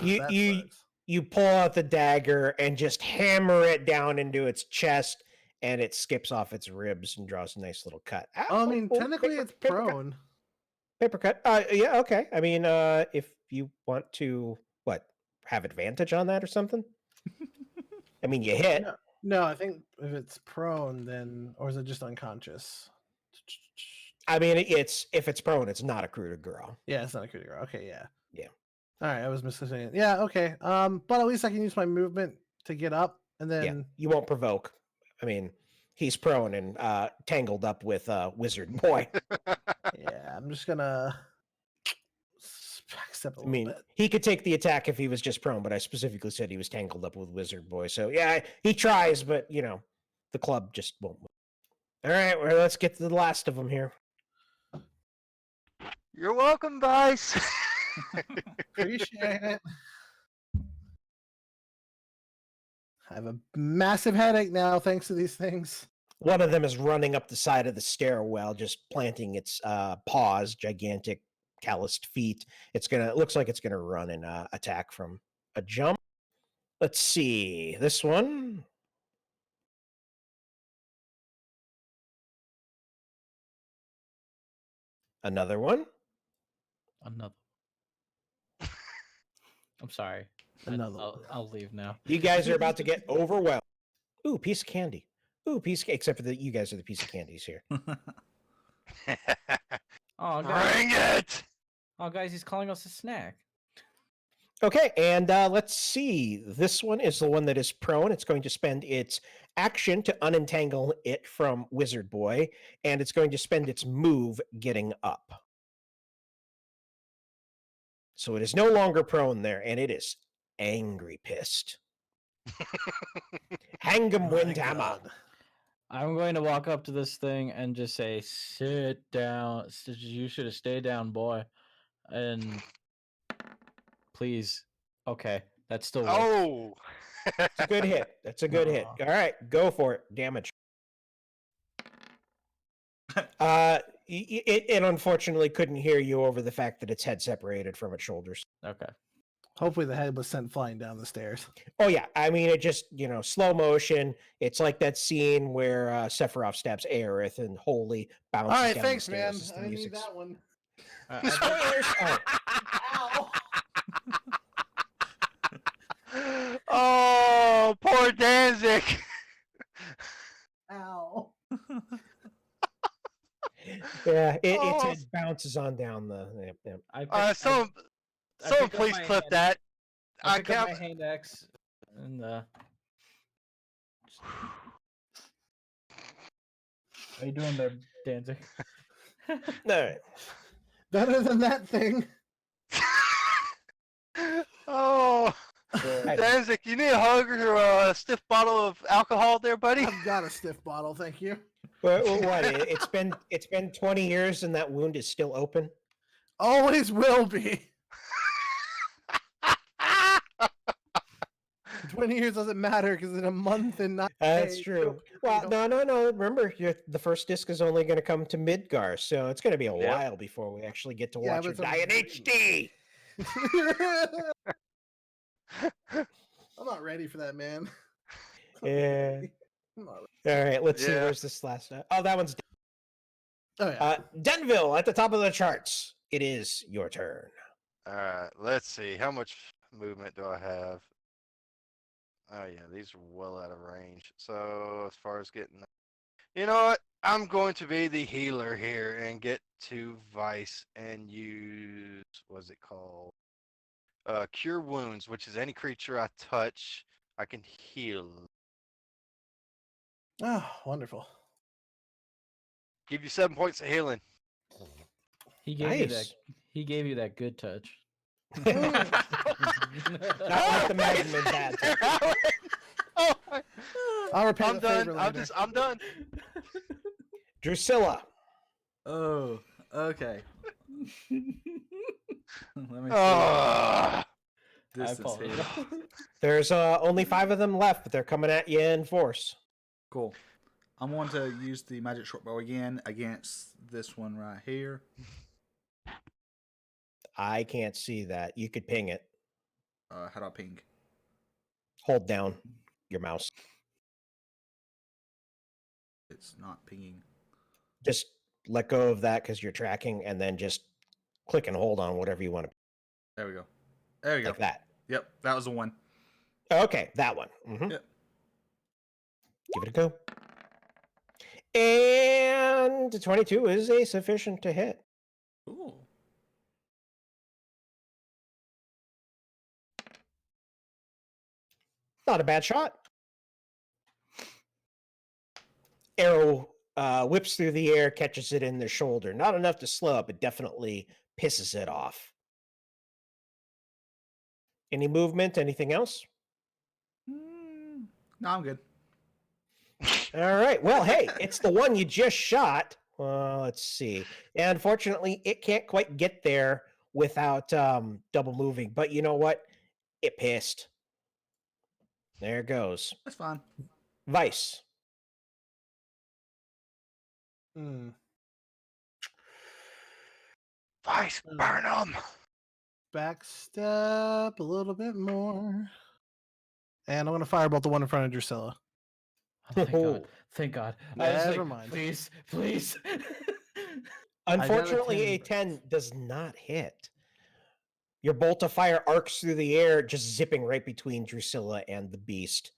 You That you sucks. you pull out the dagger and just hammer it down into its chest, and it skips off its ribs and draws a nice little cut. I mean, technically paper, it's paper cut. prone. Paper cut. Yeah, okay. I mean, if you want to, what, have advantage on that or something? I mean, you hit. No, I think if it's prone, then or is it just unconscious? I mean, if it's prone, it's not a coup de grace. Yeah, it's not a coup de grace. Okay, yeah. Yeah. All right, I was missing it. Yeah, okay. But at least I can use my movement to get up, and then Yeah, you won't provoke. I mean, he's prone and tangled up with Wizard Boy. yeah, I'm just gonna step a I little mean, bit. he could take the attack if he was just prone, but I specifically said he was tangled up with Wizard Boy. So yeah, he tries, but you know, the club just won't move. All right, well, let's get to the last of them here. You're welcome, Vice. Appreciate it. I have a massive headache now thanks to these things. One of them is running up the side of the stairwell, just planting its paws, gigantic calloused feet. It looks like it's gonna run and attack from a jump. Let's see this one. Another one. Another. I'm sorry. Another I'll, one. I'll leave now. You guys are about to get overwhelmed. Ooh, piece of candy. Ooh, except for that you guys are the piece of candies here. Oh, guys. Bring it! Oh, guys, he's calling us a snack. Okay, and let's see. This one is the one that is prone. It's going to spend its action to unentangle it from Wizard Boy, and it's going to spend its move getting up. So it is no longer prone there, and it is angry pissed. Hangam My Windhammer. God. I'm going to walk up to this thing and just say, "Sit down. You should have stayed down, boy." And please, okay, that still works. Oh! It's a good hit. That's a good hit. All right, go for it. Damage. It unfortunately couldn't hear you over the fact that its head separated from its shoulders. Okay. Hopefully the head was sent flying down the stairs. Oh yeah, I mean it just slow motion. It's like that scene where Sephiroth stabs Aerith and Holy bounces All right, down thanks, the man. stairs as the I need music's- that one. Spoilers! Oh. Oh, poor Danzig. Ow. Yeah, its Oh. head bounces on down the. Yep. Someone I pick up please my clip hand. that. I pick up can't. my hand axe and How you doing there, Danzig? All right. Better than that thing. Oh, Danzig, you need a hug or a stiff bottle of alcohol there, buddy? I've got a stiff bottle, thank you. What? It's been 20 years and that wound is still open. Always will be. 20 years doesn't matter because in a month and not. That's true. Well, no. Remember, the first disc is only going to come to Midgar, so it's going to be a Yep. while before we actually get to Yeah, watch but her it's die in a- HD. I'm not ready for that, man. Yeah. I'm all All right, let's see. Yeah. Where's this last? Oh, that one's right. Oh yeah. Denville at the top of the charts. It is your turn. All right. Let's see. How much movement do I have? Oh yeah, these are well out of range. So as far as getting, you know what? I'm going to be the healer here and get to Vice and use what's it called? Cure wounds, which is any creature I touch, I can heal. Oh, wonderful. Give you 7 points of healing. He gave you that. Nice. He gave you that good touch. Not like the Magnum bad. Oh, my- I'll repay I'm the done. favor I'm later. I'm done. Drusilla. Oh, okay. Let me see. Ah. I Distance apologize. here. There's only 5 of them left, but they're coming at you in force. Cool. I'm going to use the magic short bow again against this one right here. I can't see that. You could ping it. How do I ping? Hold down your mouse. It's not pinging. Just let go of that because you're tracking, and then just click and hold on whatever you want to, There we go. There we go. like that. Yep, that was the one. Okay, that one. Mhm. Yep. Give it a go. And 22 is a sufficient to hit. Ooh. Not a bad shot. Arrow whips through the air, catches it in the shoulder. Not enough to slow up, but definitely pisses it off. Any movement? Anything else? No, I'm good. All right. Well, hey, it's the one you just shot. Well, let's see. And unfortunately, it can't quite get there without double moving. But you know what? It pissed. There it goes. That's fine. Vice. Hmm. Vice, burn them. Backstep a little bit more. And I'm going to firebolt the one in front of Drusilla. Oh, thank God. Thank God. I was Never like, mind. Please, please. Unfortunately, a 10 10 does not hit. Your bolt of fire arcs through the air, just zipping right between Drusilla and the beast.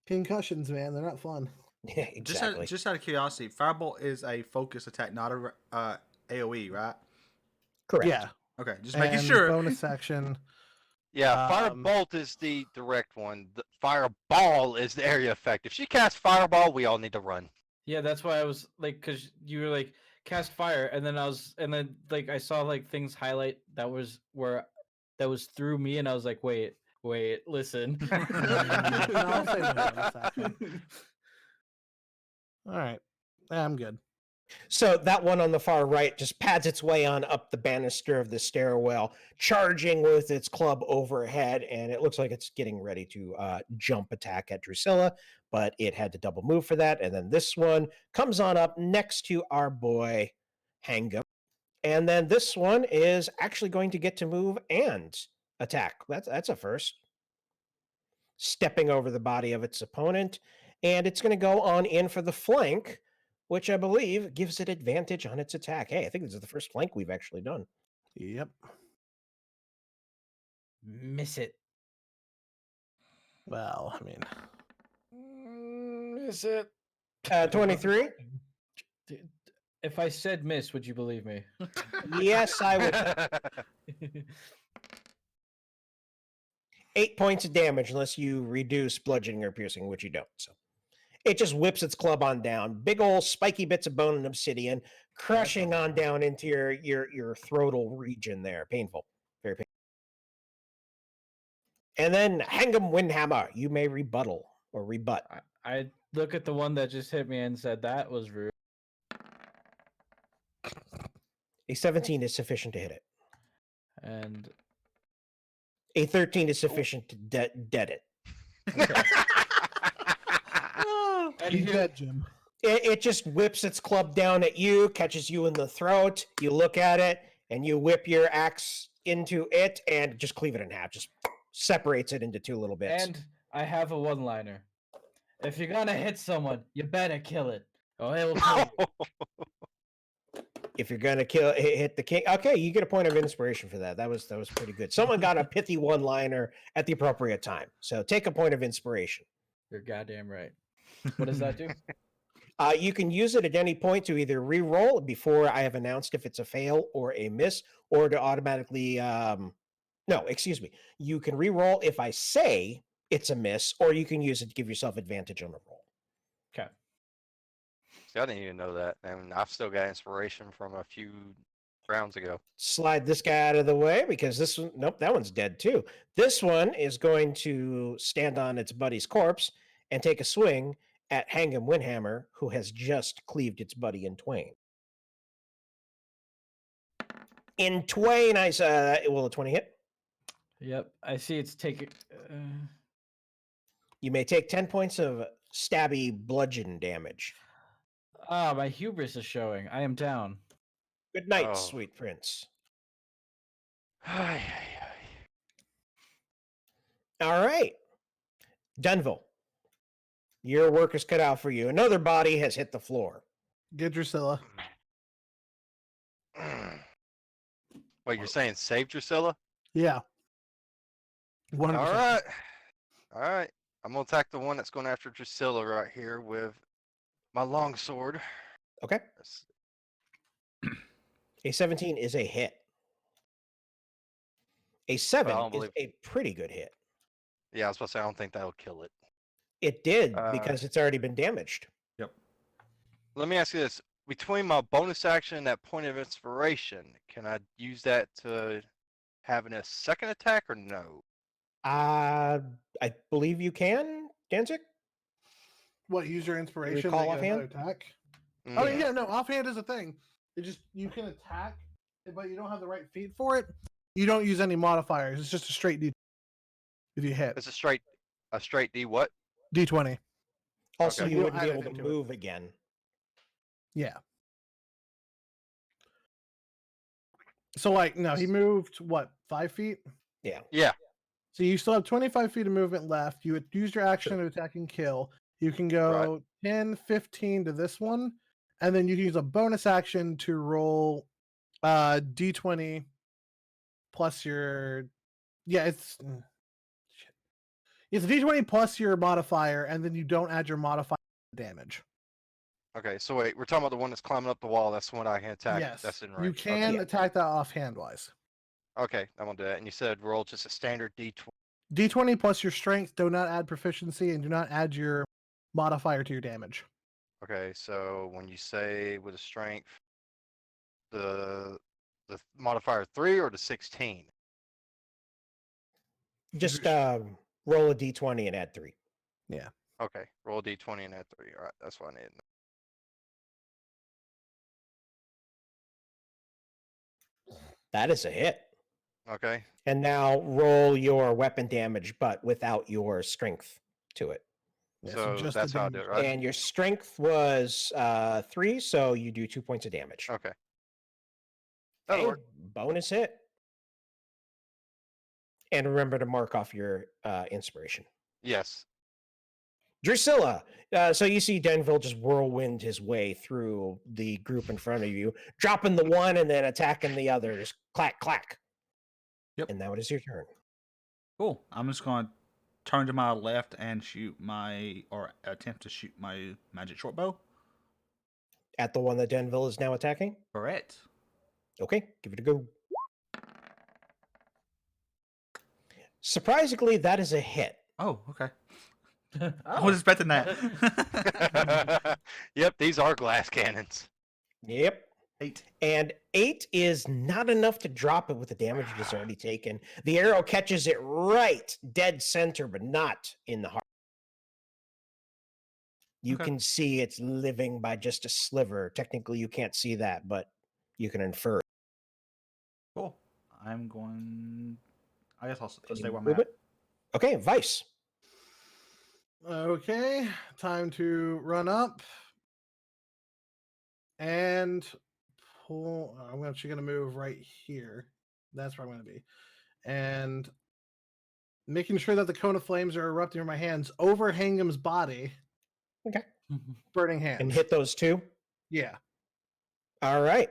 Concussions, man. They're not fun. Yeah, exactly. Just out of curiosity, Firebolt is a focus attack, not a AOE, right? Correct. Yeah. Okay, just making And sure. Bonus action. Yeah, Firebolt is the direct one. The Fireball is the area effect. If she casts Fireball, we all need to run. Yeah, that's why I was like, because you were like, cast fire, and then like I saw like things highlight that was through me, and I was like, wait, listen. I'll say no bonus action. All right. I'm good. So that one on the far right just pads its way on up the banister of the stairwell, charging with its club overhead, and it looks like it's getting ready to jump attack at Drusilla, but it had to double move for that. And then this one comes on up next to our boy Hangum. And then this one is actually going to get to move and attack. That's a first. Stepping over the body of its opponent, and it's going to go on in for the flank, which I believe gives it advantage on its attack. Hey, I think this is the first flank we've actually done. Yep. Miss it. Well, I mean, Miss it. 23? If I said miss, would you believe me? Yes, I would. 8 points of damage unless you reduce bludgeoning or piercing, which you don't. So it just whips its club on down. Big old spiky bits of bone and obsidian crushing on down into your throatal region there. Painful. Very painful. And then Hangum Windhammer, you may rebuttal or rebut. I look at the one that just hit me and said that was rude. A 17 is sufficient to hit it. And A 13 is sufficient to dead it. okay. And he's here- dead, Jim. It just whips its club down at you, catches you in the throat. You look at it, and you whip your axe into it, and just cleave it in half. Just separates it into two little bits. And I have a one-liner. If you're gonna hit someone, you better kill it, or it will kill you. If you're gonna hit the king, okay, you get a point of inspiration for that. That was pretty good. Someone got a pithy one-liner at the appropriate time, so take a point of inspiration. You're goddamn right. What does that do? You can use it at any point to either re-roll before I have announced if it's a fail or a miss, or to automatically. No, excuse me. You can re-roll if I say it's a miss, or you can use it to give yourself advantage on the roll. Okay. See, I didn't even know that, and I've still got inspiration from a few rounds ago. Slide this guy out of the way because this one, nope, that one's dead too. This one is going to stand on its buddy's corpse and take a swing at Hangam Windhammer, who has just cleaved its buddy in twain. In twain, will a 20 hit? Yep. I see it's taking. You may take 10 points of stabby bludgeon damage. My hubris is showing. I am down. Good night, Oh. sweet prince. Ay, All right. Dunville, your work is cut out for you. Another body has hit the floor. Get Drusilla. ay. Wait, you're saying save Drusilla? Yeah. 100%. All right. All right. I'm going to attack the one that's going after Drusilla right here with my longsword. Okay. A 17 is a hit. A 7 don't is believe- a pretty good hit. Yeah, I was supposed to say, I don't think that'll kill it. It did Uh, because it's already been damaged. Let me ask you this. Between my bonus action and that point of inspiration, can I use that to having a second attack or no? I believe you can, Danzig. What, use your inspiration to recall get another offhand? attack? Mm, Oh yeah, no, offhand is a thing. It just you can attack, but you don't have the right feat for it. You don't use any modifiers. It's just a straight D. If you hit It's a straight D what? D20, Also, Okay. you You don't wouldn't be add able to anything to it. move again. yeah. So like, no, he moved what 5 feet. Yeah. Yeah. So you still have 25 feet of movement left. You would use your action to attack and kill. You can go 10, 15 to this one, and then you can use a bonus action to roll D20 plus your it's shit. It's a D20 plus your modifier, and then you don't add your modifier to damage. Okay, so wait, we're talking about the one that's climbing up the wall. That's the one I can attack. Yes, That's in range. you can Yeah. attack that offhand wise. Okay, I'm gonna do that. And you said roll just a standard D20. D20 plus your strength. Do not add proficiency, and do not add your modifier to your damage. Okay, so when you say with a strength, the modifier 3 or the 16? Just roll a d20 and add 3. Okay, roll a D20 and add 3. All right, that's what I need. That is a hit. Okay, And now roll your weapon damage, but without your strength to it. Yeah, so just that's the how I do damage. it, right? And your strength was 3, so you do 2 points of damage. Okay. That'll Okay, work. bonus hit. And remember to mark off your inspiration. Yes. Drusilla. So you see Denville just whirlwind his way through the group in front of you, dropping the one and then attacking the others. Clack, clack. Yep. And now it is your turn. Cool. I'm just going to turn to my left and attempt to shoot my magic short bow. At the one that Denville is now attacking? Correct. Okay, give it a go. Surprisingly, that is a hit. Oh, okay. I Oh. was expecting that. Yep, these are glass cannons. Yep. 8. And 8 is not enough to drop it with the damage it has already taken. The arrow catches it right dead center, but not in the heart. You Okay. can see it's living by just a sliver. Technically, you can't see that, but you can infer. Cool. I'm going. I guess I'll Can stay you where I'm move at. it? Okay, Vice. Okay, time to run up and pull. I'm actually going to move right here. That's where I'm going to be. And making sure that the cone of flames are erupting in my hands over Hangum's body. Okay. Burning hands. And hit those two. Yeah. All right.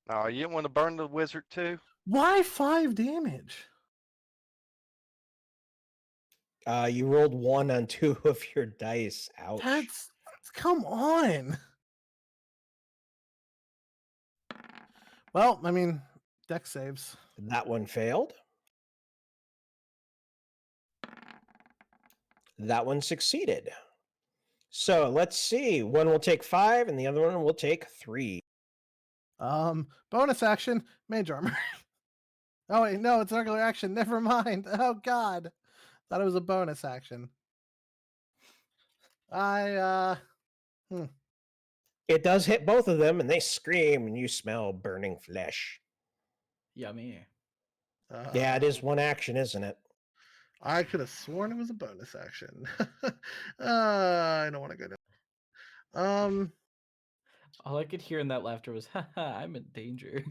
No, you didn't want to burn the wizard too? Why 5 damage? You rolled 1 on 2 of your dice. Ouch. That's come on. Well, I mean, deck saves. That one failed. That one succeeded. So let's see. One will take 5 and the other one will take 3. Bonus action, mage armor. Oh wait, no, it's a regular action. Never mind. Oh god. Thought it was a bonus action. It does hit both of them and they scream and you smell burning flesh. Yummy. Yeah, it is one action, isn't it? I could have sworn it was a bonus action. I don't want to go down. All I could hear in that laughter was, haha, I'm in danger.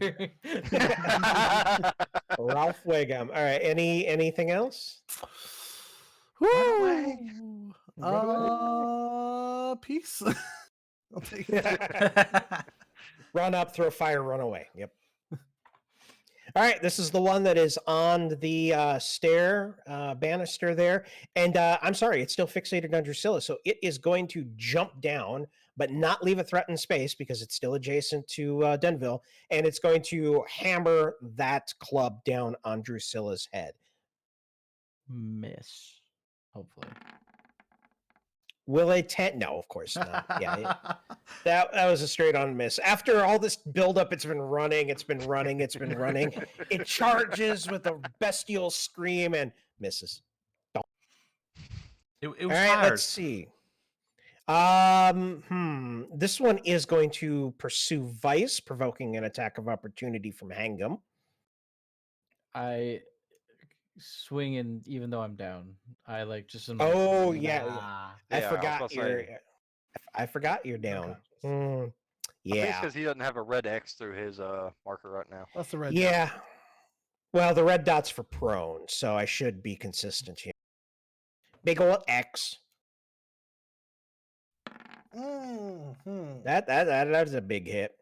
Ralph Wiggum. All right. Anything else? Run away. Peace. I'll take it. Run up, throw fire, run away. Yep. All right, this is the one that is on the banister there. And I'm sorry, it's still fixated on Drusilla. So it is going to jump down, but not leave a threatened space because it's still adjacent to Denville. And it's going to hammer that club down on Drusilla's head. Miss. Hopefully. Will a 10? No, of course not. Yeah, that was a straight on miss. After all this buildup, it's been running. It charges with a bestial scream and misses. It was all right, tired. let's see. This one is going to pursue Vice, provoking an attack of opportunity from Hangum. I swing, and even though I'm down, I like just. Oh yeah. I Yeah, forgot you're down. Okay. I think it's Yeah. because he doesn't have a red X through his marker right now. That's the red. Yeah. Well, the red dot's for prone, so I should be consistent here. Big ol' X. Mm-hmm. That's a big hit.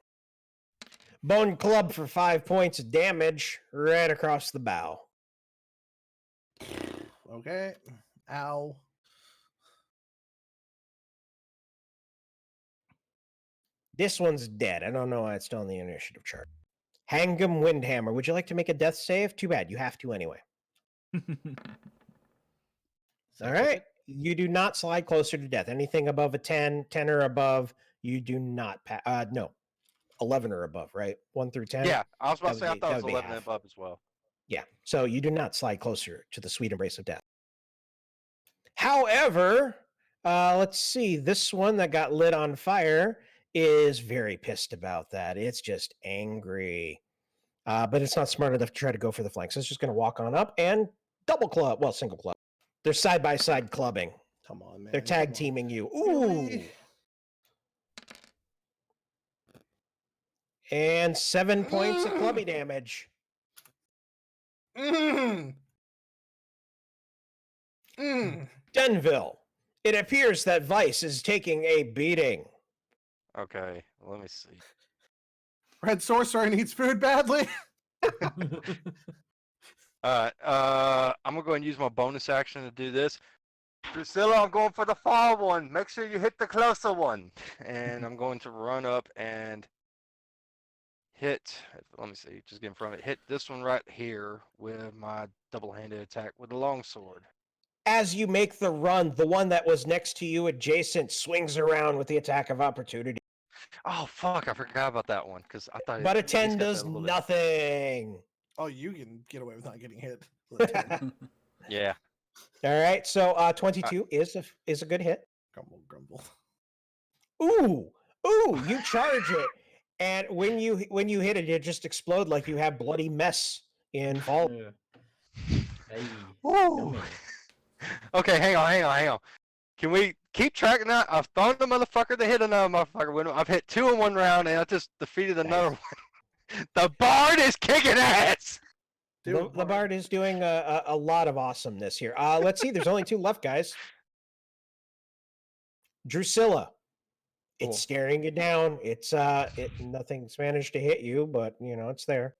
Bone club for 5 points of damage right across the bow. Okay. Ow. This one's dead. I don't know why it's still on the initiative chart. Hangum Windhammer. Would you like to make a death save? Too bad. You have to anyway. All right. You do not slide closer to death. Anything above a 10, 10 or above, you do not pass. No, 11 or above, right? 1 through 10? Yeah, I was about to say, I that thought it would was be 11 and half. above as well. Yeah. So you do not slide closer to the sweet embrace of death. However, let's see. This one that got lit on fire is very pissed about that. It's just angry. But it's not smart enough to try to go for the flank. So it's just going to walk on up and double club. Well, single club. They're side-by-side clubbing. Come on, man. They're tag Come on. teaming you. Really? Ooh. And 7 points of clubby damage. Denville. It appears that Vice is taking a beating. Okay, let me see. Red Sorcerer needs food badly. All right, I'm gonna go ahead and use my bonus action to do this. Drusilla, I'm going for the far one. Make sure you hit the closer one. And I'm going to run up and hit. Let me see, just get in front of it. Hit this one right here with my double-handed attack with the longsword. As you make the run, the one that was next to you adjacent swings around with the attack of opportunity. Oh fuck! I forgot about that one because I thought. But a at least 10 got that does a little bit. Oh, nothing. you can get away with not getting hit. with a 10. Yeah. All right, so 22 is a good hit. Grumble, grumble. Ooh, you charge it, and when you hit it, it just explode like you have bloody mess in fall. Yeah. Hey. Woo. Yummy. Okay, hang on. Can we keep track of that? I've thrown the motherfucker to hit another motherfucker with him. I've hit 2 in one round, and I just defeated another one. The bard is kicking ass. Do it, The Bard is doing a lot of awesomeness here. Let's see. There's only 2 left, guys. Drusilla. It's Cool. staring you down. It's nothing's managed to hit you, but it's there.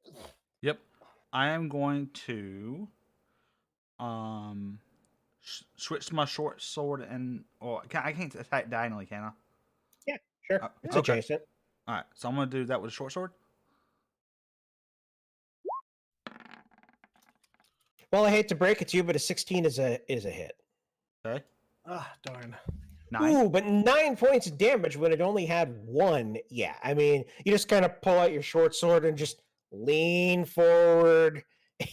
Yep. I am going to switch to my short sword I can't attack diagonally, can I? Yeah, sure. It's okay. adjacent. All right. So I'm going to do that with a short sword. Well, I hate to break it to you, but a 16 is a hit. Okay. Ah, darn. 9. Ooh, but 9 points of damage when it only had 1. Yeah, I mean, you just kind of pull out your short sword and just lean forward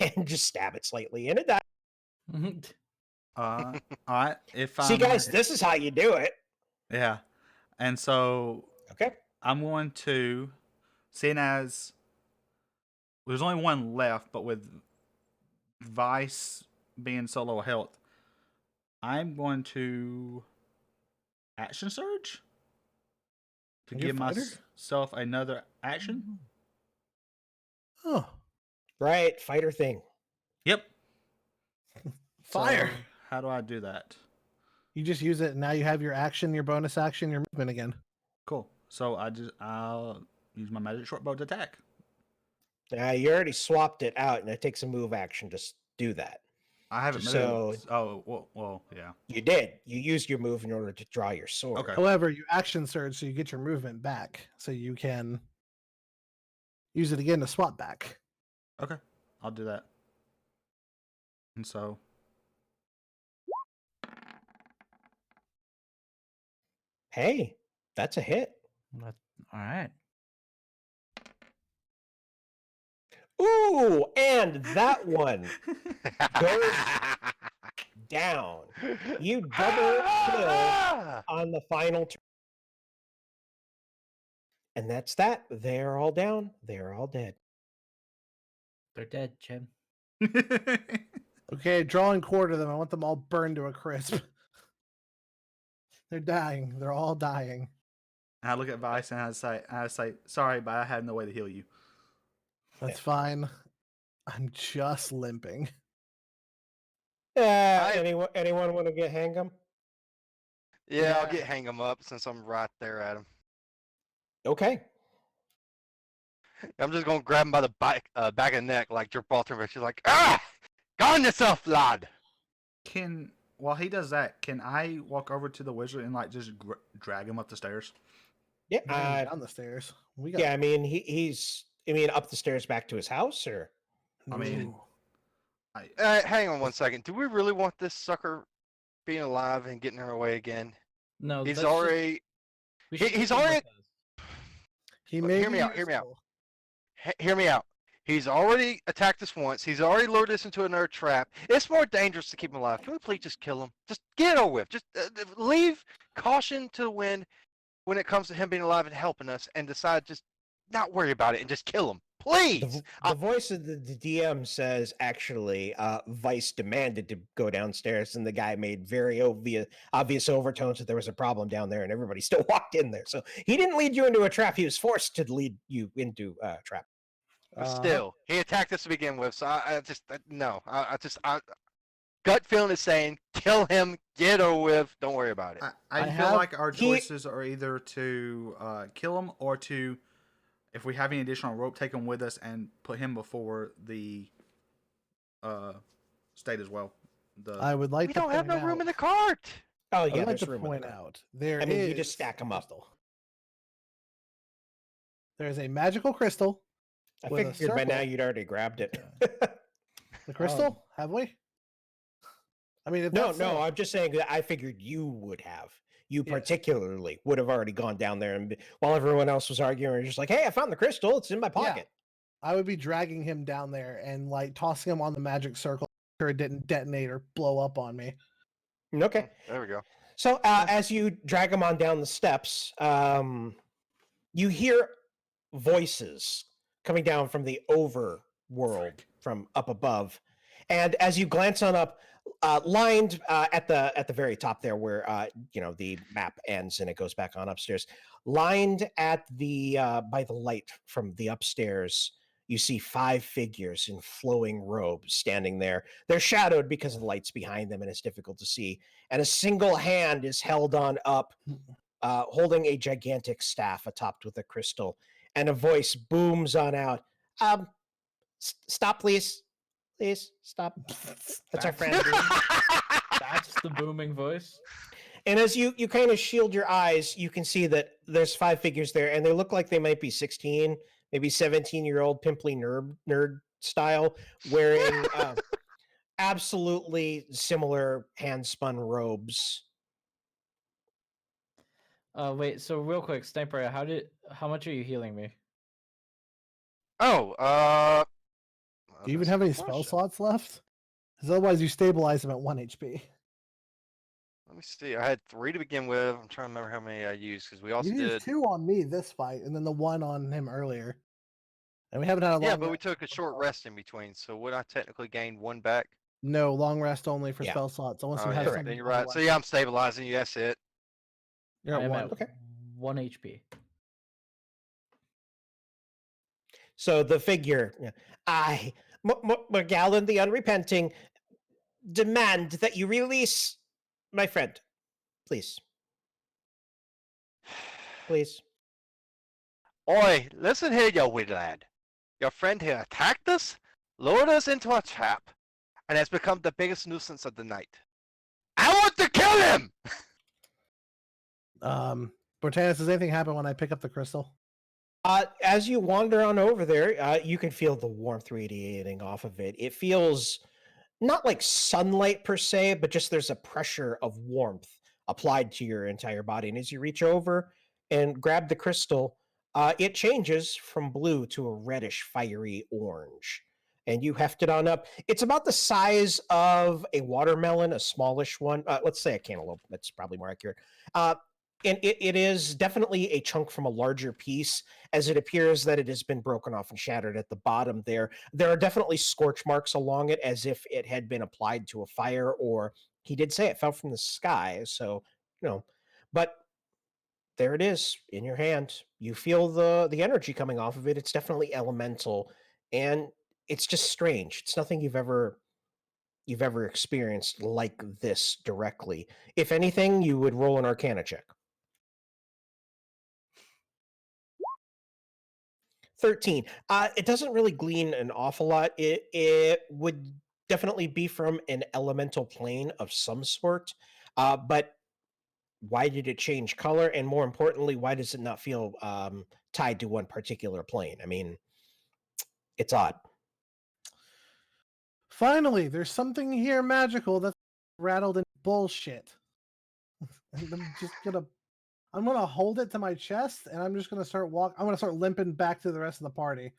and just stab it slightly, and it dies. All right. See, guys, this is how you do it. Yeah. And so Okay. I'm going to, seeing as there's only one left, but with Vice being so low health, I'm going to action surge to Are you a give fighter? myself another action. Oh, Right, fighter thing. Yep. fire! So, how do I do that? You just use it, and now you have your action, your bonus action, your movement again. Cool. So I'll use my magic short bow to attack. You already swapped it out, and it takes a move action to do that. I haven't moved. So- well, yeah. You did. You used your move in order to draw your sword. Okay. However, you action surge, so you get your movement back, so you can use it again to swap back. Okay. I'll do that. And so Hey, that's a hit. All right. Ooh, and that one goes down. You double kill on the final turn. And that's that. They're all down. They're all dead. They're dead, Jim. Okay, draw and quarter them. I want them all burned to a crisp. They're dying. They're all dying. I look at Vice and I say, sorry, but I have no way to heal you. That's fine. I'm just limping. Anyone want to get Hangum? Yeah, I'll Yeah. get hang 'em up since I'm right there at him. Okay. I'm just gonna grab him by the back of the neck, like jerk ball through. She's like, ah, gone yourself, lad. While he does that, can I walk over to the wizard and just drag him up the stairs? Yeah. Bring him down the stairs. We got. Yeah. I mean, he's. I mean, up the stairs back to his house, or I mean, Ooh. Hang on one second. Do we really want this sucker being alive and getting in our way again? No, He's let's just- already. we should he's keep him with already- us. He But may hear be me out, hear me out. useful. Hear me out. He's already attacked us once. He's already lured us into another trap. It's more dangerous to keep him alive. Can we please just kill him? Just get it over with. Just leave caution to the wind when it comes to him being alive and helping us, and decide just not worry about it and just kill him, please. the voice of the DM says actually, Vice demanded to go downstairs, and the guy made very obvious overtones that there was a problem down there, and everybody still walked in there. So he didn't lead you into a trap; he was forced to lead you into a trap. But still, he attacked us to begin with, so no. Gut feeling is saying, kill him, get over with, don't worry about it. I feel have- like our choices are either to kill him or to, if we have any additional rope, take him with us and put him before the state as well. I would like We to don't have no point room out- in the cart. Oh I yeah, would like there's to room in point the car. out there I mean, you just is stack 'em up. crystal. There is a magical crystal. I with a figured by now circle. you'd already grabbed it. The crystal? Have we? I mean, if No, that's no, so- I'm just saying that I figured you would have. You Yes. particularly would have already gone down there, and while everyone else was arguing, you're just like, "Hey, I found the crystal. It's in my pocket." I would be dragging him down there and tossing him on the magic circle so it didn't detonate or blow up on me. Okay. There we go. So as you drag him on down the steps, you hear voices coming down from the overworld from up above, and as you glance on up, lined at the very top there, where the map ends and it goes back on upstairs, lined at the by the light from the upstairs, you see 5 figures in flowing robes standing there. They're shadowed because of the lights behind them, and it's difficult to see. And a single hand is held on up, holding a gigantic staff atop with a crystal. And a voice booms on out. Stop, please. Please, stop. That's our friend. That's the booming voice. And as you kind of shield your eyes, you can see that there's 5 figures there, and they look like they might be 16, maybe 17-year-old pimply nerd style, wearing absolutely similar hand-spun robes. Wait. So real quick, Sniper, how much are you healing me? Oh, Do you even that's have a any good spell question. slots left? Because otherwise, you stabilize them at 1 HP. Let me see. I had 3 to begin with. I'm trying to remember how many I used because we also You did. used 2 on me this fight, and then the 1 on him earlier. And we haven't had a long Yeah, but we rest. took a short rest in between. So would I technically gain 1 back? No, long rest only for Yeah. spell slots. Unless Oh, you have yeah. something. Then you're right. So otherwise. yeah, I'm stabilizing you. That's it. You're I at am 1. at Okay. 1 HP. So the figure, I, Morgallon the Unrepenting, demand that you release my friend. Please. Please. Oi, listen here, you wee lad. Your friend here attacked us, lured us into a trap, and has become the biggest nuisance of the night. I want to kill him! Bortanis, does anything happen when I pick up the crystal? As you wander on over there, you can feel the warmth radiating off of it. It feels not like sunlight per se, but just there's a pressure of warmth applied to your entire body. And as you reach over and grab the crystal, it changes from blue to a reddish, fiery orange. And you heft it on up. It's about the size of a watermelon, a smallish one. Let's say a cantaloupe. That's probably more accurate. And it is definitely a chunk from a larger piece, as it appears that it has been broken off and shattered at the bottom there. There are definitely scorch marks along it, as if it had been applied to a fire, or he did say it fell from the sky. So, but there it is in your hand. You feel the energy coming off of it. It's definitely elemental, and it's just strange. It's nothing you've ever experienced like this directly. If anything, you would roll an Arcana check. 13. It doesn't really glean an awful lot. It would definitely be from an elemental plane of some sort. But why did it change color? And more importantly, why does it not feel tied to one particular plane? I mean, it's odd. Finally, there's something here magical that's rattled in bullshit. And I'm gonna hold it to my chest, and I'm just gonna I'm gonna start limping back to the rest of the party.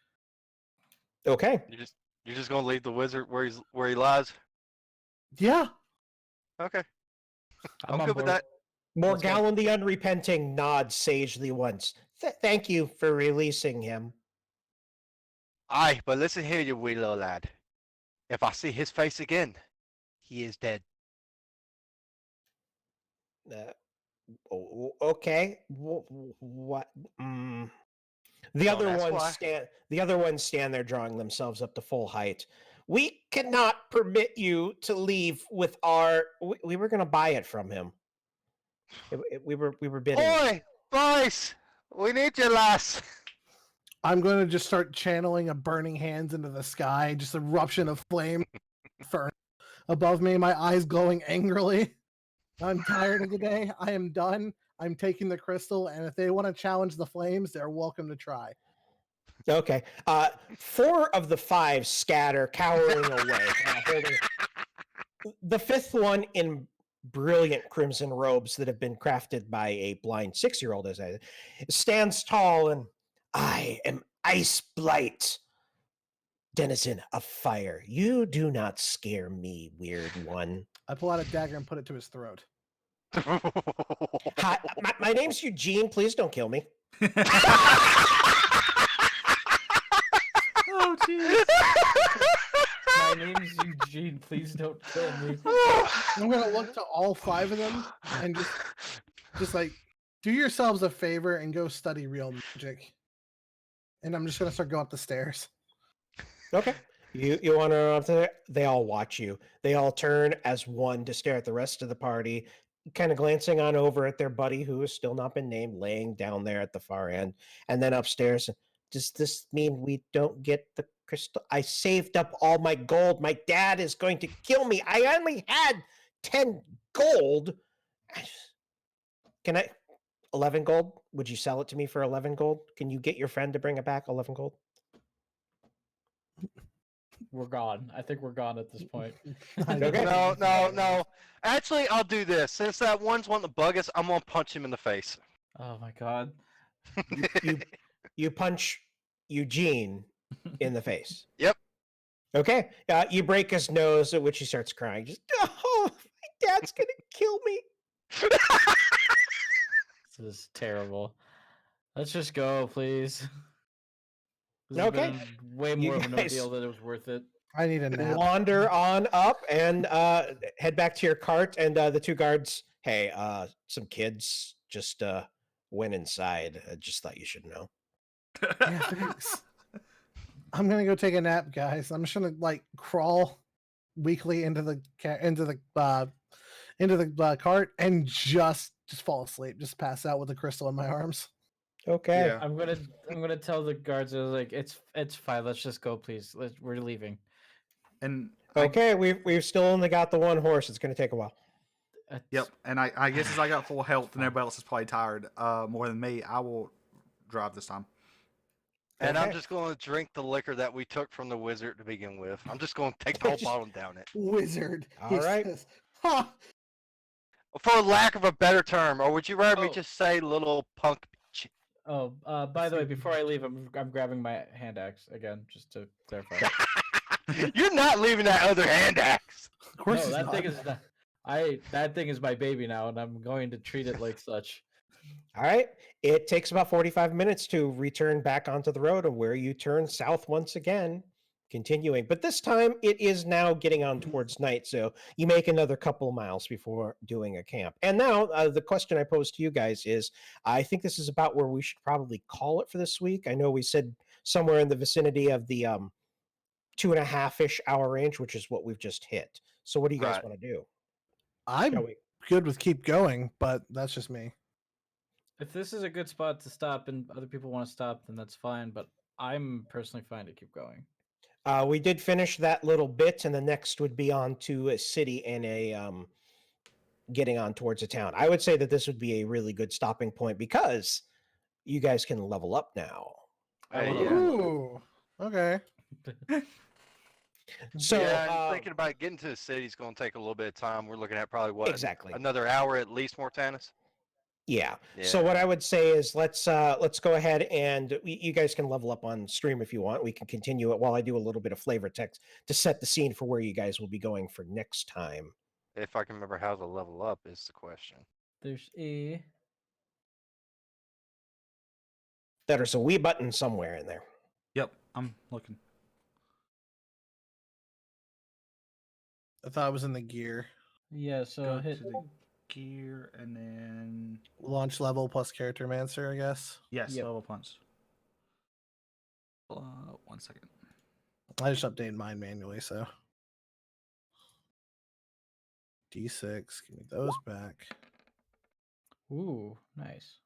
Okay. You're just gonna leave the wizard where he lies? Yeah. Okay. I'm I'm on good with board. that. Let's go. Morgallon the Unrepenting nods sagely once. Thank you for releasing him. Aye, but listen here, you wee little lad. If I see his face again, he is dead. Okay. What? The Don't other ask ones why. stand there drawing themselves up to full height. We cannot permit you to leave with our. We were going to buy it from him. We were bidding. Oi, boys, we need you, lass. I'm gonna just start channeling a burning hands into the sky, just eruption of flame above me, my eyes glowing angrily. I'm tired of the day. I am done. I'm taking the crystal, and if they want to challenge the flames, they're welcome to try. Okay. 4 of the 5 scatter, cowering away. The 5th one in brilliant crimson robes that have been crafted by a blind 6-year-old, as I stands tall, and I am Ice Blight, denizen of fire. You do not scare me, weird one. I pull out a dagger and put it to his throat. Hi, my name's Eugene. Please don't kill me. Oh, jeez. My name's Eugene. Please don't kill me. I'm gonna look to all 5 of them and just like, do yourselves a favor and go study real magic. And I'm just gonna start going up the stairs. Okay. You want to? They all watch you. They all turn as one to stare at the rest of the party, kind of glancing on over at their buddy who has still not been named, laying down there at the far end, and then upstairs. Does this mean we don't get the crystal? I saved up all my gold. My dad is going to kill me. I only had 10 gold. Can I? 11 gold? Would you sell it to me for 11 gold? Can you get your friend to bring it back 11 gold? We're gone. I think we're gone at this point. Okay. No. Actually, I'll do this. Since that one's wanting to bug us, I'm gonna punch him in the face. Oh my god. You punch Eugene in the face. Yep. Okay. You break his nose, at which he starts crying. Just, oh, my dad's gonna kill me. This is terrible. Let's just go, please. This has Okay. been way You more of a no guys- deal than it was worth it. I need a nap. Wander on up and head back to your cart. And the two guards, hey, some kids just went inside. I just thought you should know. Yeah, thanks. I'm gonna go take a nap, guys. I'm just gonna like crawl weakly into the cart and just fall asleep, just pass out with the crystal in my arms. Okay. Yeah. I'm gonna tell the guards, I was like, it's fine. Let's just go, please. We're leaving. And Okay, we've still only got the one horse. It's going to take a while. Yep. And I guess as I got full health and everybody else is probably tired more than me, I will drive this time. And I'm Okay. just going to drink the liquor that we took from the wizard to begin with. I'm just going to take the whole Just- bottle and down it. Wizard. All right. Says, ha! For lack of a better term, or would you rather me Oh. just say little punk bitch? Oh, by the way, before I leave, I'm grabbing my hand axe again, just to clarify. You're not leaving that other hand axe. Of course, No, he's that not. thing is not, that thing is my baby now, and I'm going to treat it like such. All right. It takes about 45 minutes to return back onto the road, and where you turn south once again, continuing. But this time it is now getting on towards night, so you make another couple miles before doing a camp. And now the question I pose to you guys is, I think this is about where we should probably call it for this week. I know we said somewhere in the vicinity of the 2.5-ish hour range, which is what we've just hit. So what do you guys Right. want to do? I'm Shall we? good with keep going, but that's just me. If this is a good spot to stop and other people want to stop, then that's fine. But I'm personally fine to keep going. We did finish that little bit, and the next would be on to a city and a getting on towards a town. I would say that this would be a really good stopping point because you guys can level up now. I Hey, wanna- yeah. Ooh. Okay. So yeah, I'm thinking about getting to the city is going to take a little bit of time. We're looking at probably what exactly. another hour at least, Mortanis. Yeah. So what I would say is let's go ahead and you guys can level up on stream if you want. We can continue it while I do a little bit of flavor text to set the scene for where you guys will be going for next time. If I can remember how to level up is the question. There's a There's a wee button somewhere in there. Yep. I'm looking. I thought it was in the gear. yeah. So Go hit to the gear and then Launch level plus character mancer, I guess. yes, Yep. level punch. 1 second. I just updated mine manually, so. D6, give me those back. Ooh, nice.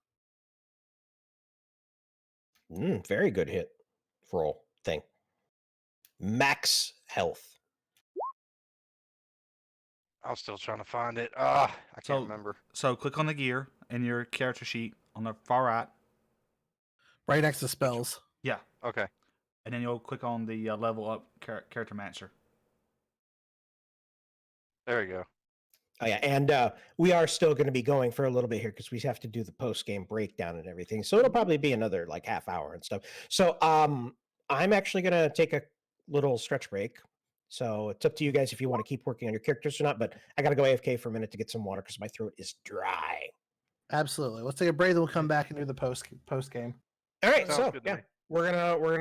Very good hit roll thing. Max health. I'm still trying to find it. I can't So- remember. So click on the gear in your character sheet on the far right. Right next to spells. Yeah. Okay. And then you'll click on the level up character matcher. There we go. Oh yeah, and we are still going to be going for a little bit here because we have to do the post game breakdown and everything. So it'll probably be another like half hour and stuff. So I'm actually going to take a little stretch break. So it's up to you guys if you want to keep working on your characters or not. But I got to go AFK for a minute to get some water because my throat is dry. Absolutely. Let's take a break, then we'll come back and do the post game. All right, Sounds so good to yeah, me. we're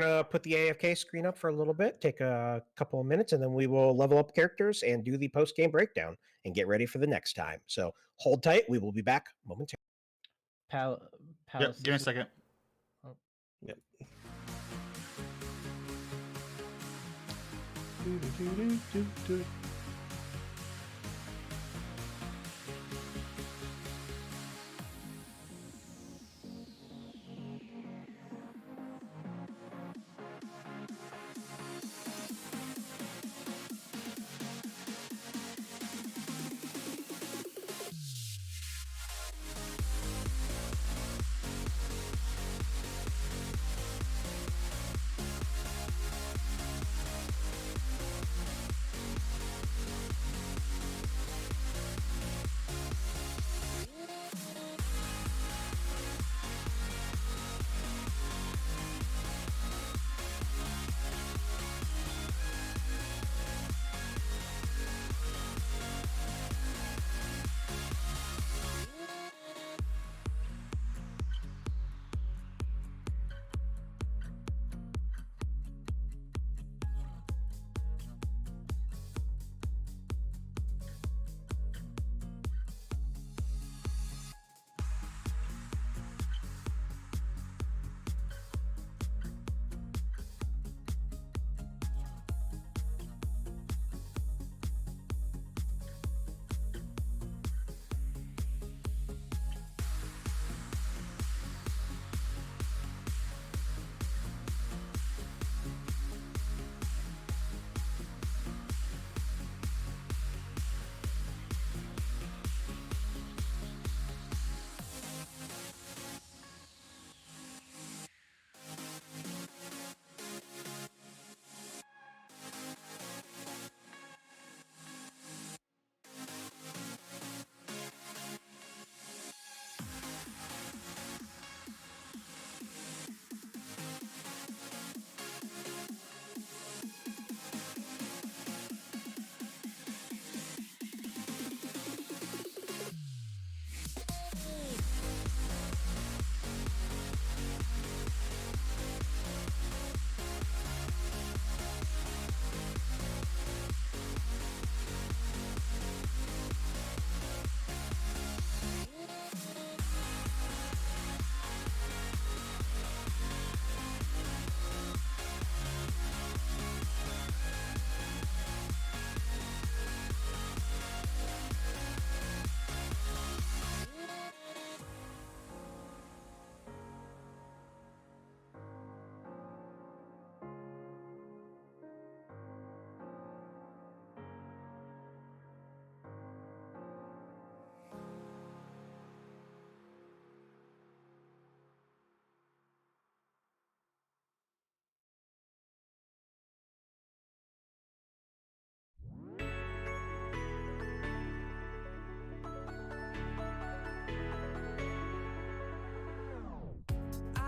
gonna put the AFK screen up for a little bit, take a couple of minutes, and then we will level up characters and do the post game breakdown and get ready for the next time. So hold tight. We will be back momentarily. Yep. Give me a second. Do-do-do-do-do-do.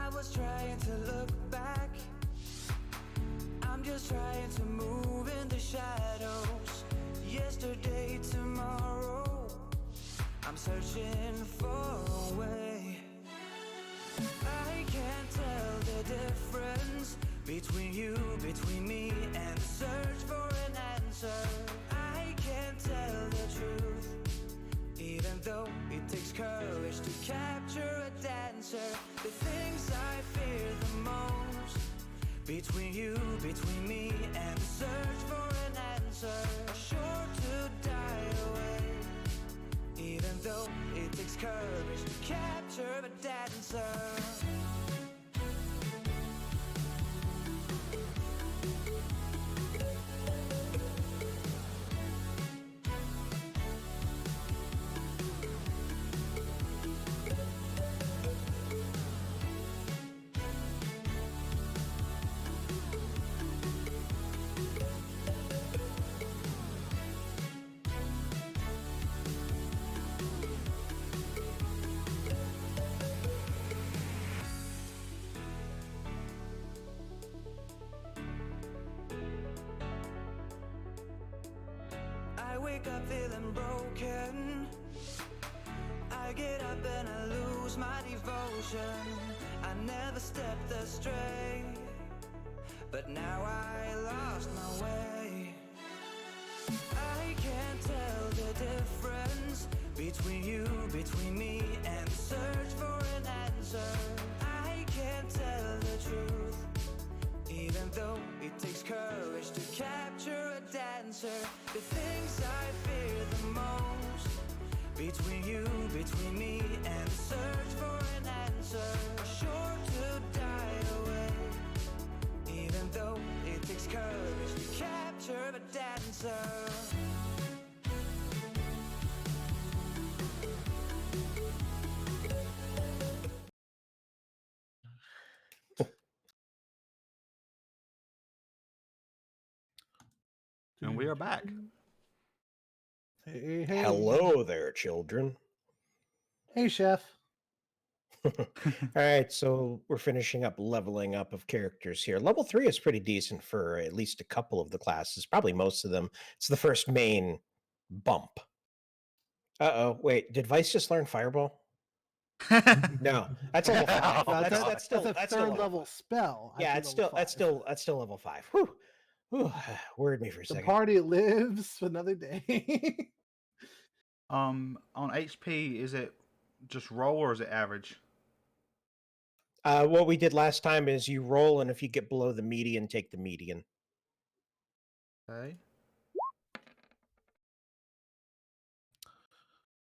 I was trying to look back. I'm just trying to move in the shadows. Yesterday, tomorrow. I'm searching for a way. I can't tell the difference between you, between me, and the search for an answer. I can't tell the truth, even though it takes courage to capture a dancer. The things I fear the most, between you, between me, and the search for an answer, are sure to die away, even though it takes courage to capture a dancer. I wake up feeling broken. I get up and I lose my devotion. I never stepped astray, but now I lost my way. I can't tell the difference between you, between me, and the search for an answer. I can't tell the truth, even though it takes courage to capture answer the things I fear the most. Between you, between me, and the search for an answer, sure to die away. Even though it takes courage to capture the dancer. And we are back. Hey, hey. Hello there, children. Hey, chef. All right, so we're finishing up leveling up of characters here. Level 3 is pretty decent for at least a couple of the classes, probably most of them. It's the first main bump. Uh-oh, wait, did Vice just learn Fireball? No, that's level 5. Oh, That's, God. that's a that's third still level spell. I Yeah, do it's level still 5. that's still level 5. Whew. Whew. Worried me for a The second. party lives for another day. On HP, is it just roll or is it average? What we did last time is you roll, and if you get below the median, take the median. Okay.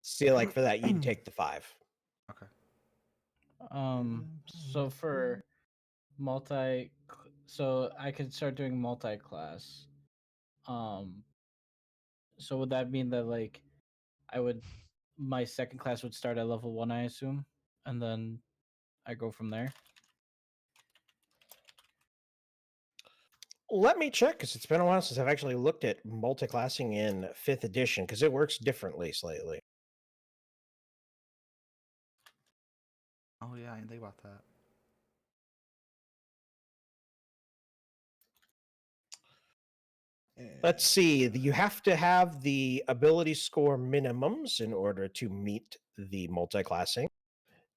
See, like for that, you'd take the 5. Okay. So for so I could start doing multi-class. So would that mean that like my second class would start at level 1, I assume, and then I go from there? Let me check, because it's been a while since I've actually looked at multiclassing in 5th edition, because it works differently slightly. Oh yeah, I didn't think about that. Let's see. You have to have the ability score minimums in order to meet the multiclassing.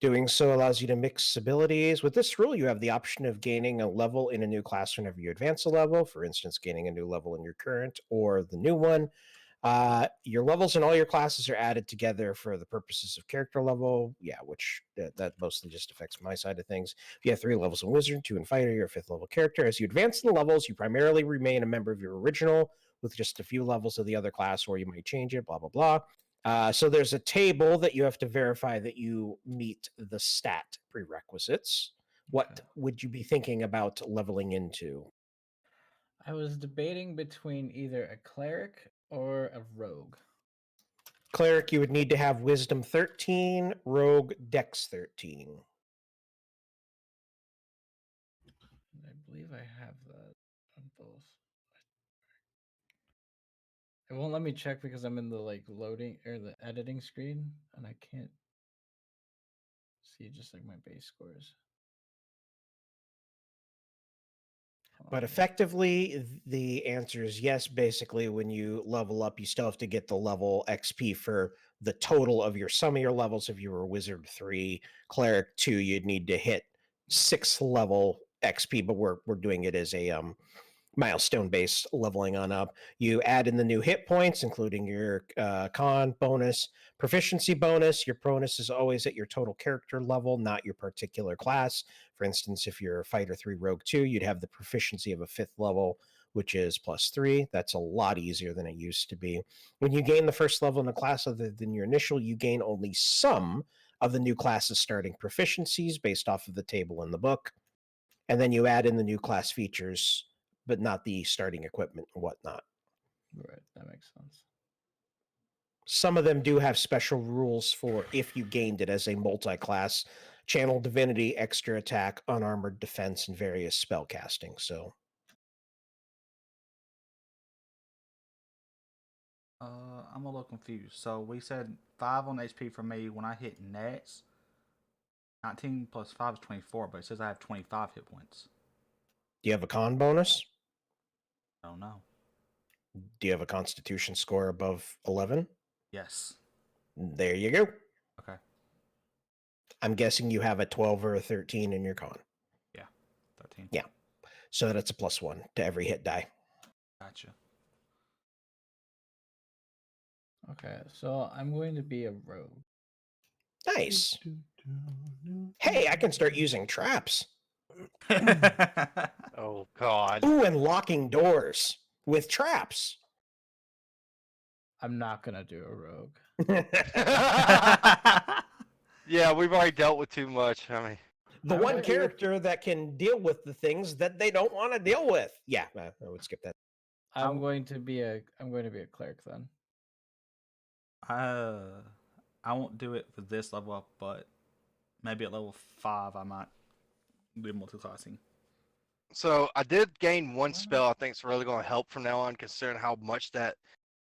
Doing so allows you to mix abilities. With this rule, you have the option of gaining a level in a new class whenever you advance a level. For instance, gaining a new level in your current or the new one. Your levels in all your classes are added together for the purposes of character level. Yeah, which that mostly just affects my side of things. You have 3 levels in Wizard, 2 in Fighter, you're a 5th level character. As you advance in the levels, you primarily remain a member of your original with just a few levels of the other class, or you might change it, blah, blah, blah. So there's a table that you have to verify that you meet the stat prerequisites. What Okay. would you be thinking about leveling into? I was debating between either a cleric or a rogue. Cleric, you would need to have Wisdom 13, Rogue Dex 13. I believe I have that on both. It won't let me check because I'm in the like loading or the editing screen, and I can't see just like my base scores. But effectively, the answer is yes. Basically, when you level up, you still have to get the level XP for the total of your sum of your levels. If you were Wizard 3, Cleric 2, you'd need to hit 6th level XP, but we're doing it as a milestone based leveling on up. You add in the new hit points, including your con bonus, proficiency bonus. Your bonus is always at your total character level, not your particular class. For instance, if you're a Fighter 3 Rogue 2, you'd have the proficiency of a 5th level, which is +3. That's a lot easier than it used to be. When you gain the first level in a class other than your initial, you gain only some of the new class's starting proficiencies based off of the table in the book. And then you add in the new class features, but not the starting equipment and whatnot. Right, that makes sense. Some of them do have special rules for if you gained it as a multi-class: channel divinity, extra attack, unarmored defense, and various spell casting. So I'm a little confused. So we said 5 on HP for me when I hit nets. 19 plus 5 is 24, but it says I have 25 hit points. do you have a con bonus? I don't know. Do you have a constitution score above 11? Yes. There you go. Okay. I'm guessing you have a 12 or a 13 in your con. Yeah. 13. Yeah. So that's a +1 to every hit die. Gotcha. Okay, so I'm going to be a rogue. Nice. Hey, I can start using traps. Oh God. Ooh, and locking doors with traps. I'm not gonna do a rogue. Yeah, we've already dealt with too much. I mean, The I'm one with you. character that can deal with the things that they don't want to deal with. Yeah, I would skip that. I'm going to be a cleric then. I won't do it for this level up, but maybe at level 5 I might do multi-classing. so I did gain one Why not? spell I think it's really going to help from now on, considering how much that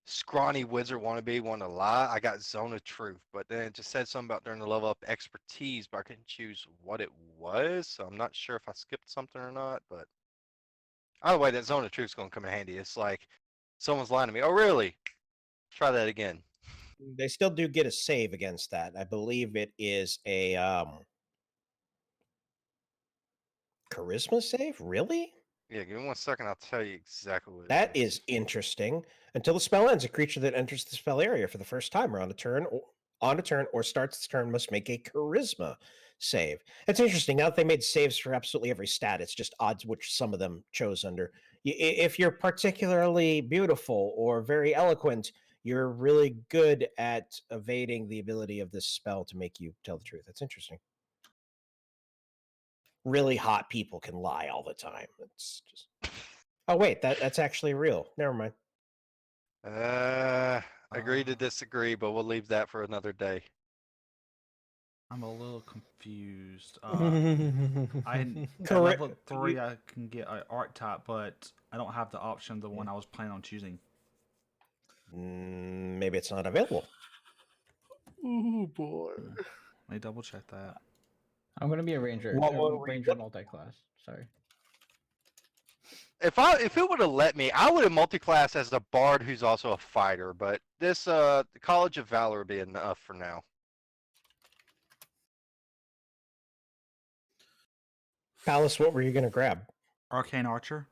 scrawny wizard wannabe wanted to lie. I got Zone of Truth, but then it just said something about during the level up expertise, but I couldn't choose what it was, so I'm not sure if I skipped something or not. But either way, that Zone of Truth is going to come in handy. It's like someone's lying to me. Oh, really? Try that again. They still do get a save against that. I believe it is a charisma save. Really? Yeah, give me 1 second. I'll tell you exactly what it That is interesting. Until the spell ends, a creature that enters the spell area for the first time or on a turn or starts its turn must make a charisma save. It's interesting. Now that they made saves for absolutely every stat, it's just odds which some of them chose under. If you're particularly beautiful or very eloquent, you're really good at evading the ability of this spell to make you tell the truth. That's interesting. Really hot people can lie all the time. It's just. Oh wait, that's actually real. Never mind. Agree to disagree, but we'll leave that for another day. I'm a little confused. At Correct. level 3 I can get an archetype, but I don't have the option of the one I was planning on choosing. Maybe it's not available. Oh boy. Let me double check that. I'm gonna be a ranger. What were we Ranger multi-class. Sorry. If it would have let me, I would have multi-class as a bard who's also a fighter. But this the College of Valor would be enough for now. Palace, what were you going to grab? Arcane Archer.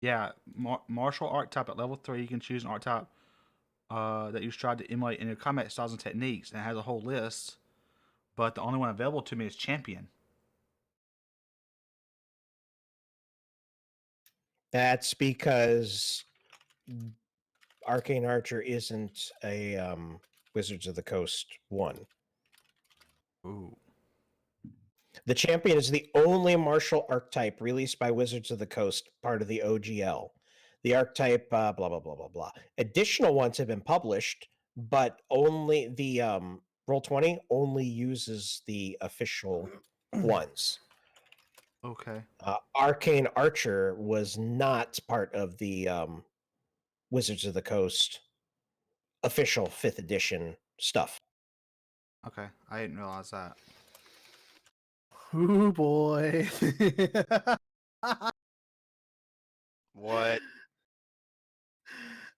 Yeah, martial archetype at level 3. You can choose an archetype that you've tried to emulate in your combat styles and techniques, and it has a whole list. But the only one available to me is Champion. That's because Arcane Archer isn't a Wizards of the Coast 1. Ooh. The Champion is the only martial archetype released by Wizards of the Coast, part of the OGL. The archetype, blah, blah, blah, blah, blah. Additional ones have been published, but only the Roll20 only uses the official ones. Okay. Arcane Archer was not part of the Wizards of the Coast official 5th edition stuff. Okay, I didn't realize that. Oh boy. What?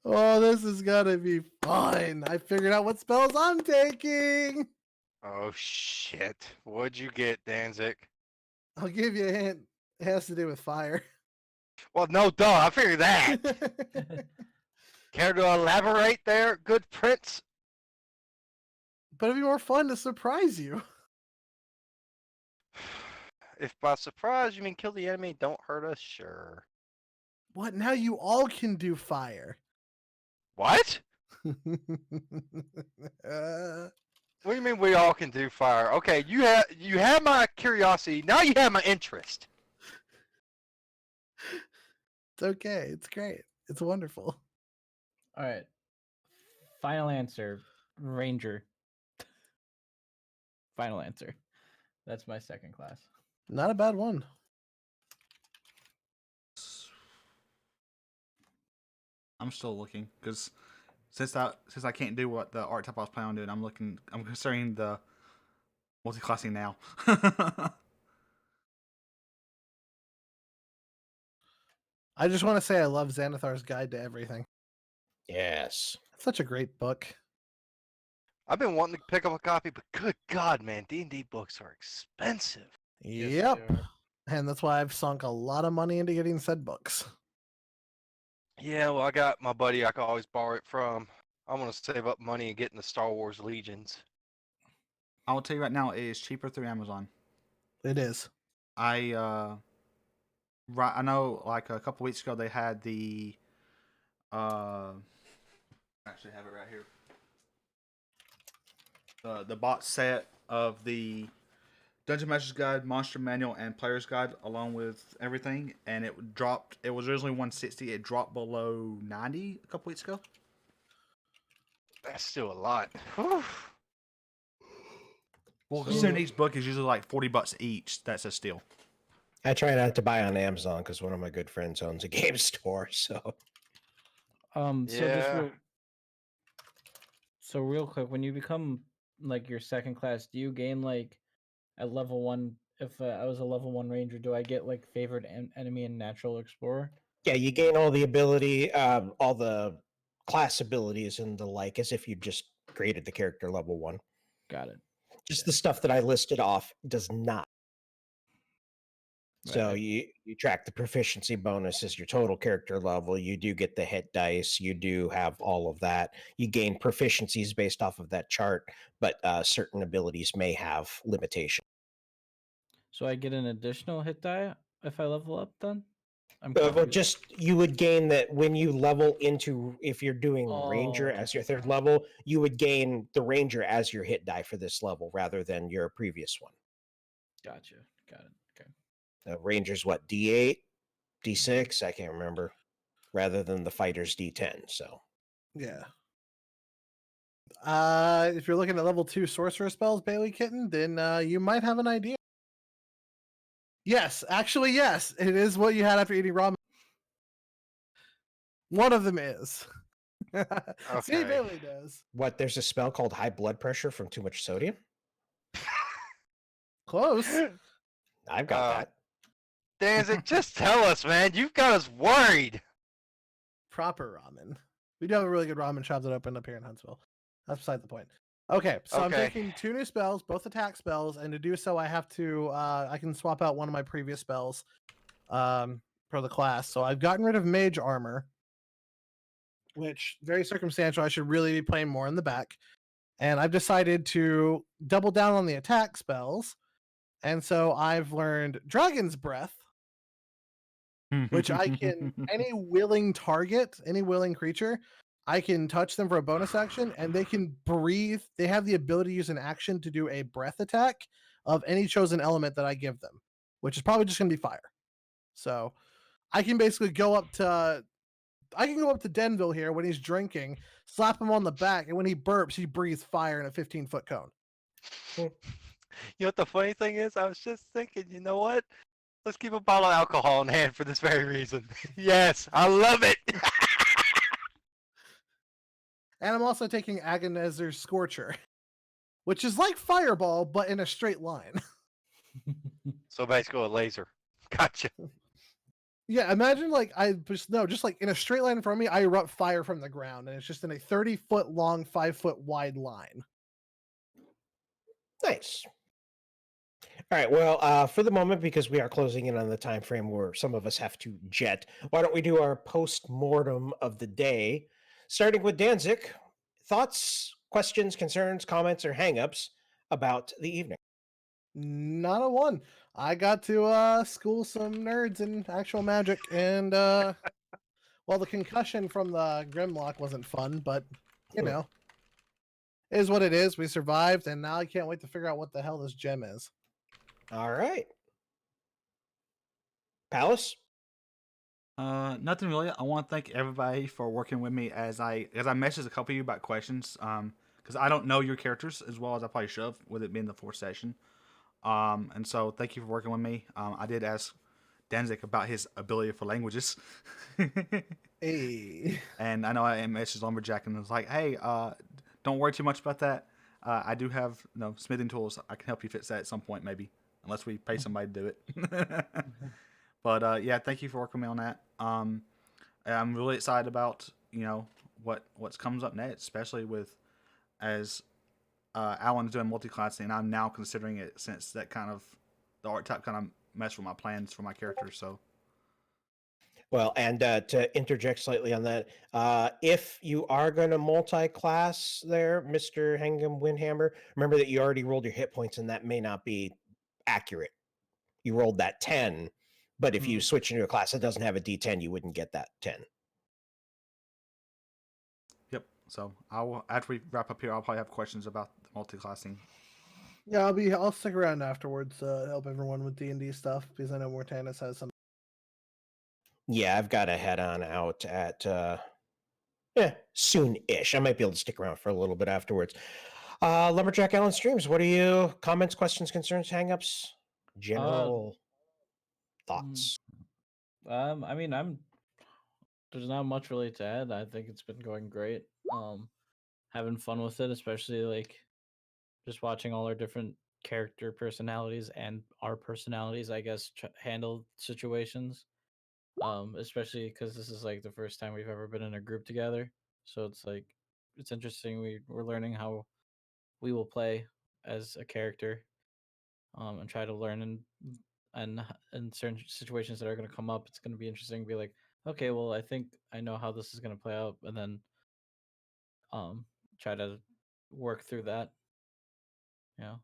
Oh, this is gonna be fun. I figured out what spells I'm taking. Oh shit! What'd you get, Danzig? I'll give you a hint. It has to do with fire. Well, no, duh. I figured that. Care to elaborate there, good prince? But it'd be more fun to surprise you. If by surprise you mean kill the enemy, don't hurt us, sure. What? Now you all can do fire. What? What do you mean we all can do fire? Okay, you have my curiosity. Now you have my interest. It's okay. It's great. It's wonderful. All right. Final answer, Ranger. Final answer. That's my second class. Not a bad one. I'm still looking because since I can't do what the archetype I was planning on doing, I'm considering the multi-classing now. I just want to say I love Xanathar's Guide to Everything. Yes. It's such a great book. I've been wanting to pick up a copy, but good God, man, D&D books are expensive. Yep. And that's why I've sunk a lot of money into getting said books. Yeah, well, I got my buddy I can always borrow it from. I'm gonna save up money and get in the Star Wars Legions. I will tell you right now, it is cheaper through Amazon. It is. I Right, I know. Like a couple weeks ago, they had the. I actually have it right here. The box set of the Dungeon Master's Guide, Monster Manual, and Player's Guide, along with everything, and it dropped. It was originally 160. It dropped below 90 a couple weeks ago. That's still a lot. Whew. Well, considering each book is usually like $40 each, that's a steal. I try not to buy on Amazon because one of my good friends owns a game store. So So just Yeah. real quick, when you become like your second class, do you gain like at level 1? If I was a level 1 ranger, do I get like favored enemy and natural explorer? yeah, you gain all the ability, all the class abilities and the like, as if you just created the character level 1. Got it. Just the stuff that I listed off does not. So Right. you track the proficiency bonus as your total character level. You do get the hit dice. You do have all of that. You gain proficiencies based off of that chart, but certain abilities may have limitation. So I get an additional hit die if I level up. Then I'm Well, confused. just you would gain that when you level into, if you're doing Ranger Oh. as your third level, you would gain the Ranger as your hit die for this level rather than your previous one. Gotcha. Got it. Okay. Ranger's what, D8, D6? I can't remember. Rather than the fighter's D10. So Yeah. If you're looking at level 2 sorcerer spells, Bailey Kitten, then you might have an idea. Yes, actually, yes. It is what you had after eating ramen. One of them is. See, Okay. Bailey does. what? There's a spell called high blood pressure from too much sodium. Close. I've got that. Danzig, just tell us, man. You've got us worried. Proper ramen. We do have a really good ramen shop that opened up here in Huntsville. That's beside the point. Okay, so I'm Okay. taking 2 new spells, both attack spells, and to do so, I have to. I can swap out one of my previous spells for the class. So I've gotten rid of Mage Armor, which very circumstantial. I should really be playing more in the back, and I've decided to double down on the attack spells, and so I've learned Dragon's Breath, which I can any willing target, any willing creature, I can touch them for a bonus action, and they can breathe. They have the ability to use an action to do a breath attack of any chosen element that I give them, which is probably just going to be fire. So I can basically go up to Denville here when he's drinking, slap him on the back, and when he burps, he breathes fire in a 15-foot cone. You know what the funny thing is? I was just thinking, you know what? Let's keep a bottle of alcohol in hand for this very reason. Yes, I love it. And I'm also taking Agonizer's Scorcher, which is like Fireball, but in a straight line. So basically a laser. Gotcha. Yeah, imagine like just like in a straight line from me, I erupt fire from the ground, and it's just in a 30-foot long, 5-foot wide line. Nice. All right. Well, for the moment, because we are closing in on the time frame where some of us have to jet, why don't we do our post-mortem of the day, starting with Danzig. Thoughts, questions, concerns, comments, or hangups about the evening? Not a one. I got to school some nerds in actual magic, and well, the concussion from the Grimlock wasn't fun, but you know, it is what it is. We survived, and now I can't wait to figure out what the hell this gem is. All right. Palace? Nothing really. I want to thank everybody for working with me as I messaged a couple of you about questions. Because I don't know your characters as well as I probably should have, with it being the fourth session. And so thank you for working with me. I did ask Danzig about his ability for languages. Hey, And I know I messaged Lumberjack and was like, hey, don't worry too much about that. I do have smithing tools. I can help you fix that at some point, maybe, unless we pay somebody to do it. But yeah, thank you for working with me on that. I'm really excited about what comes up next, especially with as Alan's doing multi-classing, and I'm now considering it since that kind of the art type kind of messed with my plans for my character. So Well, and to interject slightly on that, if you are going to multi-class there, Mr. Hangam Windhammer, remember that you already rolled your hit points, and that may not be accurate. You rolled that 10, But if you switch into a class that doesn't have a D10, you wouldn't get that 10. Yep. So after we wrap up here, I'll probably have questions about the multi-classing. Yeah, I'll stick around afterwards to help everyone with D&D stuff because I know Mortanis has some. Yeah, I've got to head on out at soon-ish. I might be able to stick around for a little bit afterwards. Lumberjack Allen Streams, what are you? Comments, questions, concerns, hangups, general thoughts? I mean, there's not much really to add. I think it's been going great. Having fun with it, especially like just watching all our different character personalities and our personalities, I guess, handle situations. Especially because this is like the first time we've ever been in a group together, so it's like it's interesting. We're learning how we will play as a character, and try to learn and in certain situations that are going to come up, it's going to be interesting to be like, okay, well, I think I know how this is going to play out, and then um try to work through that. Yeah,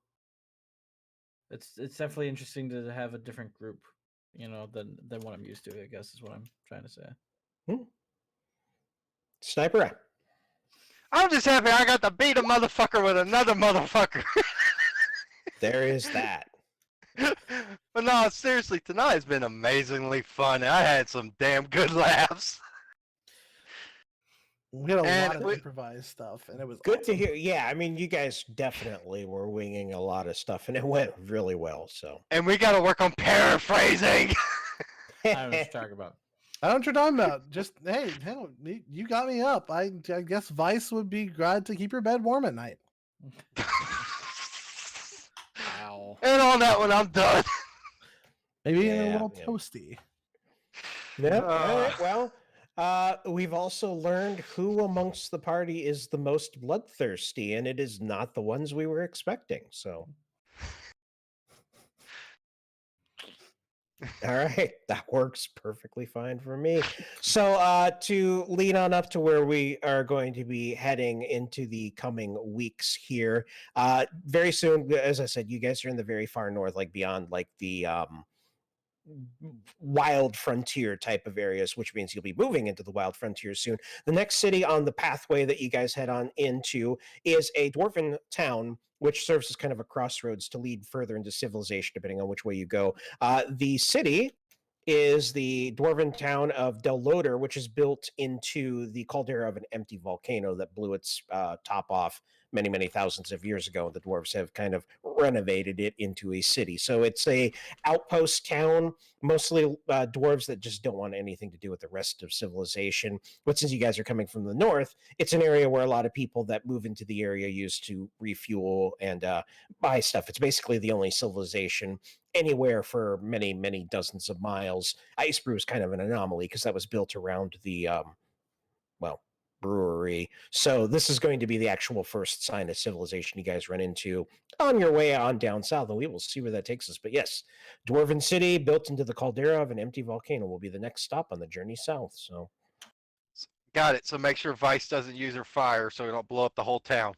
it's definitely interesting to have a different group, than what I'm used to, I guess, is what I'm trying to say. Sniper. I'm just happy I got to beat a motherfucker with another motherfucker. There is that. But no, seriously, tonight's been amazingly fun. I had some damn good laughs. We had a And lot of improvised stuff, and it was Good to awesome. hear. Yeah, I mean, you guys definitely were winging a lot of stuff, and it went really well. So, And we got to work on paraphrasing. I don't know what you're talking about. I don't know what you're talking about. Just hey, hell, you got me up. I guess Vice would be glad to keep your bed warm at night. Wow. And on that one, I'm done. Maybe a Yeah, little yeah. toasty. Yeah. All right. Well, we've also learned who amongst the party is the most bloodthirsty, and it is not the ones we were expecting. So, all right, that works perfectly fine for me. So, to lead on up to where we are going to be heading into the coming weeks here, very soon, as I said, you guys are in the very far north, like beyond like the wild frontier type of areas, which means you'll be moving into the wild frontier soon. The next city on the pathway that you guys head on into is a dwarven town, which serves as kind of a crossroads to lead further into civilization, depending on which way you go. The city is the dwarven town of Del Loder, which is built into the caldera of an empty volcano that blew its top off many, many thousands of years ago. The dwarves have kind of renovated it into a city. So it's a outpost town, mostly dwarves that just don't want anything to do with the rest of civilization. But since you guys are coming from the north, it's an area where a lot of people that move into the area use to refuel and buy stuff. It's basically the only civilization anywhere for many, many dozens of miles. Icebrew is kind of an anomaly because that was built around the brewery. So this is going to be the actual first sign of civilization you guys run into on your way on down south, and we will see where that takes us. But yes, Dwarven City, built into the caldera of an empty volcano, will be the next stop on the journey south. So Got it. So make sure Vice doesn't use her fire so we don't blow up the whole town.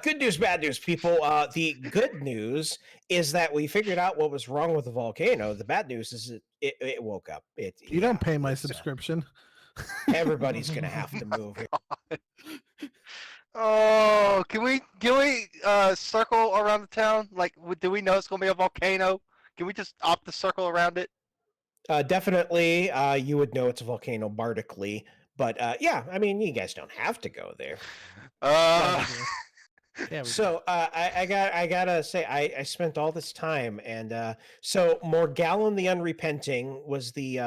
good news, bad news, people. The good news is that we figured out what was wrong with the volcano. The bad news is it woke up. You don't pay my subscription. Everybody's gonna have to move here. Oh, can we circle around the town? Like, do we know it's gonna be a volcano? Can we just opt to circle around it? Definitely, you would know it's a volcano bardically, but yeah, I mean, you guys don't have to go there. Uh, Yeah, So I gotta say I spent all this time, and so Morgallon the Unrepenting was the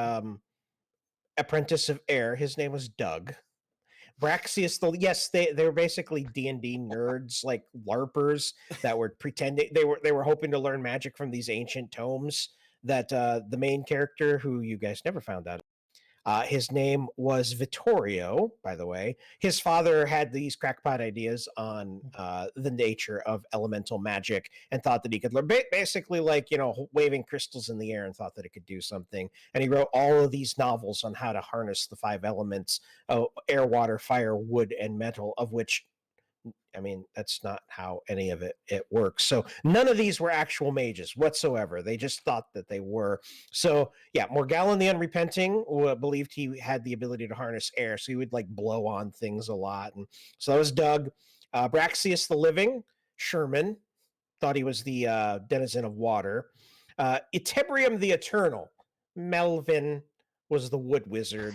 apprentice of Air. His name was Doug. Braxius, they were basically D&D nerds, like LARPers that were pretending they were hoping to learn magic from these ancient tomes that the main character, who you guys never found out, his name was Vittorio, by the way. His father had these crackpot ideas on the nature of elemental magic and thought that he could learn, basically like, waving crystals in the air, and thought that it could do something. And he wrote all of these novels on how to harness the five elements: air, water, fire, wood, and metal, of which I mean, that's not how any of it works. So none of these were actual mages whatsoever. They just thought that they were. So yeah, Morgallon the Unrepenting believed he had the ability to harness air, so he would like blow on things a lot. And so that was Doug. Braxius the Living, Sherman, thought he was the denizen of water. Itebrium the Eternal, Melvin was the wood wizard.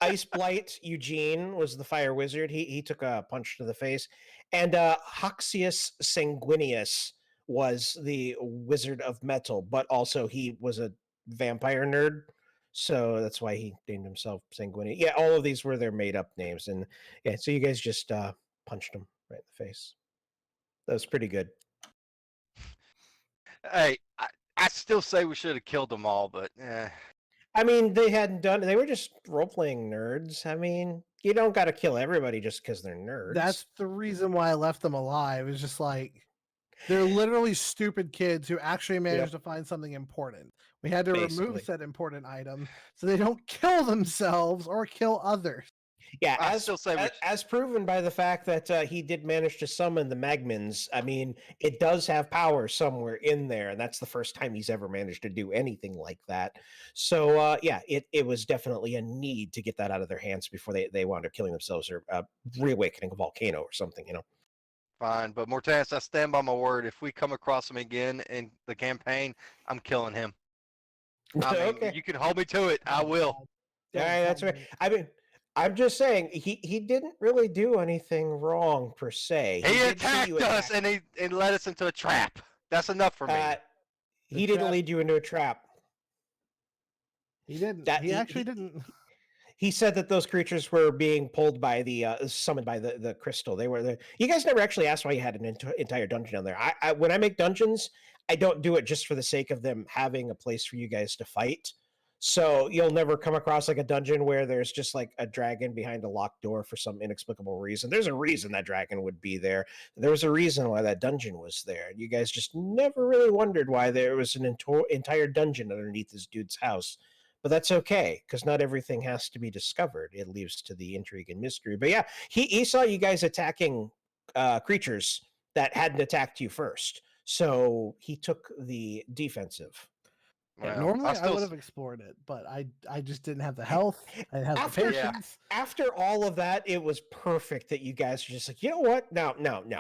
Ice Blight Eugene was the fire wizard. He took a punch to the face, and Hoxius Sanguinius was the wizard of metal, but also he was a vampire nerd, so that's why he named himself Sanguinius. Yeah, all of these were their made up names, and yeah, so you guys just punched him right in the face. That was pretty good. Hey, I still say we should have killed them all, but I mean, they hadn't done. They were just role playing nerds. I mean, you don't got to kill everybody just because they're nerds. That's the reason why I left them alive. It's just like they're literally stupid kids who actually managed to find something important. We had to Basically. remove said important item so they don't kill themselves or kill others. Yeah, I still say as proven by the fact that he did manage to summon the Magmans. I mean, it does have power somewhere in there, and that's the first time he's ever managed to do anything like that. So yeah, it was definitely a need to get that out of their hands before they wound up killing themselves or reawakening a volcano or something, you know. fine. But Mortanis, I stand by my word. If we come across him again in the campaign, I'm killing him. I mean, Okay. you can hold me to it. I will. All right, that's right. I mean, I'm just saying he didn't really do anything wrong per se. He did see attacked you us attack. and led us into a trap. That's enough for me. He didn't trap- lead you into a trap. He didn't. That- He he- actually he- didn't. He said that those creatures were being pulled by the summoned by the crystal. They were the. You guys never actually asked why you had an entire dungeon down there. I when I make dungeons, I don't do it just for the sake of them having a place for you guys to fight. So you'll never come across like a dungeon where there's just like a dragon behind a locked door for some inexplicable reason. There's a reason that dragon would be there. There was a reason why that dungeon was there. You guys just never really wondered why there was an entire dungeon underneath this dude's house. But that's okay, because not everything has to be discovered. It leaves to the intrigue and mystery. But yeah, he saw you guys attacking creatures that hadn't attacked you first. So he took the defensive. Yeah, Well, normally I still would have explored it, but I just didn't have the health. I didn't have After- the Yeah. patience. After all of that, it was perfect that you guys were just like, you know what? Now,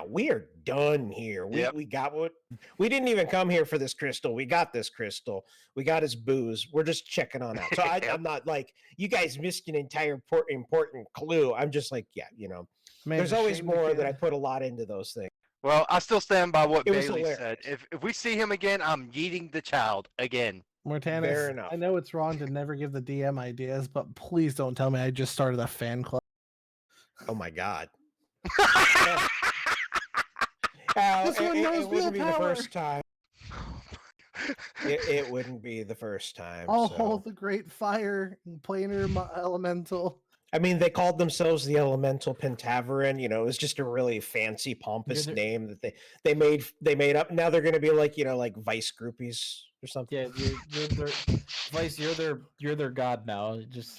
we are done here. Yep. We got what we didn't even come here for this crystal. We got this crystal. We got his booze. We're just checking on out. So I'm not like you guys missed an entire important clue. I'm just like, yeah, you know, Man, there's it's a always shame the more kid- that I put a lot into those things. Well, I still stand by what It was Bailey said. hilarious. If we see him again, I'm yeeting the child again. Mortanis, Fair enough. I know it's wrong to never give the DM ideas, but please don't tell me I just started a fan club. Oh my god. This one knows it wouldn't be the willpower. first time. It wouldn't be the first time. Oh, so. the great fire planar elemental. I mean, they called themselves the Elemental Pentaveran. You know, it was just a really fancy, pompous the- name that they made up. Now they're going to be like, you know, like Vice groupies or something. Yeah, you're their Vice. You're their god now. Just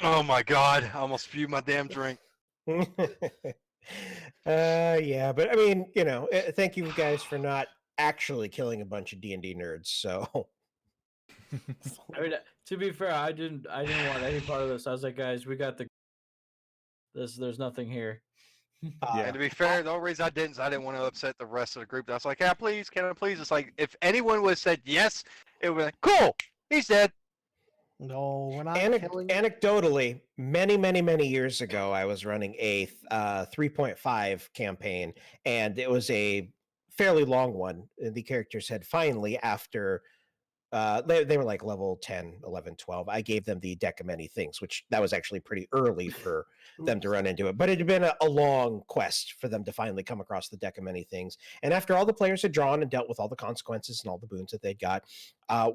Oh my god! I almost spewed my damn drink. Yeah, but I mean, you know, thank you guys for not actually killing a bunch of D&D nerds. So I mean, to be fair, I didn't want any part of this. I was like, guys, we got there's nothing here. And to be fair, the only reason I didn't is I didn't want to upset the rest of the group. I was like, yeah, please, can I please? It's like, if anyone would have said yes, it would be like, cool, he's dead. No, we're not killing. Anecdotally, many years ago, I was running a 3.5 campaign, and it was a fairly long one. The characters had finally, after they were like level 10, 11, 12. I gave them the deck of many things, which that was actually pretty early for them to run into it. But it had been a long quest for them to finally come across the deck of many things. And after all the players had drawn and dealt with all the consequences and all the boons that they'd got,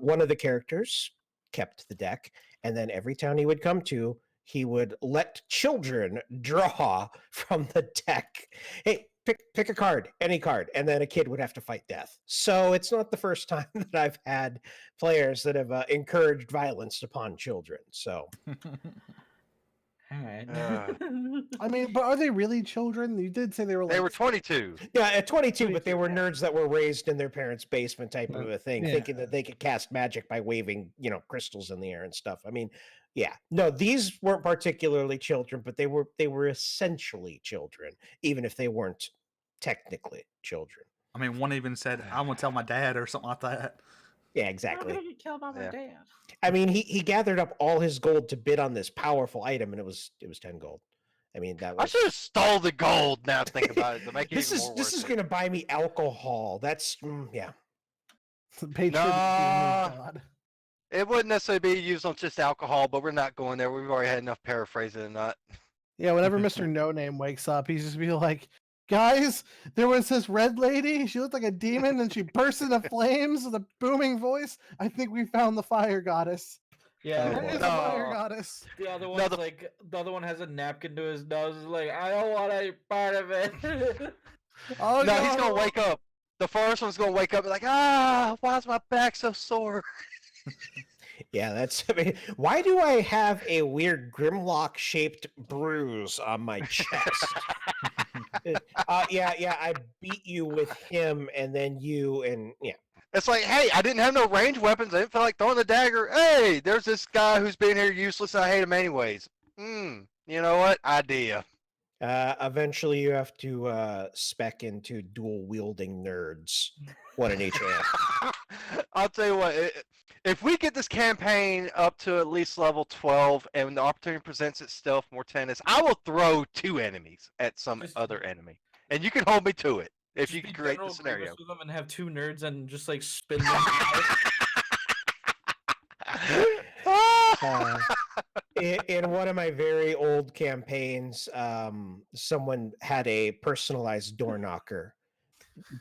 one of the characters kept the deck. And then every town he would come to, he would let children draw from the deck. Hey, pick a card, any card, and then a kid would have to fight death. So it's not the first time that I've had players that have encouraged violence upon children. So All right. I mean, but are they really children? You did say they were like They were 22. Yeah, at 22, but they 22, were yeah. nerds that were raised in their parents' basement type of Yeah. a thing, Yeah. thinking that they could cast magic by waving, crystals in the air and stuff. I mean, yeah, no, these weren't particularly children, but they were essentially children, even if they weren't technically children. I mean, one even said, "I'm gonna tell my dad" or something like that. Yeah, I'm exactly. gonna get killed by my Yeah. dad. I mean, he gathered up all his gold to bid on this powerful item, and it was 10 gold. I mean, that I was should have stole the gold. Now think about it to make it this even is more this worth is it. going to buy me alcohol. That's yeah. Patriotic Nah. God. It wouldn't necessarily be used on just alcohol, but we're not going there. We've already had enough paraphrasing and that. Yeah, whenever Mr. No Name wakes up, he's just be like, guys, there was this red lady. She looked like a demon and she burst into flames with a booming voice. I think we found the fire goddess. Yeah, Oh, There boy. is a fire No. goddess. the other No, one's the- like the other one has a napkin to his nose. Is like, I don't want any part of it. Oh, No, he's gonna wake up. The first one's gonna wake up and be like, why is my back so sore? Yeah, that's. I mean, why do I have a weird Grimlock shaped bruise on my chest? Yeah, I beat you with him, and then you, and yeah. It's like, hey, I didn't have no ranged weapons. I didn't feel like throwing the dagger. Hey, there's this guy who's been here useless. And I hate him anyways. You know what? Idea. Eventually, you have to spec into dual wielding nerds, one in each hand. I'll tell you what. If we get this campaign up to at least level 12 and when the opportunity presents itself more tennis, I will throw 2 enemies at some Just- other enemy. And you can hold me to it if you Just can be create the General scenario. Grievous with them and have 2 nerds and just like spin them. out. Uh, in one of my very old campaigns, someone had a personalized door knocker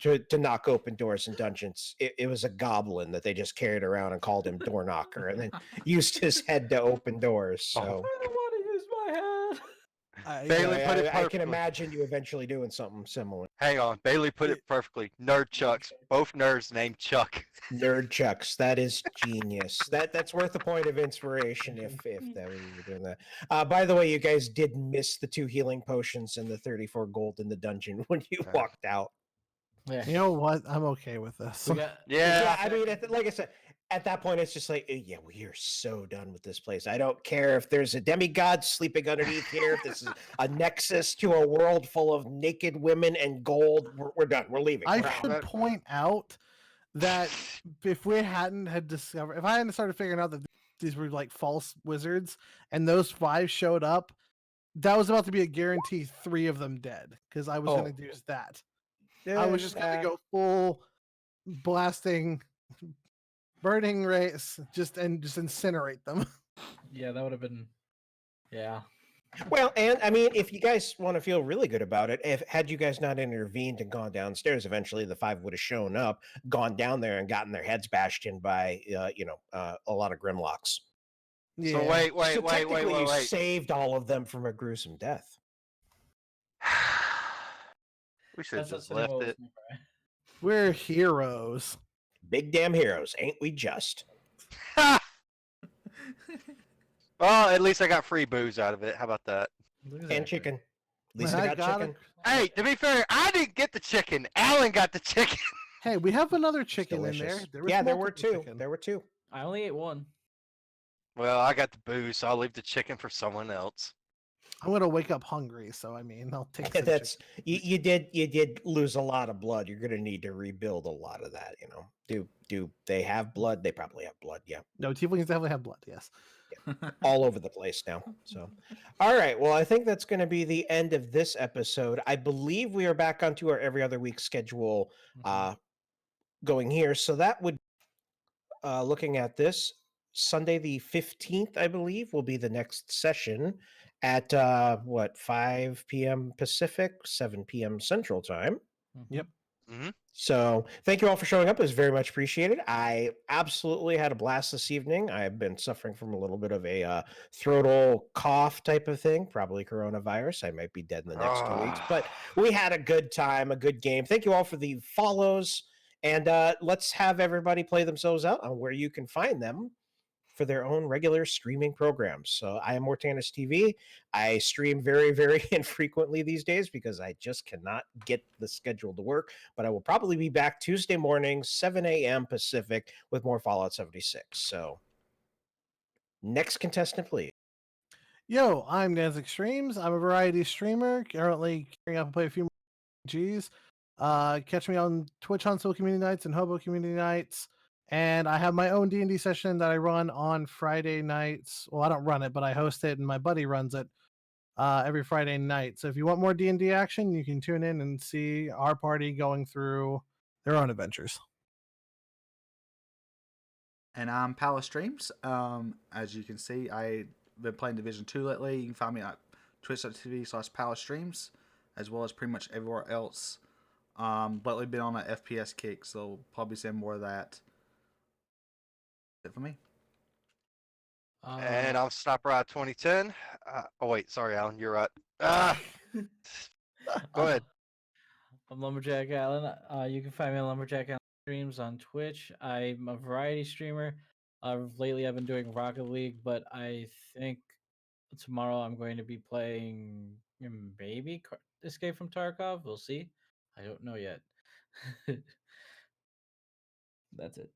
to knock open doors in dungeons. It was a goblin that they just carried around and called him door knocker, and then used his head to open doors. So I don't want to use my head. Bailey put it I can perfectly. imagine you eventually doing something similar. Hang on. Bailey put it perfectly. Nerd Chucks. Both nerds named Chuck. Nerd chucks. That is genius. That's worth a point of inspiration if that we were doing that. By the way, you guys did miss the 2 healing potions and the 34 gold in the dungeon when you Yeah. walked out. Yeah. You know what? I'm okay with this. We got, Yeah. I mean, like I said, at that point, it's just like, yeah, we are so done with this place. I don't care if there's a demigod sleeping underneath here, if this is a nexus to a world full of naked women and gold. We're done. We're leaving. I We're out. should point out that if we hadn't had discovered, if I hadn't started figuring out that these were like false wizards and those 5 showed up, that was about to be a guarantee 3 of them dead because I was Oh. going to use that. I was just going to go full blasting, burning race, just incinerate them. yeah, that would have been. Yeah. Well, and I mean, if you guys want to feel really good about it, had you guys not intervened and gone downstairs, eventually the 5 would have shown up, gone down there, and gotten their heads bashed in by, a lot of Grimlocks. So wait. So technically, you saved all of them from a gruesome death. We should have That's just what left Cinema it. was right? We're heroes. Big damn heroes, ain't we just? Well, at least I got free booze out of it. How about that? And chicken. At least I got chicken. Hey, to be fair, I didn't get the chicken. Alan got the chicken. Hey, we have another chicken in Delicious. there. Was Yeah, there were multiple 2. chicken. There were 2. I only ate 1. Well, I got the booze, so I'll leave the chicken for someone else. I'm gonna wake up hungry, so I mean, I'll take. some That's chicken. you did lose a lot of blood. You're gonna need to rebuild a lot of that. Do they have blood? They probably have blood. Yeah, No, tieflings definitely have blood. Yes. all over the place now. So, all right. Well, I think that's going to be the end of this episode. I believe we are back onto our every other week schedule going here. So that would, looking at this, Sunday the 15th, I believe, will be the next session at 5 p.m. Pacific, 7 p.m. Central Time. Yep. Mm-hmm. So thank you all for showing up. It was very much appreciated. I absolutely had a blast this evening. I've been suffering from a little bit of a throatal cough type of thing, probably coronavirus. I might be dead in the next 2 weeks, but we had a good time, a good game. Thank you all for the follows, and let's have everybody play themselves out on where you can find them for their own regular streaming programs. So I am Mortanis TV. I stream very, very infrequently these days because I just cannot get the schedule to work. But I will probably be back Tuesday morning, 7 a.m. Pacific, with more Fallout 76. So next contestant, please. Yo, I'm Dan's Extremes. I'm a variety streamer, currently gearing up to play a few more RPGs. Catch me on Twitch Huntsville Community Nights and Hobo Community Nights. And I have my own D&D session that I run on Friday nights. Well, I don't run it, but I host it, and my buddy runs it every Friday night. So if you want more D&D action, you can tune in and see our party going through their own adventures. And I'm Palace Streams. As you can see, I've been playing Division 2 lately. You can find me at twitch.tv/Palace Streams, as well as pretty much everywhere else. Lately been on an FPS kick, so probably seeing more of that. That's it for me. And I'm Sniper Eye 2010. Oh wait, sorry, Alan, you're right. Ah, go ahead. I'm Lumberjack Allen. You can find me on Lumberjack Allen Streams on Twitch. I'm a variety streamer. Lately, I've been doing Rocket League, but I think tomorrow I'm going to be playing maybe Escape from Tarkov. We'll see. I don't know yet. That's it.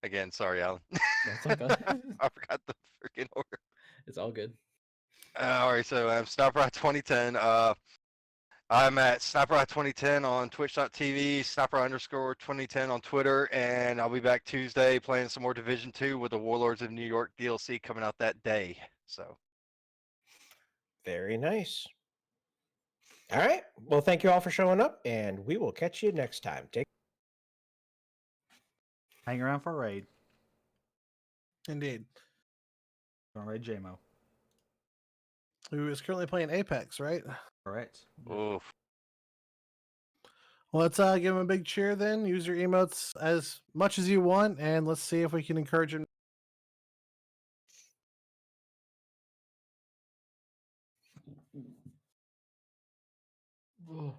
Again, sorry, Alan. That's okay. I forgot the freaking order. It's all good. All right, so I'm Sniper Eye 2010. I'm at Sniper Eye 2010 on Twitch.tv, Sniper_2010 on Twitter, and I'll be back Tuesday playing some more Division 2 with the Warlords of New York DLC coming out that day. So Very nice. All right. Well, thank you all for showing up, and we will catch you next time. Take Hang around for a raid. Indeed. Gonna raid JMO. Who is currently playing Apex, right? Correct. oof. Well, let's give him a big cheer then. Use your emotes as much as you want, and let's see if we can encourage him. Ugh.